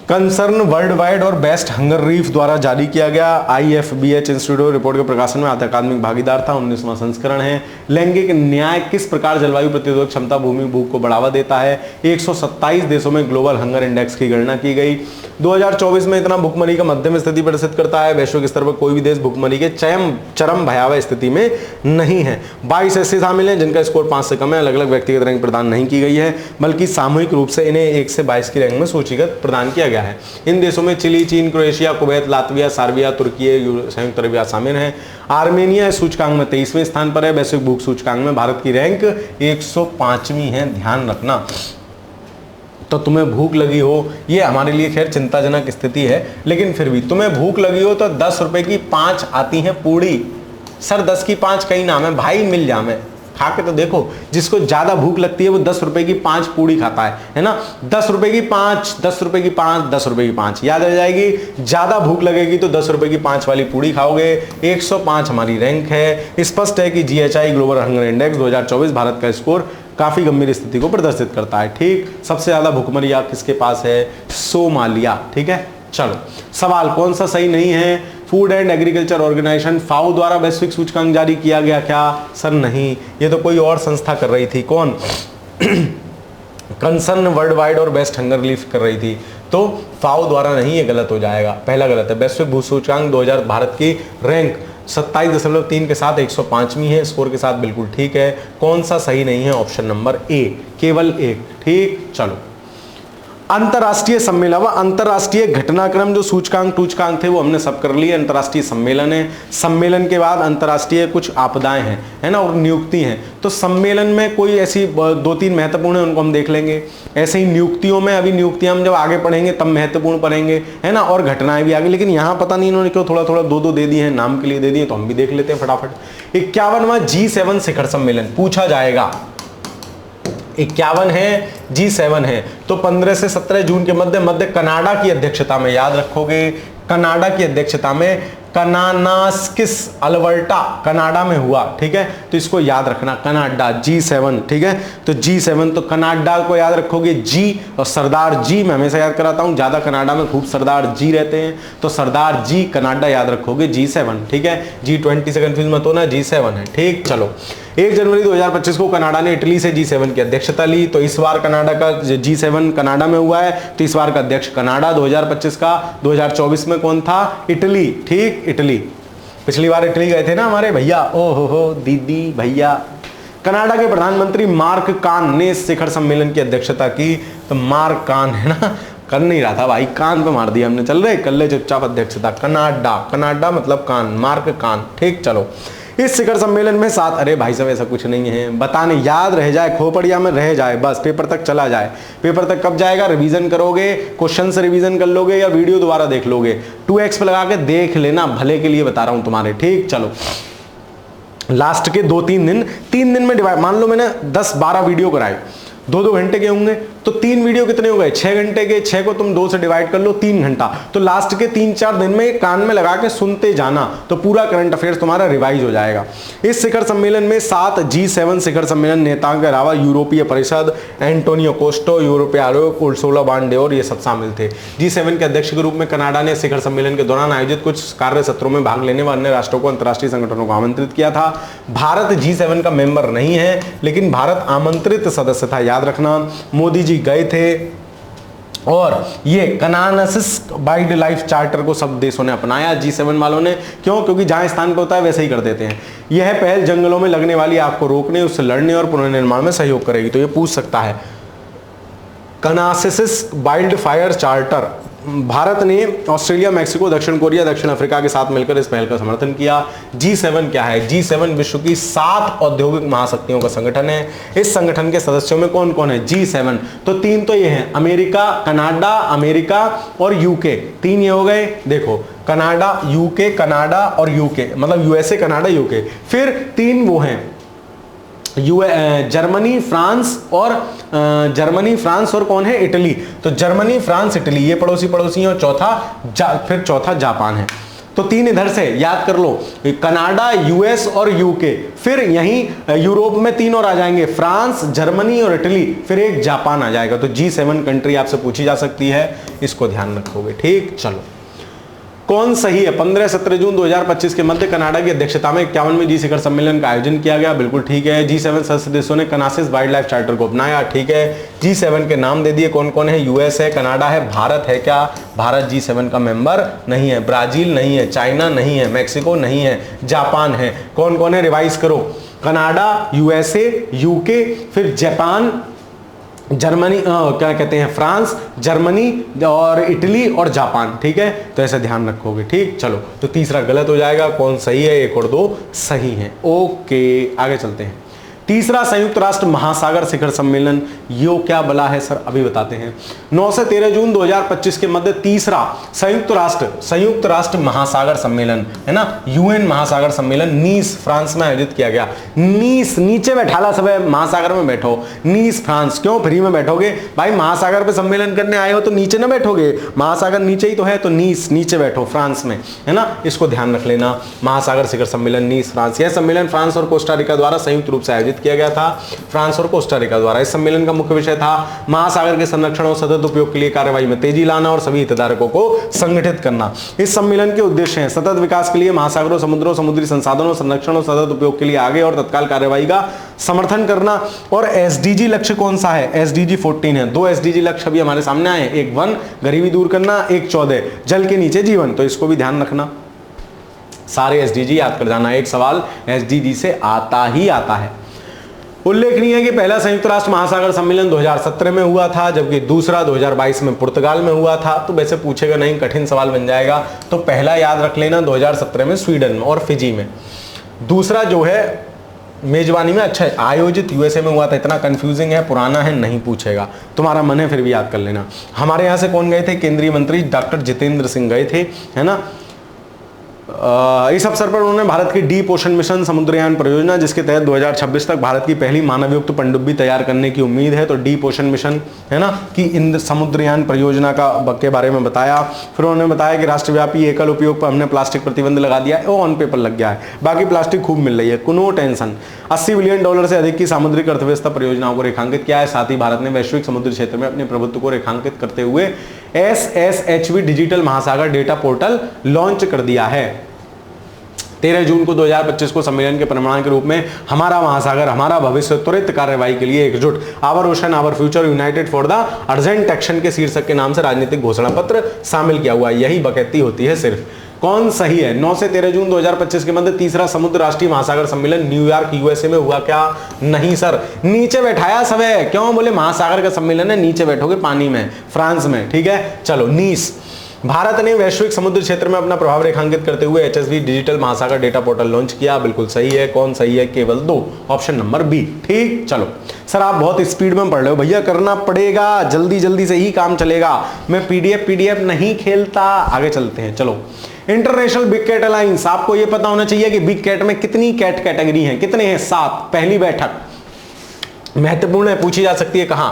कंसर्न वर्ल्ड वाइड और बेस्ट हंगर रीफ द्वारा जारी किया गया। IFBH इंस्टीट्यूट रिपोर्ट के प्रकाशन में अकादमिक भागीदार था। 19वां संस्करण है। लैंगिक न्याय किस प्रकार जलवायु प्रतिरोधक क्षमता भूमि भूख को बढ़ावा देता है? 127 देशों में ग्लोबल हंगर इंडेक्स की गणना की गई। 2024 में इतना भुखमरी का मध्यम स्थिति प्रदर्शित करता है। वैश्विक स्तर पर कोई भी देश भुखमरी के चरम भयावह स्थिति में नहीं है। 22 ऐसे शामिल हैं जिनका स्कोर 5 से कम है। अलग अलग व्यक्तिगत रैंक प्रदान नहीं की गई है, बल्कि सामूहिक रूप से इन्हें 1 से 22 की रैंक में सूचीगत प्रदान किया गया है। इन देशों में चिली, चीन, क्रोएशिया, कुवैत, लातविया, सार्बिया, तुर्की, संयुक्त अरब शामिल हैं। आर्मेनिया सूचकांक में 23वें स्थान पर है। वैश्विक भूख सूचकांक में भारत की रैंक 105वीं है, ध्यान रखना। तो तुम्हें भूख लगी हो, ये हमारे लिए खैर चिंताजनक स्थिति है, लेकिन फिर भी तुम्हें भूख लगी हो तो 10 रुपए की 5 आती हैं पूड़ी। सर 10 की 5 कहीं नाम है भाई, मिल जाए, खा के तो देखो। जिसको ज्यादा भूख लगती है वो 10 रुपए की 5 पूड़ी खाता है ना। 10 रुपए की 5, 10 रुपए की 5, 10 रुपए की 5 याद रह जाएगी। ज्यादा भूख लगेगी तो 10 रुपए की 5 वाली पूड़ी खाओगे। 105 हमारी रैंक है। स्पष्ट है कि GHI global hunger index 2024 Bharat का स्कोर काफी गंभीर स्थिति को प्रदर्शित करता है। ठीक, सबसे ज्यादा भुखमरी किसके पास है? सोमालिया। ठीक है, चलो सवाल कौन सा सही नहीं है? Food and agriculture organization FAO द्वारा वैश्विक सूचकांक जारी किया गया क्या? सर नहीं, ये तो कोई और संस्था कर रही थी। कौन? कंसर्न वर्ल्ड वाइड और बेस्ट हंगर रिलीफ कर रही थी। तो FAO द्वारा नहीं, ये गलत हो जाएगा, पहला गलत है। वैश्विक भूख सूचकांक 2000 भारत की रैंक 27.3 के साथ 105वीं है, स्कोर के साथ बिल्कुल ठीक है। कौन सा सही नहीं है? ऑप्शन नंबर ए, केवल 1। ठीक, चलो अंतरराष्ट्रीय सम्मेलन व अंतरराष्ट्रीय घटनाक्रम, जो सूचकांक टूचकांक थे वो हमने सब कर लिए। अंतरराष्ट्रीय सम्मेलन है, सम्मेलन के बाद अंतरराष्ट्रीय कुछ आपदाएं हैं, है ना, और नियुक्ति हैं। तो सम्मेलन में कोई ऐसी 2-3 महत्वपूर्ण है, उनको हम देख लेंगे। ऐसे ही नियुक्तियों में, अभी नियुक्तियां हम जब आगे पढ़ेंगे तब महत्वपूर्ण पढ़ेंगे, है ना, और घटनाएं भी आगे। लेकिन यहाँ पता नहीं इन्होंने क्यों थोड़ा थोड़ा 2-2 दे दिए हैं, नाम के लिए दे दिए, तो हम भी देख लेते हैं फटाफट। 51वां G7 शिखर सम्मेलन पूछा जाएगा। 51 है, G7 है, तो 15 से 17 जून के मध्य कनाडा की अध्यक्षता में, याद रखोगे, कनाडा की अध्यक्षता में, कनानास्किस अल्बर्टा कनाडा में हुआ। ठीक है, तो इसको याद रखना, कनाडा G7। ठीक है, तो G7, तो कनाडा को याद रखोगे G, और सरदार जी मैं हमेशा याद कराता हूं, ज्यादा कनाडा में खूब सरदार जी रहते हैं, तो सरदार जी कनाडा याद रखोगे G7। ठीक है, G20 से कंफ्यूज मत होना, G7 है। ठीक, चलो 1 जनवरी 2025 को कनाडा ने इटली से G7 की अध्यक्षता ली। तो इस बार कनाडा का G7 कनाडा में हुआ है, तो इस बार का अध्यक्ष कनाडा 2025 का। 2024 में कौन था? इटली। ठीक, इटली। पिछली बार इटली गए थे ना हमारे भैया, ओ हो दीदी भैया। कनाडा के प्रधानमंत्री मार्क कान ने इस शिखर सम्मेलन की अध्यक्षता की। तो मार्क कान है ना, कर नहीं रहा था भाई, कान पे मार दिया हमने, चल रहे कर ले चुपचाप अध्यक्षता। कनाडा, कनाडा मतलब कान, मार्क कान। ठीक, चलो इस शिखर सम्मेलन में 7, अरे भाई साहब ऐसा कुछ नहीं है, बताने याद रह जाए, खोपड़िया में रह जाए, बस पेपर तक चला जाए। पेपर तक कब जाएगा? रिवीजन करोगे, क्वेश्चन से रिवीजन कर लोगे या वीडियो दोबारा देख लोगे। 2x पे लगा के देख लेना, भले के लिए बता रहा हूं तुम्हारे। ठीक, चलो लास्ट के 3 दिन में डिवाइड, मान लो मैंने 10-12 वीडियो कराए, 2-2 घंटे के होंगे, तो 3 वीडियो कितने हो गए, 6 घंटे के, 6 को तुम 2 से डिवाइड कर लो, 3 घंटा। तो लास्ट के 3-4 दिन में कान में लगा के सुनते जाना, तो पूरा करंट अफेयर्स तुम्हारा रिवाइज हो जाएगा। इस शिखर सम्मेलन में 7 G7 शिखर सम्मेलन नेताओं के अलावा यूरोपीय परिषद, एंटोनियो कोस्टा, यूरोपीय आयोग, उर्सुला वॉन डेर, ये सब शामिल थे। G7 के अध्यक्ष के रूप में कनाडा ने शिखर सम्मेलन के दौरान आयोजित कुछ कार्य सत्रों में भाग लेने वाले अन्य राष्ट्रों को, अंतर्राष्ट्रीय संगठनों को आमंत्रित किया था। भारत G7 का मेंबर नहीं है, लेकिन भारत आमंत्रित सदस्य था, याद रखना। मोदी जी गए थे और ये कनानसिस वाइल्ड लाइफ चार्टर को सब देशों ने अपनाया, G7 वालों ने। क्यों? क्योंकि जहां स्थान पे होता है वैसे ही कर देते हैं। यह पहल जंगलों में लगने वाली आग को रोकने, उससे लड़ने और पुनर्निर्माण में सहयोग करेगी। तो ये पूछ सकता है, कनानसिस वाइल्ड फायर चार्टर, भारत ने ऑस्ट्रेलिया, मैक्सिको, दक्षिण कोरिया, दक्षिण अफ्रीका के साथ मिलकर इस पहल का समर्थन किया। G7 क्या है? G7 विश्व की 7 औद्योगिक महाशक्तियों का संगठन है। इस संगठन के सदस्यों में कौन कौन है? G7 तो 3 तो ये हैं, अमेरिका और यूके, 3 ये हो गए। देखो, कनाडा, यूके, कनाडा और यूके, मतलब यूएसए, कनाडा, यूके। फिर 3 वो हैं, जर्मनी, फ्रांस और कौन है? इटली। तो जर्मनी, फ्रांस, इटली ये पड़ोसी हैं, और चौथा जापान है। तो 3 इधर से याद कर लो, कनाडा, यूएस और यूके। फिर यहीं यूरोप में 3 और आ जाएंगे, फ्रांस, जर्मनी और इटली, फिर एक जापान आ जाएगा। तो G7 कंट्री आपसे पूछी जा सकती है, इसको ध्यान रखोगे। ठीक, चलो, कौन सही है? 15-17 जून 2025 के मध्य कनाडा की अध्यक्षता में 51वें जी शिखर सम्मेलन का आयोजन किया गया। बिल्कुल ठीक है। G7 सदस्य देशों ने कनासिस वाइल्ड लाइफ चार्टर को अपनाया। ठीक है। G7 के नाम दे दिए, कौन कौन है? यूएस है, कनाडा है, भारत है। क्या भारत G7 का मेंबर नहीं है? ब्राजील नहीं है, चाइना नहीं है, मैक्सिको नहीं है, जापान है। कौन कौन है? रिवाइज करो, कनाडा, यूएसए, यूके, फिर जापान, जर्मनी, क्या कहते हैं, फ्रांस, जर्मनी और इटली और जापान। ठीक है, तो ऐसा ध्यान रखोगे। ठीक, चलो, तो तीसरा गलत हो जाएगा। कौन सही है? 1 और 2 सही हैं। ओके, आगे चलते हैं। तीसरा संयुक्त राष्ट्र महासागर शिखर सम्मेलन, यो क्या बला है सर? अभी बताते हैं। 9 से 13 जून 2025 के मध्य तीसरा संयुक्त राष्ट्र महासागर सम्मेलन है ना, यूएन महासागर सम्मेलन नीस, फ्रांस में आयोजित किया गया। नीस, नीचे बैठाला सब है, महासागर में बैठो। नीस, फ्रांस। क्यों फ्री में बैठोगे भाई? महासागर पे सम्मेलन करने आए हो तो नीचे ना बैठोगे, महासागर नीचे ही तो है, तो नीस, नीचे बैठो, फ्रांस में, है ना। इसको ध्यान रख लेना, महासागर शिखर सम्मेलन नीस, फ्रांस। यह सम्मेलन फ्रांस और कोस्टा रिका द्वारा संयुक्त रूप से आयोजित किया गया था, फ्रांस और कोस्टा रिका द्वारा। इस सम्मेलन का मुख्य विषय था महासागर के संरक्षण और सतत उपयोग के लिए कार्रवाई में तेजी लाना और सभी हितधारकों को संगठित करना। इस सम्मेलन के उद्देश्य हैं सतत विकास के लिए महासागरों, समुद्रों, समुद्री संसाधनों, संरक्षण और सतत उपयोग के लिए आगे और तत्काल कार्रवाई का समर्थन करना। और एसडीजी लक्ष्य कौन सा है? एसडीजी 14 है। 2 एसडीजी लक्ष्य अभी हमारे सामने आए, एक 1 गरीबी दूर करना, एक 14 जल के नीचे जीवन। तो इसको भी ध्यान रखना, सारे एसडीजी याद कर जाना, एक सवाल एसडीजी से आता ही आता है। उल्लेखनीय है कि पहला संयुक्त राष्ट्र महासागर सम्मेलन 2017 में हुआ था, जबकि दूसरा 2022 में पुर्तगाल में हुआ था। तो वैसे पूछेगा नहीं, कठिन सवाल बन जाएगा। तो पहला याद रख लेना 2017 में स्वीडन में और फिजी में। दूसरा जो है मेजबानी में, अच्छा आयोजित यूएसए में हुआ था। इतना कंफ्यूजिंग है, पुराना है, नहीं पूछेगा, तुम्हारा मन है फिर भी याद कर लेना। हमारे यहाँ से कौन गए थे? केंद्रीय मंत्री डॉक्टर जितेंद्र सिंह गए थे, है ना। इस अवसर पर उन्होंने भारत की डीप ओशन मिशन समुद्रयान परियोजना, जिसके तहत 2026 तक भारत की पहली मानवयुक्त पनडुब्बी तैयार करने की उम्मीद है। तो डीप ओशन मिशन है ना कि इन समुद्रयान परियोजना के बारे में बताया। फिर उन्होंने बताया कि राष्ट्रव्यापी एकल उपयोग पर हमने प्लास्टिक प्रतिबंध लगा दिया है, वो ऑन पेपर लग गया है, बाकी प्लास्टिक खूब मिल रही है, नो टेंशन। $80 बिलियन से अधिक की सामुद्रिक अर्थव्यवस्था परियोजनाओं को रेखांकित किया है। साथ ही भारत ने वैश्विक समुद्री क्षेत्र में अपने प्रभुत्व को रेखांकित करते हुए SSHV डिजिटल महासागर डेटा पोर्टल लॉन्च कर दिया है। 13 जून को 2025 को सम्मेलन के परिणाम के रूप में हमारा महासागर हमारा भविष्य त्वरित कार्रवाई के लिए एकजुट, our ocean our future united for the urgent action के शीर्षक के नाम से राजनीतिक घोषणा पत्र शामिल किया हुआ है। यही बकैती होती है सिर्फ। कौन सही है? 9 से 13 जून 2025 के मध्य तीसरा समुद्र राष्ट्रीय महासागर सम्मेलन न्यूयॉर्क यूएसए में हुआ। क्या? नहीं सर, नीचे बैठाया सब है। क्यों? बोले महासागर का सम्मेलन है, नीचे बैठोगे पानी में, फ्रांस में। ठीक है, चलो नीस। भारत ने वैश्विक समुद्र क्षेत्र में अपना प्रभाव रेखांकित करते हुए HSV डिजिटल महासागर डेटा पोर्टल लॉन्च किया। बिल्कुल सही है। कौन सही है? केवल 2, ऑप्शन नंबर बी। ठीक, चलो सर आप बहुत स्पीड में पढ़ रहे हो, भैया करना पड़ेगा, जल्दी जल्दी से ही काम चलेगा। मैं पीडीएफ नहीं खेलता। आगे चलते हैं, चलो। इंटरनेशनल बिग कैट अलायंस, आपको यह पता होना चाहिए कि बिग कैट में कितनी कैट कैटेगरी है, कितने हैं? 7। पहली बैठक महत्वपूर्ण है, पूछी जा सकती है कहां।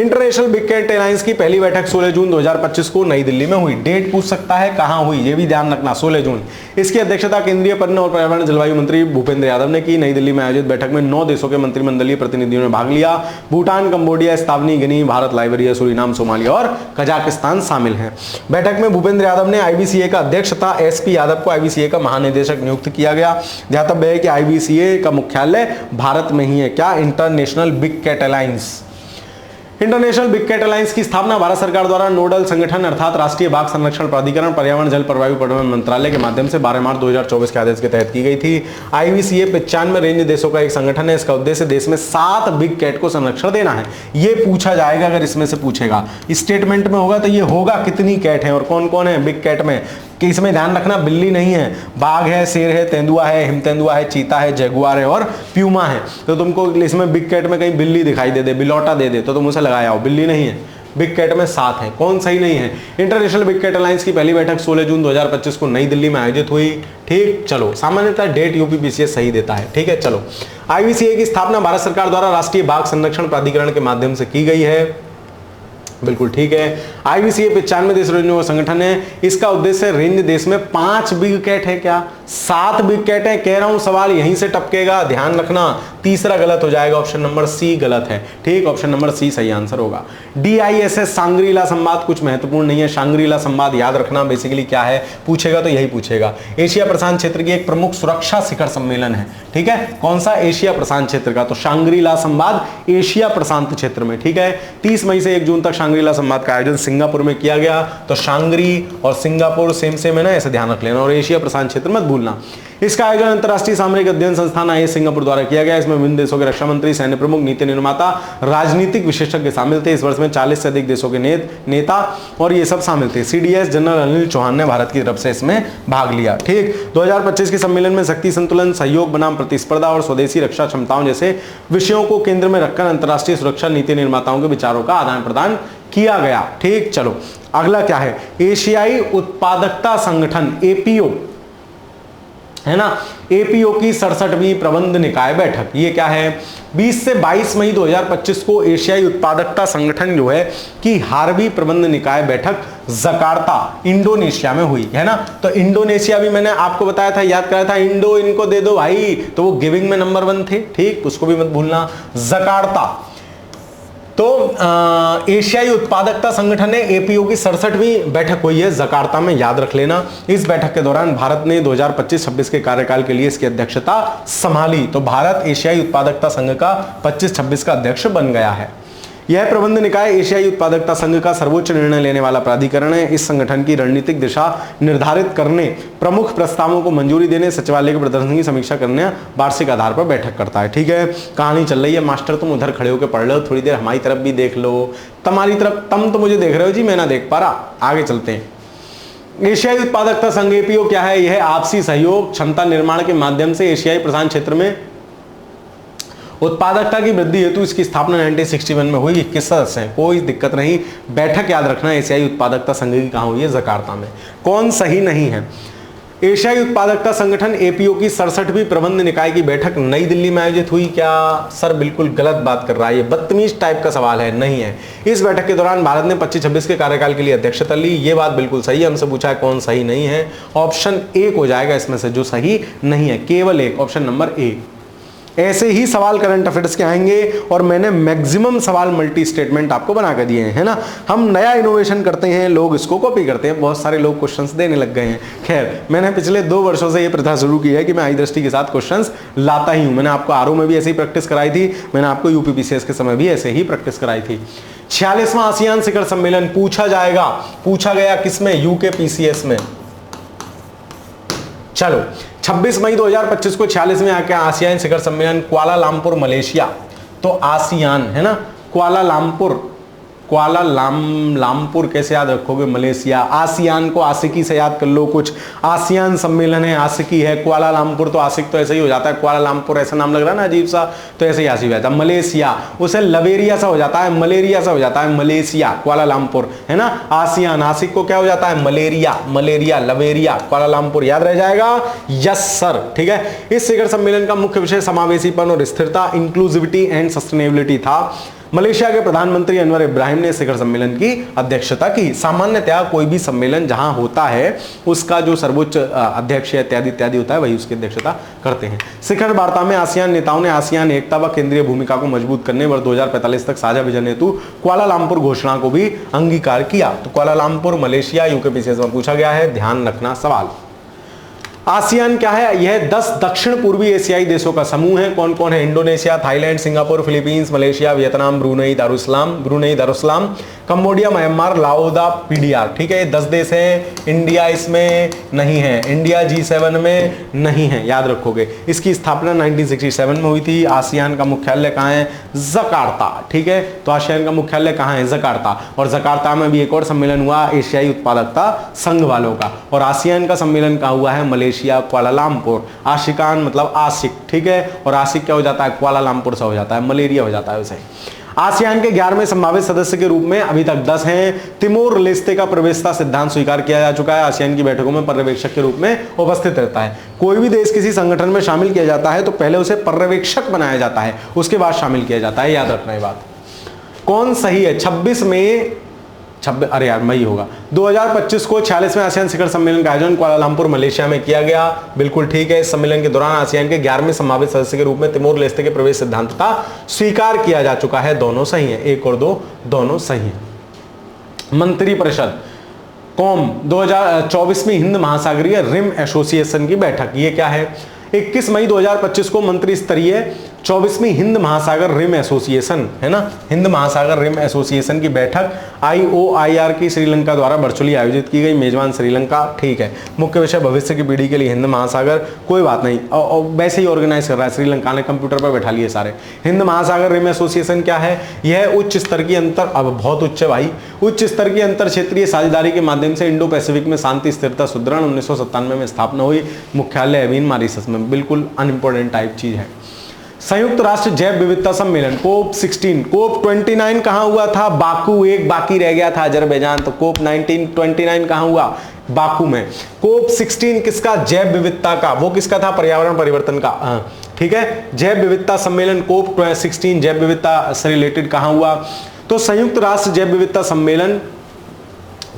इंटरनेशनल बिग कैट अलायंस की पहली बैठक 16 जून 2025 को नई दिल्ली में हुई। डेट पूछ सकता है कहां हुई, यह भी ध्यान रखना, 16 जून। इसकी अध्यक्षता केंद्रीय पर्यावरण और पर्यावरण जलवायु मंत्री भूपेंद्र यादव ने की। नई दिल्ली में आयोजित बैठक में 9 देशों के मंत्रिमंडलीय प्रतिनिधियों ने भाग लिया। भूटान, कंबोडिया, एस्तावनी गिनी, भारत, लाइबेरिया, सूरीनाम, सोमालिया और कजाकिस्तान शामिल हैं। बैठक में भूपेंद्र यादव ने आईबीसीए का अध्यक्ष तथा एसपी यादव को आईबीसीए का महानिदेशक नियुक्त किया गया। ध्यातव्य है कि आईबीसीए का मुख्यालय भारत में ही है। क्या? International big cat alliance. International big cat alliance की स्थापना भारत सरकार द्वारा नोडल संगठन अर्थात राष्ट्रीय बाघ संरक्षण प्राधिकरण, पर्यावरण, जल, जलवायु परिवर्तन मंत्रालय के माध्यम से 12 मार्च 2024 के आदेश के तहत की गई थी। आईबीसीए 95 रेंज देशों का एक संगठन है। इसका उद्देश्य देश में 7 बिग कैट को संरक्षण देना है। यह पूछा जाएगा, अगर इसमें से पूछेगा, स्टेटमेंट में होगा तो ये होगा कितनी कैट है और कौन कौन है बिग कैट में। कि इसमें ध्यान रखना, बिल्ली नहीं है, बाघ है, शेर है, तेंदुआ है, हिम तेंदुआ है, चीता है, जगुआर है और प्यूमा है। तो तुमको इसमें बिग कैट में कहीं बिल्ली दिखाई दे दे, बिलौटा दे दे, तो तुम उसे लगाया हो, बिल्ली नहीं है। बिग कैट में 7 है, कौन सही नहीं है? इंटरनेशनल बिग कैट अलायंस की पहली बैठक 16 जून 2025 को नई दिल्ली में आयोजित हुई। ठीक, चलो, सामान्यतः डेट यूपीपीसीएस सही देता है। ठीक है, चलो। आईबीसीए की स्थापना भारत सरकार द्वारा राष्ट्रीय बाघ संरक्षण प्राधिकरण के माध्यम से की गई है। बिल्कुल ठीक है। आईबीसीए 95 देश रेंज संगठन है। इसका उद्देश्य रेंज देश में 5 बिग कैट है, क्या 7 बिग कैट है? कह रहा हूं सवाल यहीं से टपकेगा, ध्यान रखना। तीसरा गलत हो जाएगा, ऑप्शन नंबर सी गलत है। ठीक, ऑप्शन नंबर सी सही आंसर होगा। डीआईएसएस सांग्रीला संवाद कुछ महत्वपूर्ण नहीं है। सांग्रीला संवाद याद रखना, बेसिकली क्या है पूछेगा तो यही पूछेगा। एशिया प्रशांत क्षेत्र की एक प्रमुख सुरक्षा शिखर सम्मेलन है। ठीक है, कौन सा? एशिया प्रशांत क्षेत्र का। तो सांग्रीला संवाद एशिया प्रशांत क्षेत्र में। ठीक है, 30 मई से 1 जून तक सांग्रीला संवाद का आयोजन सिंगापुर में किया गया। तो सांग्री और सिंगापुर सेम सेम है ना, ऐसे ध्यान रख लेना। और एशिया प्रशांत क्षेत्र मत भूलना। इसका आयोजन अंतरराष्ट्रीय सामरिक अध्ययन संस्थान आईएस सिंगापुर द्वारा किया गया। इसमें विभिन्न देशों के रक्षा मंत्री, सैन्य प्रमुख, नीति निर्माता, राजनीतिक विशेषज्ञ शामिल थे। इस वर्ष में 40 से अधिक देशों के नेता और ये सब शामिल थे। सीडीएस जनरल अनिल चौहान ने भारत की तरफ से इसमें भाग लिया। ठीक, 2025 के सम्मेलन में शक्ति संतुलन, सहयोग बनाम प्रतिस्पर्धा और स्वदेशी रक्षा क्षमताओं जैसे विषयों को केंद्र में रखकर अंतरराष्ट्रीय सुरक्षा नीति निर्माताओं के विचारों का आदान प्रदान किया गया। ठीक, चलो अगला क्या है? एशियाई उत्पादकता संगठन एपीओ है ना, एपीओ की 67वीं प्रबंध निकाय बैठक। ये क्या है? 20 से 22 मई 2025 को एशियाई उत्पादकता संगठन जो है कि 12वीं प्रबंध निकाय बैठक जकार्ता इंडोनेशिया में हुई है ना। तो इंडोनेशिया भी मैंने आपको बताया था, याद कराया था, इंडो इनको दे दो भाई, तो वो गिविंग में नंबर 1 थे। ठीक, उसको भी मत भूलना। जकार्ता तो एशियाई उत्पादकता संगठन ने एपीओ की 67वीं बैठक हुई है जकार्ता में, याद रख लेना। इस बैठक के दौरान भारत ने 2025-26 के कार्यकाल के लिए इसकी अध्यक्षता संभाली। तो भारत एशियाई उत्पादकता संघ का 25-26 का अध्यक्ष बन गया है। यह प्रबंध निकाय एशियाई उत्पादकता संघ का सर्वोच्च निर्णय लेने वाला प्राधिकरण है। इस संगठन की रणनीतिक दिशा निर्धारित करने, प्रमुख प्रस्तावों को मंजूरी देने, सचिवालय के प्रदर्शन की समीक्षा करने, वार्षिक आधार पर बैठक करता है। ठीक है, कहानी चल रही है मास्टर, तुम उधर खड़े होकर पढ़ लो, थोड़ी देर हमारी तरफ भी देख लो। तुम्हारी तरफ तुम तो मुझे देख रहे हो जी, मैं ना देख पा रहा। आगे चलते हैं। एशियाई उत्पादकता संघ एपीओ क्या है? यह आपसी सहयोग, क्षमता निर्माण के माध्यम से एशियाई प्रशांत क्षेत्र में उत्पादकता की वृद्धि हेतु इसकी स्थापना 1961 में हुई। 21 सदस्य हैं, कोई दिक्कत नहीं। बैठक याद रखना, एशियाई उत्पादकता संघ की कहां हुई है? जकार्ता में। कौन सही नहीं है? एशियाई उत्पादकता संगठन एपीओ की 67वीं प्रबंध निकाय की बैठक नई दिल्ली में आयोजित हुई। क्या सर बिल्कुल गलत बात कर रहा है, ये बदतमीज टाइप का सवाल है, नहीं है। इस बैठक के दौरान भारत ने 25-26 के कार्यकाल के लिए अध्यक्षता ली। ये बात बिल्कुल सही है। हमसे पूछा है कौन सही नहीं है, ऑप्शन 1 हो जाएगा इसमें से जो सही नहीं है, केवल एक, ऑप्शन नंबर ए। ऐसे ही सवाल करंट अफेयर्स के आएंगे और मैंने मैक्सिमम सवाल मल्टी स्टेटमेंट आपको बना कर दिए हैं, है ना। हम नया इनोवेशन करते हैं, लोग इसको कॉपी करते हैं, बहुत सारे लोग क्वेश्चंस देने लग गए हैं। खैर, मैंने पिछले 2 वर्षों से ये प्रथा शुरू की है कि मैं आई दृष्टि के साथ क्वेश्चंस लाता ही हूं। मैंने आपको आरओ में भी ऐसे ही प्रैक्टिस कराई थी, मैंने आपको यूपीपीसीएस के समय भी ऐसे ही प्रैक्टिस कराई थी। 46वां आसियान शिखर सम्मेलन पूछा जाएगा, पूछा गया किसमें? यूकेपीसीएस में। चलो, 26 मई 2025 को 46वें आसियान शिखर सम्मेलन कुआलालंपुर मलेशिया। तो आसियान है ना, कुआलालंपुर लामपुर कैसे याद रखोगे, मलेशिया। आसियान को आशिकी से याद कर लो कुछ, आसियान सम्मेलन है, आशिकी है। कुआलालंपुर तो आशिक तो ऐसे ही हो जाता है, कुआलालंपुर ऐसा नाम लग रहा है ना अजीब सा, तो ऐसे ही आशिक हो जाता है। मलेशिया उसे लवेरिया सा हो जाता है, मलेरिया सा हो जाता है, मलेशिया कुआलालंपुर है ना। आसियान आशिक को क्या हो जाता है, मलेरिया, मलेरिया लवेरिया कुआलालंपुर, याद रह जाएगा। यस सर, ठीक है। इस शिखर सम्मेलन का मुख्य विषय समावेशीपन और स्थिरता, इंक्लूसिविटी एंड सस्टेनेबिलिटी था। मलेशिया के प्रधानमंत्री अनवर इब्राहिम ने शिखर सम्मेलन की अध्यक्षता की। सामान्यतः कोई भी सम्मेलन जहां होता है उसका जो सर्वोच्च अध्यक्ष इत्यादि इत्यादि होता है वही उसकी अध्यक्षता करते हैं। शिखर वार्ता में आसियान नेताओं ने आसियान एकता व केंद्रीय भूमिका को मजबूत करने वर्ष 2045 तक साझा विजन हेतु कुआलालंपुर घोषणा को भी अंगीकार किया। तो कुआलालंपुर मलेशिया, यूकेपीसीएस में पूछा गया है, ध्यान रखना सवाल। आसियान क्या है, यह 10 दक्षिण पूर्वी एशियाई देशों का समूह है। कौन कौन है, Indonesia, Thailand, Singapore, Philippines, Malaysia, Vietnam, Brunei Darussalam, Cambodia, Myanmar, लाओदा, पीडीआर, ठीक है। ये 10 देश हैं। इंडिया इसमें नहीं है, इंडिया G7 में नहीं है, याद रखोगे। इसकी स्थापना 1967 में हुई थी। आसियान का मुख्यालय कहाँ है, जकार्ता, ठीक है। तो आसियान का मुख्यालय कहाँ है, जकार्ता। और जकार्ता में भी एक और सम्मेलन हुआ एशियाई उत्पादकता संघ वालों का। और आसियान का सम्मेलन कहाँ हुआ है, मलेशिया कुआलालंपुर। आशिकान मतलब आशिक, ठीक है। और आशिक क्या हो जाता है, कुआलालंपुर से हो जाता है, मलेरिया हो जाता है उसे। आसियान के 11वें संभावित सदस्य के रूप में अभी तक 10 हैं। तिमोर लेस्ते का प्रवेशता सिद्धांत स्वीकार किया जा चुका है। आसियान की बैठकों में पर्यवेक्षक के रूप में उपस्थित रहता है। कोई भी देश किसी संगठन में शामिल किया जाता है तो पहले उसे पर्यवेक्षक बनाया जाता है, उसके बाद शामिल किया जाता है, याद रखना ये बात। कौन सही है, 26 में अरे यार मई होगा 2025 को 46वें आसियान शिखर सम्मेलन का आयोजन कुआलालंपुर मलेशिया में किया गया, बिल्कुल ठीक है। इस सम्मेलन के दौरान आसियान के 11वें संभावित सदस्य के रूप में तिमोर लेस्ते के प्रवेश सिद्धांत का स्वीकार किया जा चुका है। दोनों सही हैं, 1 और 2 दोनों सही हैं। मंत्रिपरिषद कॉम 2024 हिंद महासागरीय रिम एसोसिएशन की बैठक, ये क्या है, 21 मई 2025 को मंत्री स्तरीय 24वीं हिंद महासागर रिम एसोसिएशन है ना, हिंद महासागर रिम एसोसिएशन की बैठक IOIR की श्रीलंका द्वारा वर्चुअली आयोजित की गई। मेजबान श्रीलंका, ठीक है। मुख्य विषय भविष्य की पीढ़ी के लिए हिंद महासागर, कोई बात नहीं, और वैसे ही ऑर्गेनाइज कर रहा है श्रीलंका ने, कंप्यूटर पर बैठा लिए सारे। हिंद महासागर रिम एसोसिएशन क्या है, यह उच्च स्तर की अंतर, अब बहुत उच्च है भाई, उच्च स्तर की अंतर क्षेत्रीय साझेदारी के माध्यम से इंडो पैसिफिक में शांति स्थिरता सुदृढ़। 1997 में स्थापना हुई, मुख्यालय एविन मॉरिशस में, बिल्कुल अनइम्पोर्टेंट टाइप चीज है। संयुक्त राष्ट्र जैव विविधता सम्मेलन कोप 16, कोप 29 कहां हुआ था, बाकू, एक बाकी रह गया था अजरबैजान, तो कोप 29 कहां हुआ, बाकू में। कोप 16 किसका, जैव विविधता का, वो किसका था, पर्यावरण परिवर्तन का, ठीक है। जैव विविधता सम्मेलन कोप 16 जैव विविधता से रिलेटेड कहां हुआ, तो संयुक्त राष्ट्र जैव विविधता सम्मेलन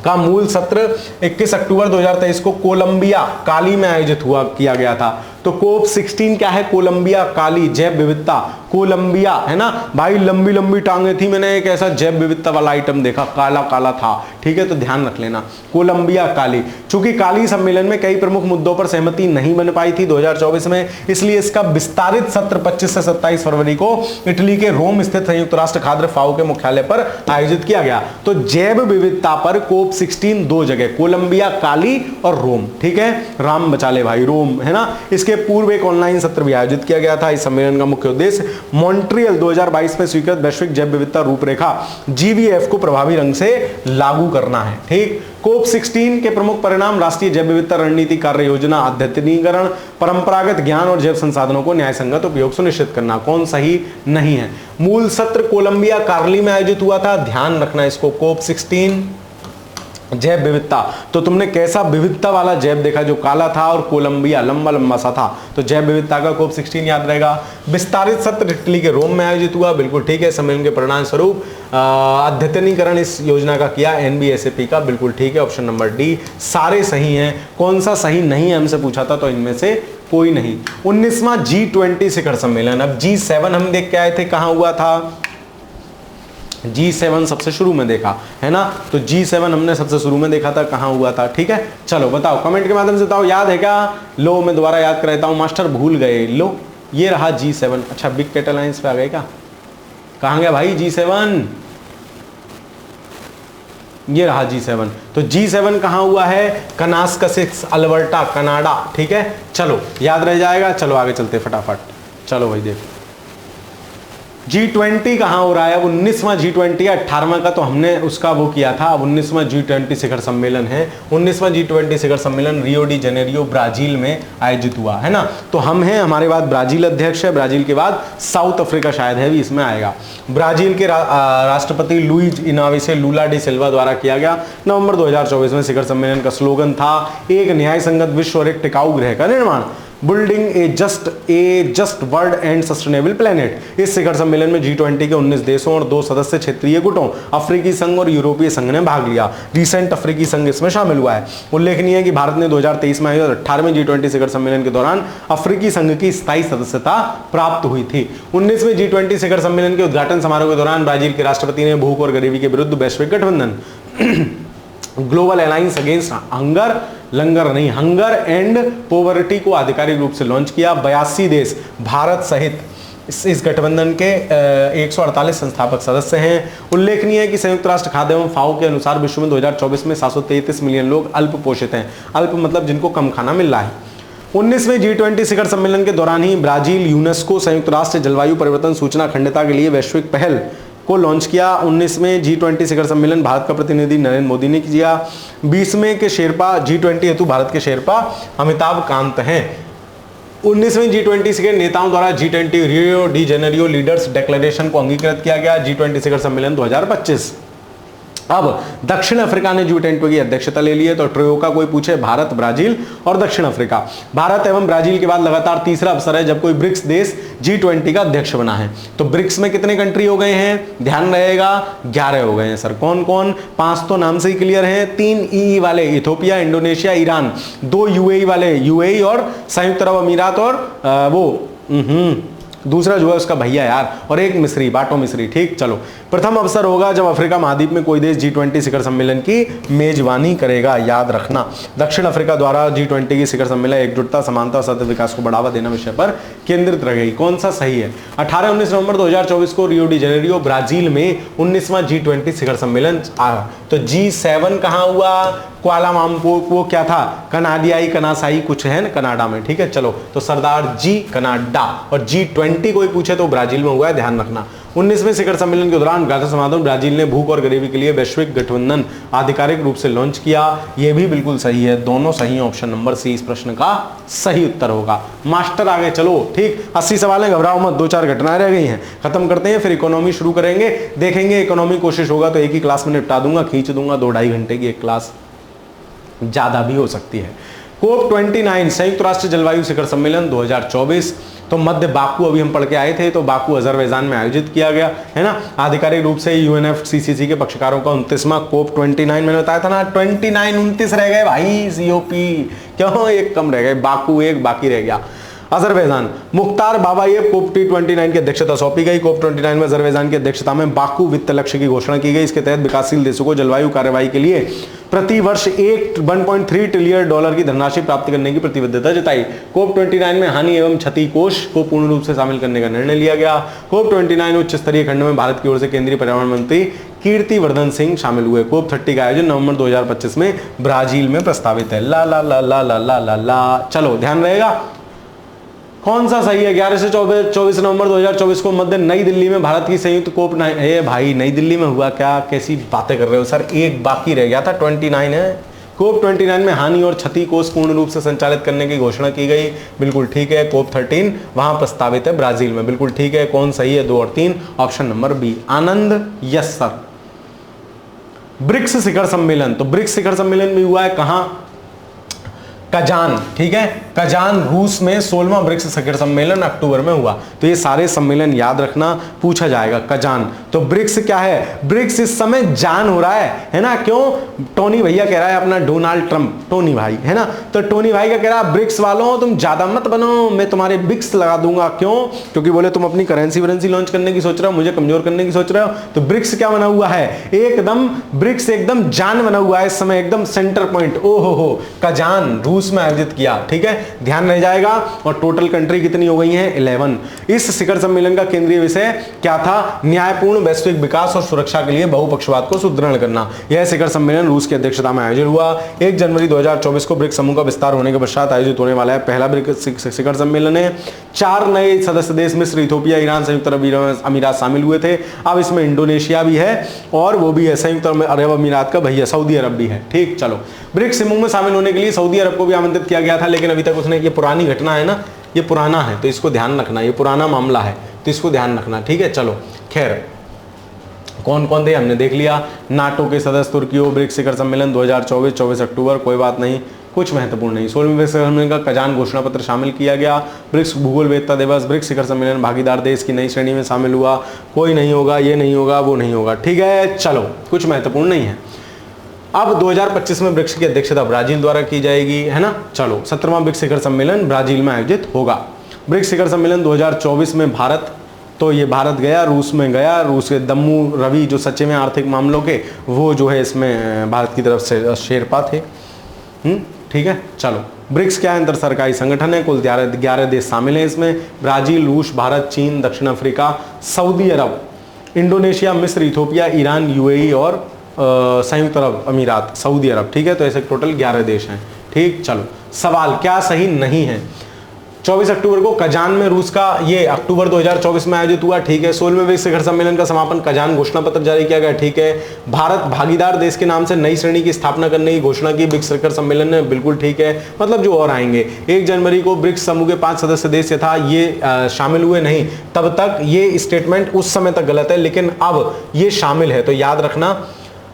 का मूल सत्र 21 अक्टूबर 2023 को कोलंबिया काली में आयोजित किया गया था। तो कोप 16 क्या है, कोलंबिया काली जैव विविधता, कोलंबिया है ना भाई, लंबी लंबी टांगे थी, मैंने एक ऐसा जैव विविधता वाला आइटम देखा, काला काला था, ठीक है, तो ध्यान रख लेना कोलंबिया काली। चूंकि काली सम्मेलन में कई प्रमुख मुद्दों पर सहमति नहीं बन पाई थी 2024 में, इसलिए इसका विस्तारित सत्र 25 से 27 फरवरी को इटली के रोम स्थित संयुक्त राष्ट्र खाद्य फाओ के मुख्यालय पर आयोजित किया गया। तो जैव विविधता पर कोप 16 2 जगह, कोलंबिया काली और रोम, ठीक है, राम बचा ले भाई, रोम है ना। इसके पूर्व एक ऑनलाइन सत्र भी आयोजित किया गया था। इस सम्मेलन का मुख्य उद्देश्य मॉन्ट्रियल 2022 में स्वीकृत वैश्विक जैव विविधता रूपरेखा GVF को प्रभावी ढंग से लागू करना है, ठीक। कोप 16 के प्रमुख परिणाम, राष्ट्रीय जैव विविधता रणनीति कार्य योजना, अद्यतनीकरण, परंपरागत ज्ञान और जैव संसाधनों को न्यायसंगत उपयोग सुनिश्चित करना। कौन सही नहीं है, मूल सत्र कोलंबिया कार्ली में आयोजित हुआ था, ध्यान रखना इसको। कोप 16 जैव विविधता, तो तुमने कैसा विविधता वाला जैव देखा, जो काला था और कोलंबिया लंबा लंबा सा था, तो जैव विविधता का कोप 16 याद रहेगा। विस्तारित सत्र इटली के रोम में आयोजित हुआ, बिल्कुल ठीक है। सम्मेलन के परिणाम स्वरूप अद्यतनीकरण इस योजना का किया, NBSAP का, बिल्कुल ठीक है, ऑप्शन नंबर डी, सारे सही हैं। कौन सा सही नहीं है हमसे पूछा था, तो इनमें से कोई नहीं। 19वां G20 शिखर सम्मेलन, अब G7 हम देख के आए थे, कहां हुआ था, G7 सबसे शुरू में देखा है ना, तो G7 हमने सबसे शुरू में देखा था, कहां हुआ था, ठीक है। चलो बताओ, कमेंट के माध्यम से बताओ, याद है क्या, लो मैं दोबारा याद कर देता हूं, मास्टर भूल गए, लो ये रहा G7, अच्छा बिग कैट अलायंस पे आ गए क्या, कहां गया भाई G7, ये रहा G7, तो G7 कहां हुआ है, कनास्कसिस अल्बर्टा कनाडा, ठीक है। चलो याद रह जाएगा, चलो आगे चलते फटाफट, चलो भाई देखो G20 कहाँ हो रहा है? अब 19वां G20 है, 18वां का तो हमने उसका वो किया था। अब 19वां G20 शिखर सम्मेलन है। 19वां G20 शिखर सम्मेलन रियो डी जेनेरियो ब्राजील में आयोजित हुआ है ना। तो हम हैं, हमारे बाद ब्राजील अध्यक्ष है, ब्राजील के बाद साउथ अफ्रीका शायद है भी इसमें आएगा। ब्राजील के राष्ट्रपति लुइज इनाविसे लूला डी सिल्वा द्वारा किया गया। नवंबर 2024 में शिखर सम्मेलन का स्लोगन था एक न्याय संगत विश्व और एक टिकाऊ ग्रह का निर्माण, building A just world and sustainable planet. इस शिखर सम्मेलन में G20 के 19 देशों और 2 सदस्य क्षेत्रीय गुटों अफ्रीकी संघ और यूरोपीय संघ ने भाग लिया। रिसेंट अफ्रीकी संघ इसमें शामिल हुआ है। उल्लेखनीय है कि भारत ने 2023 में आयोजित 18वें G20 शिखर सम्मेलन के दौरान अफ्रीकी संघ की स्थायी सदस्यता प्राप्त हुई थी। 19वें G20 शिखर सम्मेलन के उद्घाटन समारोह के दौरान ब्राजील के राष्ट्रपति ने भूख और गरीबी के विरुद्ध वैश्विक गठबंधन global alliance against hunger and poverty को आधिकारिक रूप से लॉन्च किया। 82 देश भारत सहित इस गठबंधन के 148 संस्थापक सदस्य हैं। उल्लेखनीय है कि संयुक्त राष्ट्र खाद्य एवं फाओ के अनुसार विश्व में 2024 में 733 मिलियन लोग अल्प पोषित हैं। अल्प मतलब जिनको कम खाना मिल रहा है। 19वें G20 शिखर सम्मेलन के दौरान ही ब्राजील यूनेस्को संयुक्त राष्ट्र जलवायु परिवर्तन सूचना अखंडता के लिए वैश्विक पहल को लॉन्च किया। 19वें G20 शिखर सम्मेलन भारत का प्रतिनिधि नरेंद्र मोदी ने किया। 20वें के शेरपा G20 हेतु भारत के शेरपा अमिताभ कांत हैं। 19वें G20 शिखर नेताओं द्वारा G20 Rio de Janeiro leaders declaration को अंगीकृत किया गया। G20 शिखर सम्मेलन 2025। अब दक्षिण अफ्रीका ने G20 की अध्यक्षता ले ली है। तो ट्रियो का कोई पूछे, भारत, ब्राजील और दक्षिण अफ्रीका। भारत एवं ब्राजील के बाद लगातार तीसरा अवसर है जब कोई ब्रिक्स देश G20 का अध्यक्ष बना है। तो ब्रिक्स में कितने कंट्री हो गए हैं? ध्यान रहेगा 11 हो गए हैं सर। कौन कौन? 5 तो नाम से ही क्लियर हैं। 3 EE वाले इथोपिया, इंडोनेशिया, ईरान। 2 UAE वाले, UAE और संयुक्त अरब अमीरात और दूसरा जो है उसका भैया यार, और एक मिस्री, बाटो मिस्री। ठीक, चलो। प्रथम अवसर होगा जब अफ्रीका महाद्वीप में कोई देश G20 शिखर सम्मेलन की मेजबानी करेगा, याद रखना। दक्षिण अफ्रीका द्वारा G20 की शिखर सम्मेलन एकजुटता, समानता और सतत विकास को बढ़ावा देना विषय पर केंद्रित रहेगी। कौन सा सही है? 18-19 नवंबर 2024 को रियो डी जेनेरियो ब्राजील में 19वां G20 शिखर सम्मेलन आया। तो G7 कहाँ हुआ? क्वालालंपुर, वो क्या था? कनाडियाई कनासाई कुछ है ना, कनाडा में। ठीक है, चलो। तो सरदार जी कनाडा। और G20 कोई पूछे तो ब्राजील में हुआ है, ध्यान रखना। 19वें शिखर सम्मेलन के दौरान उद्घाटन समारोह ब्राजील ने भूख और गरीबी के लिए वैश्विक गठबंधन आधिकारिक रूप से लॉन्च किया। यह भी बिल्कुल सही है, दोनों सही। ऑप्शन नंबर सी इस प्रश्न का सही उत्तर होगा। मास्टर आगे चलो। ठीक, 80 सवाल है, घबराओ मत, 2-4 घटनाएं रह गई हैं, खत्म करते हैं, फिर इकोनॉमी शुरू करेंगे। देखेंगे इकोनॉमी, कोशिश होगा तो एक ही क्लास में निपटा दूंगा, खींच दूंगा। 2-2.5 घंटे की एक क्लास, ज्यादा भी हो सकती है। COP29 संयुक्त राष्ट्र जलवायु शिखर सम्मेलन 2024। तो मध्य बाकू अभी हम पढ़ के आए थे। तो बाकू अजरबैजान में आयोजित किया गया है ना। आधिकारिक रूप से UNFCCC के पक्षकारों का 29वां COP29 मैंने बताया था ना। 29 रह गए भाई, COP क्यों एक कम रह गए, बाकू एक बाकी रह गया। अजरबैजान, मुख्तार बाबायेव COP29 की अध्यक्षता सौंपी गई। COP29 में अजरबैजान की अध्यक्षता में बाकू वित्त लक्ष्य की घोषणा की गई। इसके तहत विकासशील देशों को जलवायु कार्रवाई के लिए प्रति वर्ष 1.3 ट्रिलियन डॉलर की धनराशि प्राप्त करने की प्रतिबद्धता जताई। COP29 में हानि एवं क्षति कोष को पूर्ण रूप से शामिल करने का निर्णय लिया गया। COP29 उच्च स्तरीय खंड में भारत की ओर से केंद्रीय पर्यावरण मंत्री कीर्तिवर्धन सिंह शामिल हुए। COP30 का आयोजन नवंबर 2025 में ब्राजील में प्रस्तावित है। ला ला ला ला ला ला ला ला। चलो, ध्यान रहेगा कौन सा सही है। 11 से 24 नवंबर 2024 को मध्य नई दिल्ली में भारत की संयुक्त COP9। ए भाई, नई दिल्ली में हुआ क्या? कैसी बातें कर रहे हो सर, एक बाकी रह गया था, 29 है। COP29 में हानि और क्षति कोष पूर्ण रूप से संचालित करने की घोषणा की गई। बिल्कुल ठीक है। COP13 वहां प्रस्तावित है ब्राजील में। बिल्कुल ठीक है। कौन सही है? 2 और 3। Option number B Anand. Yes sir. BRICS शिखर सम्मेलन, तो ब्रिक्स शिखर सम्मेलन भी हुआ है कहां? कजान। ठीक है, कजान रूस में 16वां ब्रिक्स शिखर सम्मेलन अक्टूबर में हुआ। तो ये सारे सम्मेलन याद रखना, पूछा जाएगा। कजान, तो ब्रिक्स क्या है? ब्रिक्स इस समय जान हो रहा है ना। क्यों? टोनी भैया कह रहा है, अपना डोनाल्ड ट्रंप, टोनी भाई है ना। तो टोनी भाई का कह रहा है ब्रिक्स वालों तुम ज्यादा मत बनो, मैं तुम्हारे बिक्स लगा दूंगा। क्यों? क्योंकि बोले तुम अपनी करेंसी लॉन्च करने की सोच रहे हो, मुझे कमजोर करने की सोच रहे हो। तो ब्रिक्स क्या बना हुआ है? एकदम ब्रिक्स एकदम जान बना हुआ है इस समय, एकदम सेंटर पॉइंट। ओ हो, कजान रूस रूस में आयोजित किया। ठीक है, ध्यान रह जाएगा। और टोटल कंट्री कितनी हो गई हैं? 11। इस शिखर सम्मेलन का केंद्रीय विषय क्या था? न्यायपूर्ण वैश्विक विकास और सुरक्षा के लिए बहुपक्षवाद को सुदृढ़ करना। यह शिखर सम्मेलन रूस की अध्यक्षता में आयोजित हुआ। 1 जनवरी 2024 को ब्रिक्स समूह का विस्तार होने के पश्चात आयोजित होने वाला है पहला ब्रिक्स शिखर सम्मेलन है। 4 नए सदस्य देश मिस्र, इथियोपिया, ईरान, संयुक्त अरब अमीरात शामिल हुए थे। अब इसमें इंडोनेशिया भी है और वो भी है संयुक्त अरब अमीरात का भैया सऊदी अरब भी है। ठीक, चलो ब्रिक्स समूह में शामिल होने के लिए सऊदी अरब को भी आमंत्रित किया गया था, लेकिन अभी तक उसने, ये पुरानी घटना है ना, ये पुराना है तो इसको ध्यान रखना, ये पुराना मामला है तो इसको ध्यान रखना। ठीक है, चलो खैर कौन कौन थे हमने देख लिया। नाटो के सदस्य तुर्कियों, ब्रिक्स शिखर सम्मेलन 2024 24 अक्टूबर, कोई बात नहीं, कुछ महत्वपूर्ण नहीं। 16वें ब्रिक्स शिखर सम्मेलन का कजान घोषणा पत्र शामिल किया गया। ब्रिक्स भूगोलवेत्ता दिवस, ब्रिक्स शिखर सम्मेलन भागीदार देश की नई श्रेणी में शामिल हुआ। कोई नहीं होगा, ये नहीं होगा, वो नहीं होगा। ठीक है, चलो कुछ महत्वपूर्ण नहीं है। अब 2025 में ब्रिक्स की अध्यक्षता ब्राजील द्वारा की जाएगी, है ना। चलो 17वां ब्रिक्स शिखर सम्मेलन ब्राजील में आयोजित होगा। ब्रिक्स शिखर सम्मेलन 2024 में भारत, तो ये भारत गया, रूस में गया, रूस के दम्मू रवि जो सचिव हैं आर्थिक मामलों के, वो जो है इसमें भारत की तरफ से शेरपा थे। ठीक है, चलो ब्रिक्स क्या है? अंतर सरकारी संगठन है, कुल 11 देश शामिल हैं इसमें। ब्राजील, रूस, भारत, चीन, दक्षिण अफ्रीका, सऊदी अरब, इंडोनेशिया, मिस्र, इथियोपिया, ईरान, यूएई और संयुक्त अरब अमीरात, सऊदी अरब। ठीक है, तो ऐसे टोटल 11 देश हैं। ठीक, चलो सवाल क्या सही नहीं है? 24 अक्टूबर को कजान में रूस का, ये अक्टूबर 2024 में आयोजित हुआ। ठीक है, 16वें ब्रिक्स शिखर सम्मेलन का समापन कजान घोषणा पत्र जारी किया गया। ठीक है, भारत भागीदार देश के नाम से नई श्रेणी की स्थापना करने की घोषणा की ब्रिक्स शिखर सम्मेलन ने। बिल्कुल ठीक है, मतलब जो और आएंगे। 1 जनवरी को ब्रिक्स समूह के 5 सदस्य देश था ये शामिल हुए नहीं, तब तक ये स्टेटमेंट उस समय तक गलत है, लेकिन अब ये शामिल है तो याद रखना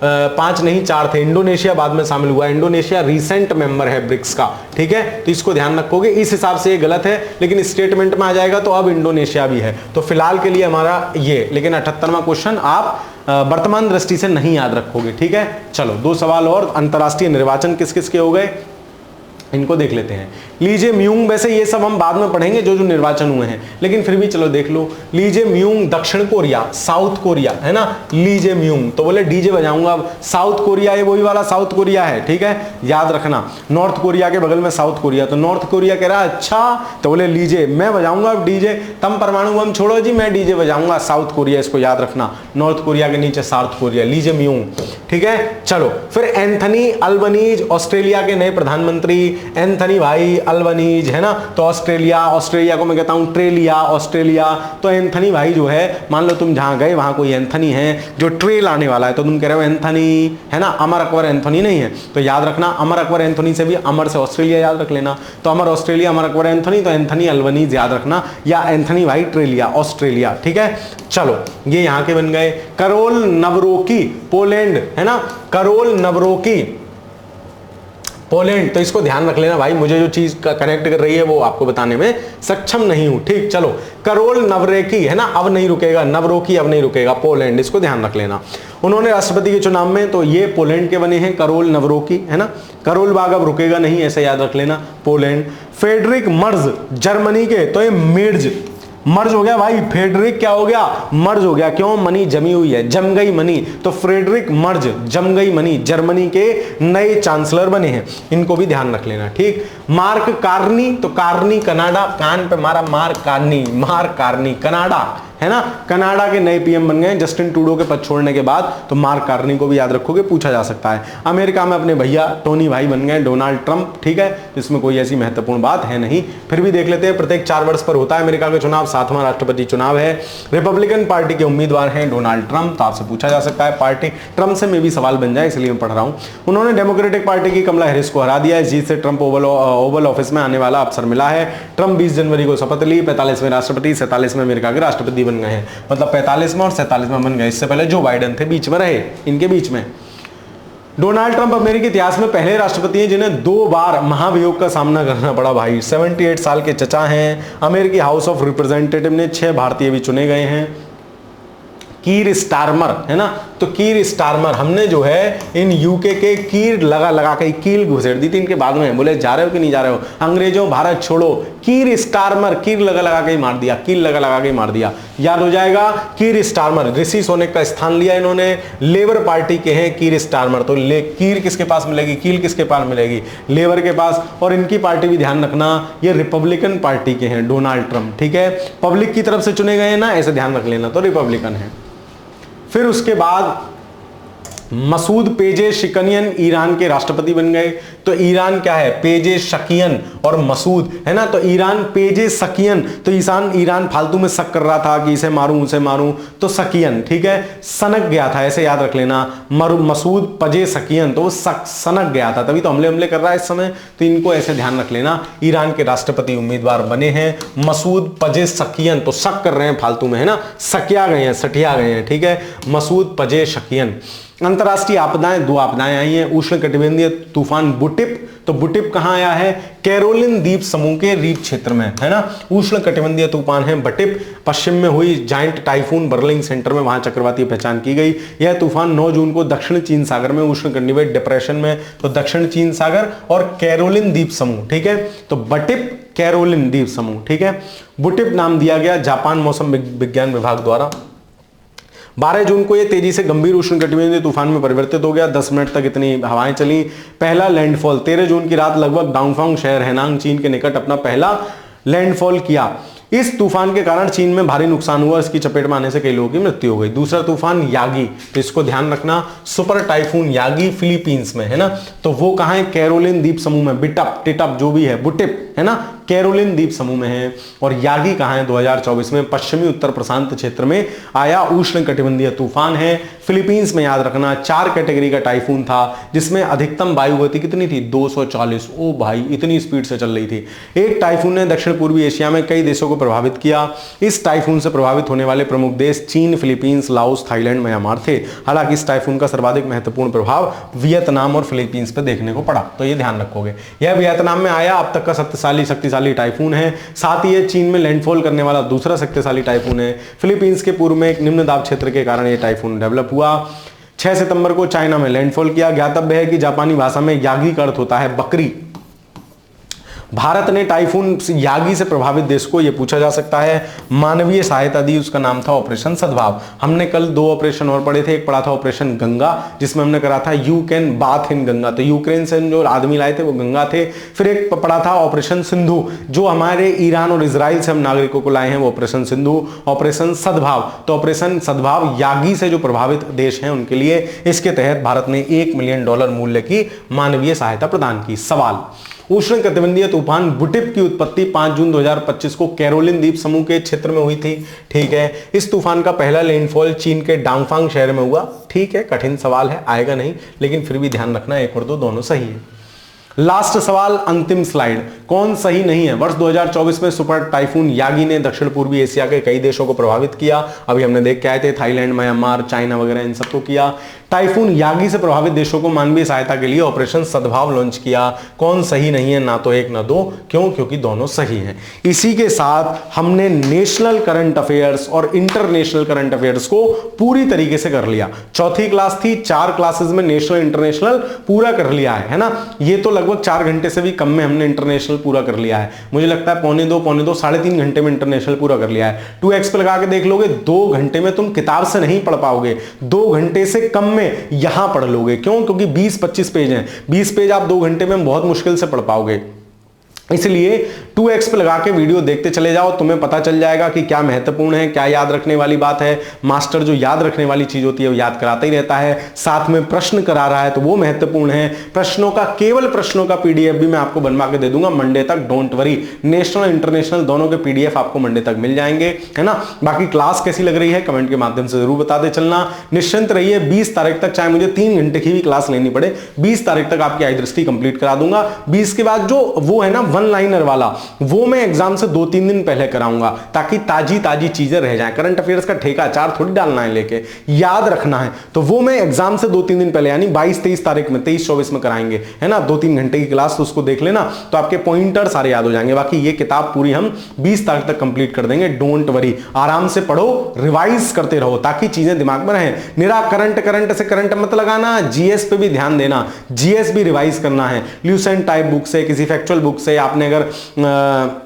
5 नहीं 4 थे। इंडोनेशिया बाद में शामिल हुआ, इंडोनेशिया रीसेंट मेंबर है ब्रिक्स का। ठीक है, तो इसको ध्यान रखोगे, इस हिसाब से ये गलत है, लेकिन स्टेटमेंट में आ जाएगा तो अब इंडोनेशिया भी है। तो फिलहाल के लिए हमारा ये, लेकिन 78वां क्वेश्चन आप वर्तमान दृष्टि से नहीं याद रखोगे। ठीक है, चलो 2 सवाल और। अंतरराष्ट्रीय निर्वाचन किस किस के हो गए, इनको देख लेते हैं। लीजे म्यूंग, वैसे ये सब हम बाद में पढ़ेंगे जो जो निर्वाचन हुए हैं, लेकिन फिर भी चलो देख लो। लीजे म्यूंग दक्षिण कोरिया, साउथ कोरिया, है ना। लीजे म्यूंग तो बोले डीजे बजाऊंगा। अब साउथ कोरिया, ये वही वाला साउथ कोरिया है। ठीक है, याद रखना। नॉर्थ कोरिया के बगल में साउथ कोरिया, तो नॉर्थ कोरिया कह रहा है अच्छा, तो बोले लीजे, मैं बजाऊंगा अब डीजे। तम परमाणु बम छोड़ो जी, मैं डीजे बजाऊंगा। साउथ कोरिया, इसको याद रखना। नॉर्थ कोरिया के नीचे साउथ कोरिया, लीजे म्यूंग। ठीक है, चलो फिर एंथनी अल्बनीज, ऑस्ट्रेलिया के नए प्रधानमंत्री। एंथनी भाई अल्बनीज, है ना। तो ऑस्ट्रेलिया को मैं कहता हूं ट्रेलिया, ऑस्ट्रेलिया। तो एंथनी भाई जो है, मान लो तुम जहां गए वहां कोई एंथनी है जो ट्रेल आने वाला है, तो तुम कह रहे हो एंथनी, है ना। अमर अकबर एंथनी नहीं है, तो याद रखना अमर अकबर एंथनी से भी अमर से ऑस्ट्रेलिया याद रख लेना। तो अमर ऑस्ट्रेलिया, अमर अकबर एंथनी, तो एंथनी अल्बनीज याद रखना, या एंथनी भाई ट्रेलिया, ऑस्ट्रेलिया। ठीक है, चलो ये यहां के बन गए। करोल नवरोकी, पोलैंड, है ना। करोल नवरोकी, पोलैंड, तो इसको ध्यान रख लेना भाई, मुझे जो चीज कनेक्ट कर रही है वो आपको बताने में सक्षम नहीं हूं। ठीक, चलो करोल नवरेकी, है ना, अब नहीं रुकेगा, नवरोकी अब नहीं रुकेगा, पोलैंड, इसको ध्यान रख लेना। उन्होंने राष्ट्रपति के चुनाव में, तो ये पोलैंड के बने हैं, करोल नवरोकी, है ना। करोल बाग अब रुकेगा नहीं, ऐसे याद रख लेना, पोलैंड। फेडरिक मर्ज, जर्मनी के, तो ये मेर्ज, मर्ज हो गया भाई। फेडरिक क्या हो गया? मर्ज हो गया। क्यों? मनी जमी हुई है, जम गई मनी, तो फ्रेडरिक मर्ज, जम गई मनी, जर्मनी के नए चांसलर बने हैं, इनको भी ध्यान रख लेना। ठीक, मार्क कार्नी, तो कार्नी कनाडा, कान पे मारा, मार्क कार्नी कनाडा, है ना। कनाडा के नए पीएम बन गए जस्टिन ट्रूडो के पद छोड़ने के बाद, तो मार्क कार्नी को भी याद रखोगे, पूछा जा सकता है। अमेरिका में अपने भैया टोनी भाई बन गए डोनाल्ड ट्रंप। ठीक है, इसमें कोई ऐसी महत्वपूर्ण बात है नहीं, फिर भी देख लेते हैं। प्रत्येक 4 वर्ष पर होता है अमेरिका का चुनाव, 7वां राष्ट्रपति चुनाव है। रिपब्लिकन पार्टी के उम्मीदवार हैं डोनाल्ड ट्रंप, तो आपसे पूछा जा सकता है पार्टी ट्रंप से में भी सवाल बन जाए, इसलिए मैं पढ़ रहा हूं। उन्होंने डेमोक्रेटिक पार्टी की कमला हैरिस को हरा दिया है, जीत से ट्रंप ओवल ऑफिस में आने वाला अवसर मिला है। ट्रंप 20 जनवरी को शपथ ली, 45वें राष्ट्रपति, 47 में अमेरिका के राष्ट्रपति बन गए हैं, मतलब 45 में और 47 में बन गए। इससे पहले जो बाइडेन थे बीच में रहे, इनके बीच में। डोनाल्ड ट्रंप अमेरिकी इतिहास में पहले राष्ट्रपति हैं जिन्हें 2 बार महाभियोग का सामना करना पड़ा भाई। 78 साल के चचा हैं। अमेरिकी हाउस ऑफ रिप्रेजेंटेटिव ने 6 भारतीय भी चुने गए हैं। कीर स्टारमर, है ना, तो कीर स्टारमर, हमने जो है इन यूके के कीर लगा के कील घुसेड़ दी थी इनके बाद में। बोले जा रहे हो कि नहीं जा रहे हो, अंग्रेजों भारत छोड़ो, कीर स्टारमर, कीर लगा के ही मार दिया, कील लगा के ही मार दिया। याद हो जाएगा, कीर स्टारमर, ऋषि सोनेक का स्थान लिया इन्होंने, लेबर पार्टी के हैं कीर स्टारमर। तो कीर किसके पास मिलेगी, कील किसके पास मिलेगी, लेबर के पास। और इनकी पार्टी भी ध्यान रखना, ये रिपब्लिकन पार्टी के हैं, डोनाल्ड ट्रंप, ठीक है, पब्लिक की तरफ से चुने गए ना, ऐसे ध्यान रख लेना, तो रिपब्लिकन है। फिर उसके बाद मसूद पेजेशकियन ईरान के राष्ट्रपति बन गए। तो ईरान क्या है, पेजेशकियन और मसूद है ना, तो ईरान पेजेशकियन, तो ईरान फालतू में शक कर रहा था कि इसे मारूं उसे मारूं, तो शकियन, ठीक है, सनक गया था, ऐसे याद रख लेना, मसूद पेजेशकियन, तो वो सनक गया था, तभी तो हमले कर रहा है इस समय, तो इनको ऐसे ध्यान रख लेना। ईरान के राष्ट्रपति उम्मीदवार बने हैं मसूद पेजेशकियन, तो शक कर रहे हैं फालतू में, है ना, सटिया गए हैं, ठीक है, मसूद पेजेशकियन। अंतरराष्ट्रीय आपदाएं, दो आपदाएं आई हैं, उष्णकटिबंधीय तूफान बुटिप, तो बुटिप कहां आया है, कैरोलिन द्वीप समूह के रीप क्षेत्र में, है ना, उष्णकटिबंधीय तूफान है बटिप। पश्चिम में हुई जायंट टाइफून बर्लिंग सेंटर में, वहां चक्रवाती पहचान की गई। यह तूफान 9 जून को दक्षिण चीन सागर में उष्णकटिबंधीय डिप्रेशन में, तो दक्षिण चीन सागर और कैरोलिन द्वीप समूह, ठीक है, तो बटिप कैरोलिन द्वीप समूह, ठीक है, बुटिप नाम दिया गया जापान मौसम विज्ञान विभाग द्वारा। 12 जून को यह तेजी से गंभीर उष्णकटिबंधीय तूफान में परिवर्तित हो गया, 10 मिनट तक इतनी हवाएं चली। पहला लैंडफॉल 13 जून की रात लगभग डांगफांग शहर हैनांग चीन के निकट अपना पहला लैंडफॉल किया। इस तूफान के कारण चीन में भारी नुकसान हुआ, इसकी चपेट में आने से कई लोगों की मृत्यु हो गई। दूसरा तूफान यागी, तो इसको ध्यान रखना, सुपर टाइफून यागी फिलीपींस में, है ना, तो वो कहां है, कैरोलिन द्वीप समूह में, बिटप टिटप जो भी है, बुटिप, है ना, कैरोलिन द्वीप समूह में है। और यागी कहां है, 2024 में पश्चिमी उत्तर प्रशांत क्षेत्र में आया उष्णकटिबंधीय तूफान है, फिलीपींस में। याद रखना 4 कैटेगरी का टाइफून था, जिसमें अधिकतम वायु गति कितनी थी, 240, ओ भाई इतनी स्पीड से चल रही थी। एक टाइफून ने दक्षिण पूर्वी एशिया में कई देशों को प्रभावित किया। इस टाइफून से प्रभावित होने वाले प्रमुख देश चीन, फिलीपींस, लाओस, थाईलैंड, म्यांमार थे। हालांकि इस टाइफून का सर्वाधिक महत्वपूर्ण प्रभाव वियतनाम और फिलीपींस पर देखने को पड़ा, तो ये ध्यान रखोगे। यह वियतनाम में आया अब तक का शक्तिशाली टाइफून है, साथ ही ये चीन में लैंडफॉल करने वाला दूसरा शक्तिशाली टाइफून है। फिलीपींस के पूर्व में एक निम्न दाब क्षेत्र के कारण यह टाइफून डेवलप हुआ। 6 सितंबर को चाइना में लैंडफॉल किया। ज्ञातव्य है कि जापानी भाषा में यागी का अर्थ होता है बकरी। भारत ने टाइफून यागी से प्रभावित देश को यह पूछा जा सकता है मानवीय सहायता दी, उसका नाम था ऑपरेशन सद्भाव। हमने कल 2 ऑपरेशन और पढ़े थे, एक पढ़ा था ऑपरेशन गंगा, जिसमें हमने करा था you can bath in Ganga, तो यूक्रेन से जो आदमी लाए थे वो गंगा थे। फिर एक पढ़ा था ऑपरेशन सिंधु, जो हमारे ईरान और इजराइल से हम नागरिकों को लाए हैं, वो ऑपरेशन सिंधु। ऑपरेशन सद्भाव, तो ऑपरेशन सद्भाव यागी से जो प्रभावित देश हैं उनके लिए, इसके तहत भारत ने $1 मिलियन मूल्य की मानवीय सहायता प्रदान की। सवाल, उष्णकटिबंधीय तूफान बुटिप की उत्पत्ति 5 जून 2025 को कैरोलिन द्वीप समूह के क्षेत्र में हुई थी, ठीक है। इस तूफान का पहला लैंडफॉल चीन के डांगफांग शहर में हुआ, ठीक है, कठिन सवाल है, आएगा नहीं, लेकिन फिर भी ध्यान रखना 1 और 2 दोनों सही है। लास्ट सवाल, अंतिम स्लाइड, कौन सही नहीं है। वर्ष 2024 में सुपर टाइफून यागी ने दक्षिण पूर्वी एशिया के कई देशों को प्रभावित किया। अभी हमने देख के आए थे, थाईलैंड, म्यांमार, चाइना वगैरह, इन सबको किया। टाइफून यागी से प्रभावित देशों को मानवीय सहायता के लिए ऑपरेशन सद्भाव लॉन्च किया। कौन सही नहीं है, ना तो 1 ना 2, क्यों, क्योंकि दोनों सही हैं। इसी के साथ हमने नेशनल करंट अफेयर्स और इंटरनेशनल करंट अफेयर्स को पूरी तरीके से कर लिया। चौथी क्लास थी, 4 क्लासेस में नेशनल इंटरनेशनल पूरा कर लिया है ना। ये तो लगभग 4 घंटे से भी कम में हमने इंटरनेशनल पूरा कर लिया है। मुझे लगता है पौने दो 3.5 घंटे में इंटरनेशनल पूरा कर लिया है। 2x पे लगा के देख लोगे, 2 घंटे में तुम किताब से नहीं पढ़ पाओगे, 2 घंटे से कम में यहां पढ़ लोगे। क्यों, क्योंकि 20-25 पेज हैं, 20 पेज आप 2 घंटे में बहुत मुश्किल से पढ़ पाओगे। इसलिए 2x पे लगा के वीडियो देखते चले जाओ, तुम्हें पता चल जाएगा कि क्या महत्वपूर्ण है, क्या याद रखने वाली बात है। मास्टर जो याद रखने वाली चीज होती है वो याद कराता ही रहता है, साथ में प्रश्न करा रहा है तो वो महत्वपूर्ण है। प्रश्नों का, केवल प्रश्नों का PDF भी मैं आपको बनवा के दे दूंगा मंडे तक, डोंट वरी। नेशनल इंटरनेशनल दोनों के PDF आपको मंडे तक मिल जाएंगे, है ना। बाकी क्लास कैसी लग रही है कमेंट के माध्यम से जरूर बताते चलना। निश्चिंत रहिए, 20 तारीख तक, चाहे मुझे 3 घंटे की भी क्लास लेनी पड़े, 20 तारीख तक आपकी आई दृष्टि कंप्लीट करा दूंगा। 20 के बाद जो वो है ना वन लाइनर वाला, वो मैं एग्जाम से 2-3 दिन पहले कराऊंगा, ताकि ताजी ताजी चीजें रह जाएं। करंट अफेयर्स का ठेका चार थोड़ी डालना है लेके, याद रखना है। तो वो मैं एग्जाम से 2-3 दिन पहले, यानी 22-23 तारीख में, 23-24 में कराएंगे, है ना। 2-3 घंटे की क्लास, तो उसको देख लेना, तो आपके पॉइंटर सारे याद हो जाएंगे। बाकी ये किताब पूरी हम 20 तारीख तक कंप्लीट कर देंगे, डोंट वरी। आराम से पढ़ो, रिवाइज करते रहो, ताकि चीजें दिमाग में रहें। निरा करंट से करंट मत लगाना, जीएस पे भी ध्यान देना, जीएस भी रिवाइज करना है। ल्यूसेंट टाइप बुक से, किसी फैक्चुअल बुक से, आपने अगर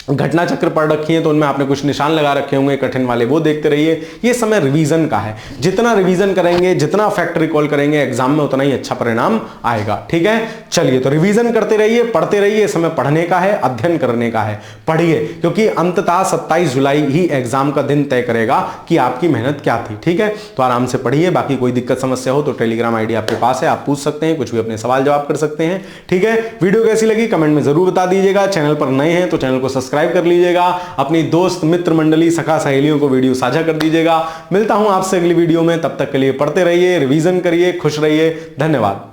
घटना चक्र पढ़ रखी है तो उनमें आपने कुछ निशान लगा रखे होंगे कठिन वाले, वो देखते रहिए। ये समय रिवीजन का है, जितना रिवीजन करेंगे, जितना फैक्ट रिकॉल करेंगे एग्जाम में, उतना ही अच्छा परिणाम आएगा। ठीक है, चलिए, तो रिवीजन करते रहिए, पढ़ते रहिए। समय पढ़ने का है, अध्ययन करने का है, पढ़िए, क्योंकि अंततः 27 जुलाई ही एग्जाम का दिन तय करेगा कि आपकी मेहनत क्या थी। ठीक है, तो आराम से पढ़िए। बाकी कोई दिक्कत समस्या हो तो टेलीग्राम आईडी आपके पास है, आप पूछ सकते हैं, कुछ भी अपने सवाल जवाब कर सकते हैं। ठीक है, वीडियो कैसी लगी कमेंट में जरूर बता दीजिएगा। चैनल पर नए हैं तो चैनल को सब्सक्राइब कर लीजिएगा, अपनी दोस्त मित्र मंडली सखा सहेलियों को वीडियो साझा कर दीजिएगा। मिलता हूं आपसे अगली वीडियो में, तब तक के लिए पढ़ते रहिए, रिवीजन करिए, खुश रहिए। धन्यवाद।